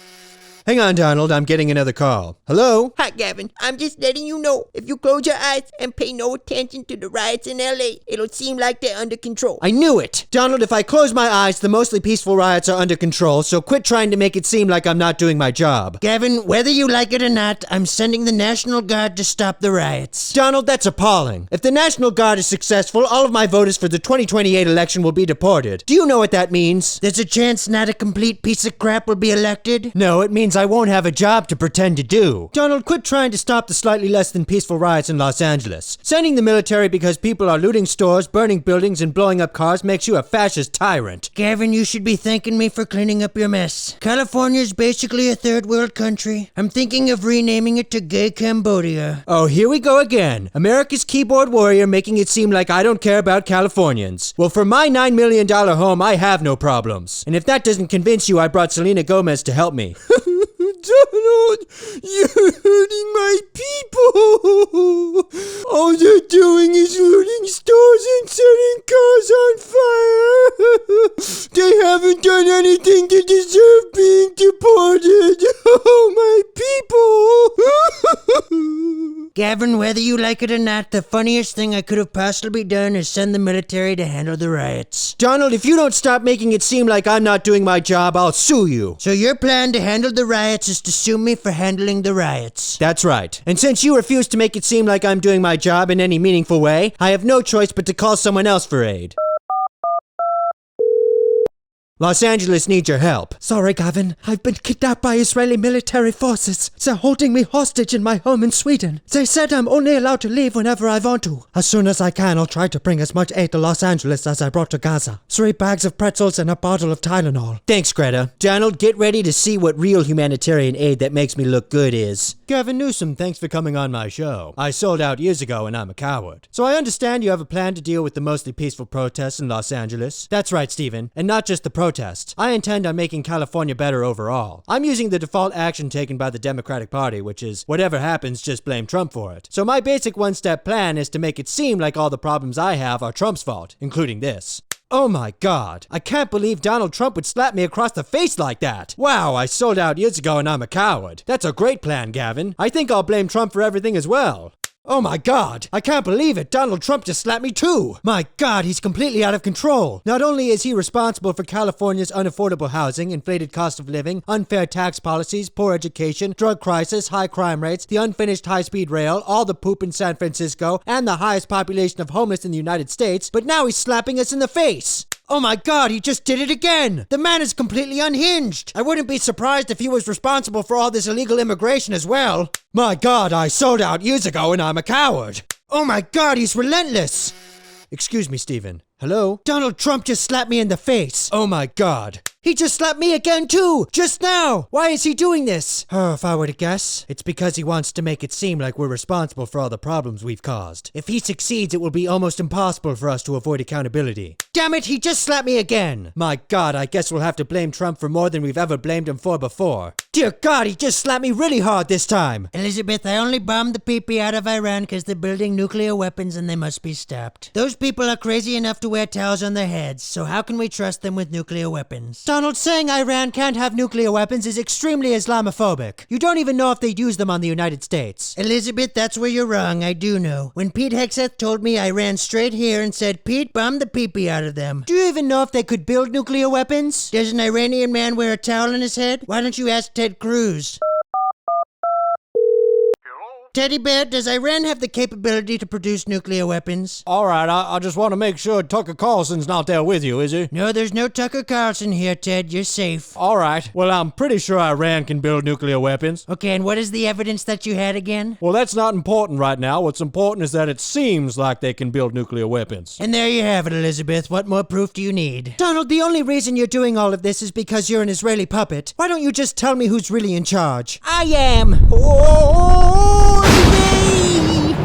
Hang on, Donald, I'm getting another call. Hello? Hi, Gavin. I'm just letting you know, if you close your eyes and pay no attention to the riots in LA, it'll seem like they're under control. I knew it! Donald, if I close my eyes, the mostly peaceful riots are under control, so quit trying to make it seem like I'm not doing my job. Gavin, whether you like it or not, I'm sending the National Guard to stop the riots. Donald, that's appalling. If the National Guard is successful, all of my voters for the 2028 election will be deported. Do you know what that means? There's a chance not a complete piece of crap will be elected? No, it means I won't have a job to pretend to do. Donald, quit trying to stop the slightly less than peaceful riots in Los Angeles. Sending the military because people are looting stores, burning buildings, and blowing up cars makes you a fascist tyrant. Gavin, you should be thanking me for cleaning up your mess. California's basically a third world country. I'm thinking of renaming it to Gay Cambodia. Oh, here we go again. America's keyboard warrior making it seem like I don't care about Californians. Well, for my $9 million home, I have no problems. And if that doesn't convince you, I brought Selena Gomez to help me. Donald, you're hurting my people. All they're doing is looting stores and setting cars on fire. They haven't done anything to deserve being deported. Oh, my people. Gavin, whether you like it or not, the funniest thing I could have possibly done is send the military to handle the riots. Donald, if you don't stop making it seem like I'm not doing my job, I'll sue you. So your plan to handle the riots is to sue me for handling the riots. That's right. And since you refuse to make it seem like I'm doing my job in any meaningful way, I have no choice but to call someone else for aid. Los Angeles needs your help. Sorry, Gavin. I've been kidnapped by Israeli military forces. They're holding me hostage in my home in Sweden. They said I'm only allowed to leave whenever I want to. As soon as I can, I'll try to bring as much aid to Los Angeles as I brought to Gaza. 3 bags of pretzels and a bottle of Tylenol. Thanks, Greta. Donald, get ready to see what real humanitarian aid that makes me look good is. Gavin Newsom, thanks for coming on my show. I sold out years ago and I'm a coward. So I understand you have a plan to deal with the mostly peaceful protests in Los Angeles. That's right, Stephen. And not just the protests. I intend on making California better overall. I'm using the default action taken by the Democratic Party, which is whatever happens, just blame Trump for it. So my basic one-step plan is to make it seem like all the problems I have are Trump's fault, including this. Oh my God, I can't believe Donald Trump would slap me across the face like that. Wow, I sold out years ago and I'm a coward. That's a great plan, Gavin. I think I'll blame Trump for everything as well. Oh my God, I can't believe it. Donald Trump just slapped me too. My God, he's completely out of control. Not only is he responsible for California's unaffordable housing, inflated cost of living, unfair tax policies, poor education, drug crisis, high crime rates, the unfinished high-speed rail, all the poop in San Francisco, and the highest population of homeless in the United States, but now he's slapping us in the face. Oh my God, he just did it again! The man is completely unhinged! I wouldn't be surprised if he was responsible for all this illegal immigration as well. My God, I sold out years ago and I'm a coward! Oh my God, he's relentless! Excuse me, Stephen. Hello? Donald Trump just slapped me in the face. Oh my God. He just slapped me again too! Just now! Why is he doing this? If I were to guess, it's because he wants to make it seem like we're responsible for all the problems we've caused. If he succeeds, it will be almost impossible for us to avoid accountability. Damn it, he just slapped me again! My God, I guess we'll have to blame Trump for more than we've ever blamed him for before. Dear God, he just slapped me really hard this time! Elizabeth, I only bombed the pee-pee out of Iran because they're building nuclear weapons and they must be stopped. Those people are crazy enough to wear towels on their heads, so how can we trust them with nuclear weapons? Donald, saying Iran can't have nuclear weapons is extremely Islamophobic. You don't even know if they'd use them on the United States. Elizabeth, that's where you're wrong, I do know. When Pete Hegseth told me, I ran straight here and said, Pete, bomb the pee-pee out of them. Do you even know if they could build nuclear weapons? Does an Iranian man wear a towel on his head? Why don't you ask Ted Cruz? Teddy Bear, does Iran have the capability to produce nuclear weapons? Alright, I just want to make sure Tucker Carlson's not there with you, is he? No, there's no Tucker Carlson here, Ted. You're safe. Alright, well, I'm pretty sure Iran can build nuclear weapons. Okay, and what is the evidence that you had again? Well, that's not important right now. What's important is that it seems like they can build nuclear weapons. And there you have it, Elizabeth. What more proof do you need? Donald, the only reason you're doing all of this is because you're an Israeli puppet. Why don't you just tell me who's really in charge? I am.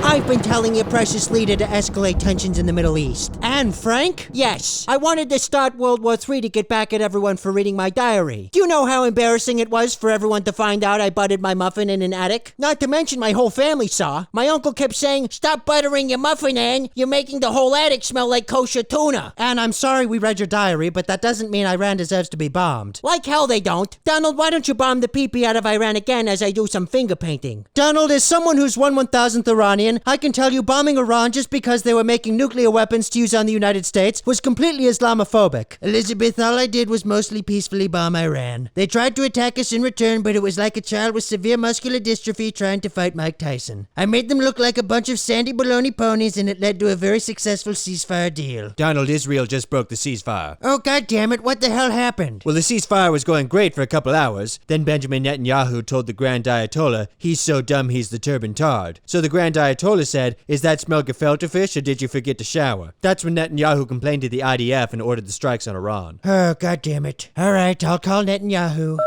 I've been telling your precious leader to escalate tensions in the Middle East. And Frank? Yes. I wanted to start World War III to get back at everyone for reading my diary. Do you know how embarrassing it was for everyone to find out I buttered my muffin in an attic? Not to mention my whole family saw. My uncle kept saying, "Stop buttering your muffin, Ann. You're making the whole attic smell like kosher tuna." And I'm sorry we read your diary, but that doesn't mean Iran deserves to be bombed. Like hell they don't. Donald, why don't you bomb the pee-pee out of Iran again as I do some finger painting? Donald, as someone who's 1/1000th Iranian, I can tell you bombing Iran just because they were making nuclear weapons to use on the United States was completely Islamophobic. Elizabeth, all I did was mostly peacefully bomb Iran. They tried to attack us in return, but it was like a child with severe muscular dystrophy trying to fight Mike Tyson. I made them look like a bunch of sandy baloney ponies, and it led to a very successful ceasefire deal. Donald, Israel just broke the ceasefire. Oh, God damn it, what the hell happened? Well, the ceasefire was going great for a couple hours. Then Benjamin Netanyahu told the Grand Ayatollah he's so dumb he's the turban tard. So the Grand Ayatollah said, "Is that smell gefilte fish, or did you forget to shower?" That's when Netanyahu complained to the IDF and ordered the strikes on Iran. Oh, God damn it. All right, I'll call Netanyahu.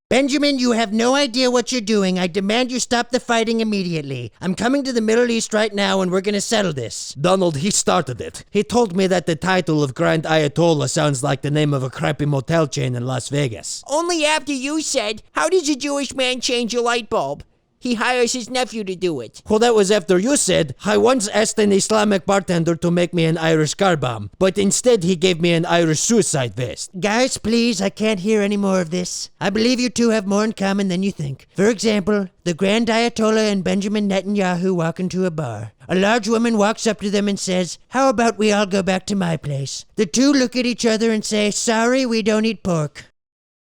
Benjamin, you have no idea what you're doing. I demand you stop the fighting immediately. I'm coming to the Middle East right now and we're gonna settle this. Donald, he started it. He told me that the title of Grand Ayatollah sounds like the name of a crappy motel chain in Las Vegas. Only after you said, "How does a Jewish man change a light bulb?" He hires his nephew to do it. Well, that was after you said, "I once asked an Islamic bartender to make me an Irish car bomb, but instead he gave me an Irish suicide vest." Guys, please, I can't hear any more of this. I believe you two have more in common than you think. For example, the Grand Ayatollah and Benjamin Netanyahu walk into a bar. A large woman walks up to them and says, "How about we all go back to my place?" The two look at each other and say, "Sorry, we don't eat pork."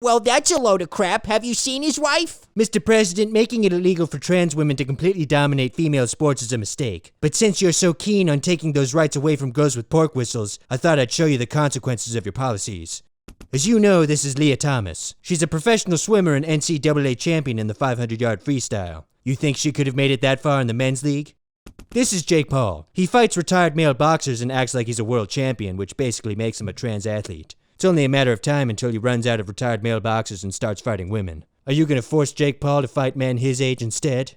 Well, that's a load of crap. Have you seen his wife? Mr. President, making it illegal for trans women to completely dominate female sports is a mistake. But since you're so keen on taking those rights away from girls with pork whistles, I thought I'd show you the consequences of your policies. As you know, this is Leah Thomas. She's a professional swimmer and NCAA champion in the 500-yard freestyle. You think she could have made it that far in the men's league? This is Jake Paul. He fights retired male boxers and acts like he's a world champion, which basically makes him a trans athlete. It's only a matter of time until he runs out of retired male boxers and starts fighting women. Are you going to force Jake Paul to fight men his age instead?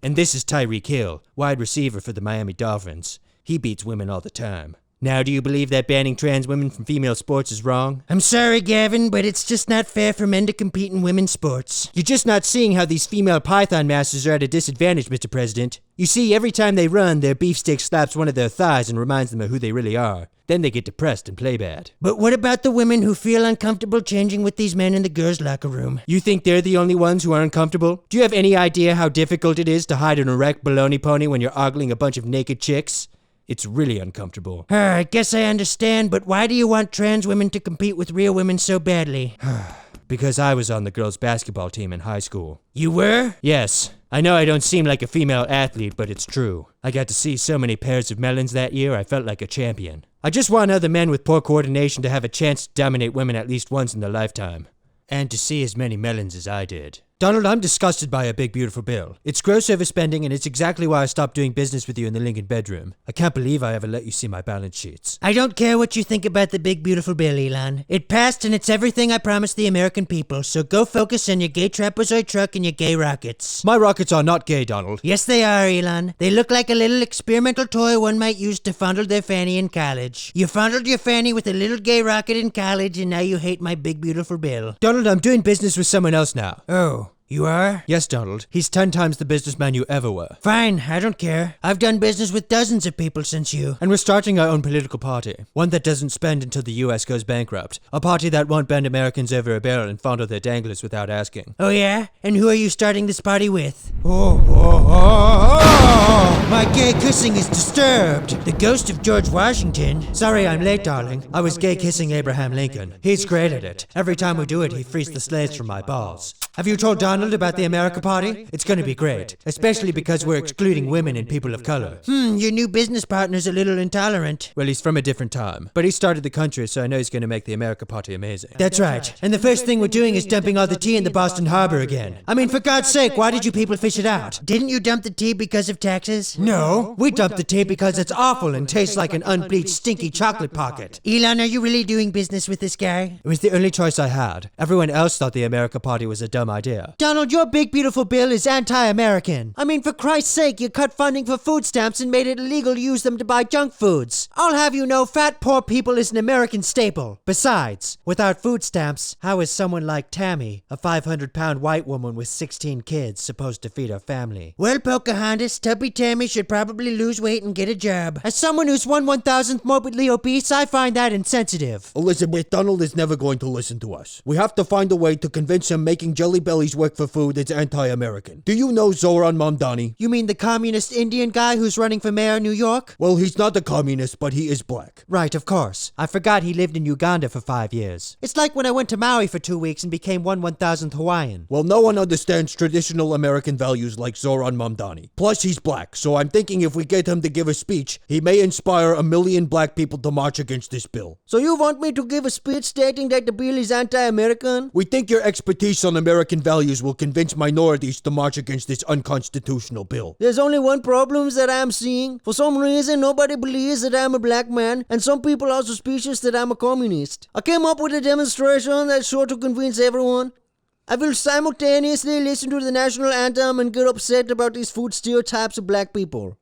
And this is Tyreek Hill, wide receiver for the Miami Dolphins. He beats women all the time. Now, do you believe that banning trans women from female sports is wrong? I'm sorry, Gavin, but it's just not fair for men to compete in women's sports. You're just not seeing how these female python masters are at a disadvantage, Mr. President. You see, every time they run, their beefsteak slaps one of their thighs and reminds them of who they really are. Then they get depressed and play bad. But what about the women who feel uncomfortable changing with these men in the girls' locker room? You think they're the only ones who are uncomfortable? Do you have any idea how difficult it is to hide an erect baloney pony when you're ogling a bunch of naked chicks? It's really uncomfortable. I guess I understand, but why do you want trans women to compete with real women so badly? Because I was on the girls' basketball team in high school. You were? Yes. I know I don't seem like a female athlete, but it's true. I got to see so many pairs of melons that year, I felt like a champion. I just want other men with poor coordination to have a chance to dominate women at least once in their lifetime. And to see as many melons as I did. Donald, I'm disgusted by a big beautiful bill. It's gross overspending, and it's exactly why I stopped doing business with you in the Lincoln bedroom. I can't believe I ever let you see my balance sheets. I don't care what you think about the big beautiful bill, Elon. It passed and it's everything I promised the American people, so go focus on your gay trapezoid truck and your gay rockets. My rockets are not gay, Donald. Yes, they are, Elon. They look like a little experimental toy one might use to fondle their fanny in college. You fondled your fanny with a little gay rocket in college, and now you hate my big beautiful bill. Donald, I'm doing business with someone else now. Oh. You are? Yes, Donald. He's 10 times the businessman you ever were. Fine, I don't care. I've done business with dozens of people since you. And we're starting our own political party. One that doesn't spend until the US goes bankrupt. A party that won't bend Americans over a barrel and fondle their danglers without asking. Oh yeah? And who are you starting this party with? My gay kissing is disturbed. The ghost of George Washington. Sorry I'm late, darling. I was gay kissing Abraham Lincoln. He's great at it. Every time we do it, he frees the slaves from my balls. Have you told Donald about the America Party? It's going to be great, especially because we're excluding women and people of color. Your new business partner's a little intolerant. Well, he's from a different time, but he started the country, so I know he's going to make the America Party amazing. That's right. And the first thing we're doing is dumping all the tea in the Boston Harbor again. I mean, for God's sake, why did you people fish it out? Didn't you dump the tea because of taxes? No, we dumped the tea it because it's awful and tastes like an unbleached stinky chocolate pocket. Elon, are you really doing business with this guy? It was the only choice I had. Everyone else thought the America Party was a dumb idea. Donald, your big beautiful bill is anti-American. I mean, for Christ's sake, you cut funding for food stamps and made it illegal to use them to buy junk foods. I'll have you know fat poor people is an American staple. Besides, without food stamps, how is someone like Tammy, a 500-pound white woman with 16 kids, supposed to feed her family? Well, Pocahontas, Tubby Tammy should probably lose weight and get a job. As someone who's 1/1000th morbidly obese, I find that insensitive. Elizabeth, Donald is never going to listen to us. We have to find a way to convince him making Jelly Bellies work for food is anti-American. Do you know Zohran Mamdani? You mean the communist Indian guy who's running for mayor of New York? Well, he's not a communist, but he is black. Right, of course. I forgot he lived in Uganda for 5 years. It's like when I went to Maui for 2 weeks and became 1/1000th Hawaiian. Well, no one understands traditional American values like Zohran Mamdani. Plus, he's black, so I'm thinking if we get him to give a speech, he may inspire 1 million black people to march against this bill. So you want me to give a speech stating that the bill is anti-American? We think your expertise on American values will convince minorities to march against this unconstitutional bill. There's only one problem that I'm seeing. For some reason, nobody believes that I'm a black man, and some people are suspicious that I'm a communist. I came up with a demonstration that's sure to convince everyone. I will simultaneously listen to the national anthem and get upset about these food stereotypes of black people.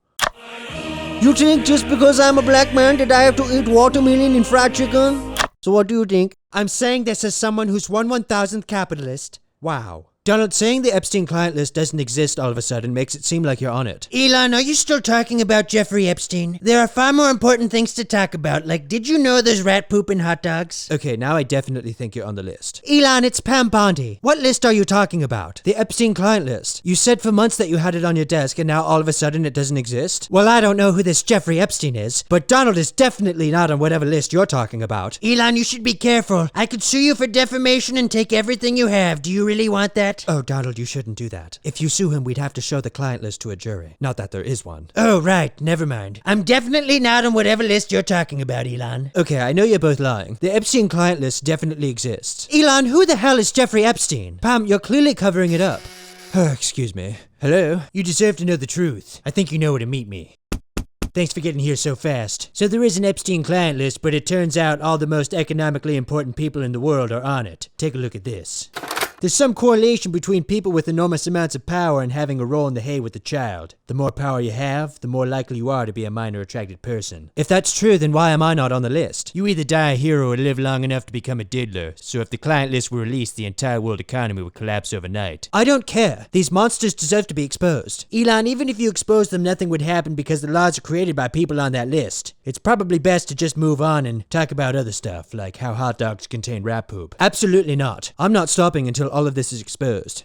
You think just because I'm a black man that I have to eat watermelon and fried chicken? So what do you think? I'm saying this as someone who's 1/1000th capitalist. Wow. Donald, saying the Epstein client list doesn't exist all of a sudden makes it seem like you're on it. Elon, are you still talking about Jeffrey Epstein? There are far more important things to talk about, like did you know there's rat poop in hot dogs? Okay, now I definitely think you're on the list. Elon, it's Pam Bondi. What list are you talking about? The Epstein client list. You said for months that you had it on your desk and now all of a sudden it doesn't exist? Well, I don't know who this Jeffrey Epstein is, but Donald is definitely not on whatever list you're talking about. Elon, you should be careful. I could sue you for defamation and take everything you have. Do you really want that? Oh, Donald, you shouldn't do that. If you sue him, we'd have to show the client list to a jury. Not that there is one. Oh, right. Never mind. I'm definitely not on whatever list you're talking about, Elon. Okay, I know you're both lying. The Epstein client list definitely exists. Elon, who the hell is Jeffrey Epstein? Pam, you're clearly covering it up. Excuse me. Hello? You deserve to know the truth. I think you know where to meet me. Thanks for getting here so fast. So there is an Epstein client list, but it turns out all the most economically important people in the world are on it. Take a look at this. There's some correlation between people with enormous amounts of power and having a role in the hay with the child. The more power you have, the more likely you are to be a minor attracted person. If that's true, then why am I not on the list? You either die a hero or live long enough to become a diddler. So if the client list were released, the entire world economy would collapse overnight. I don't care. These monsters deserve to be exposed. Elon, even if you expose them, nothing would happen because the laws are created by people on that list. It's probably best to just move on and talk about other stuff, like how hot dogs contain rat poop. Absolutely not. I'm not stopping until all of this is exposed.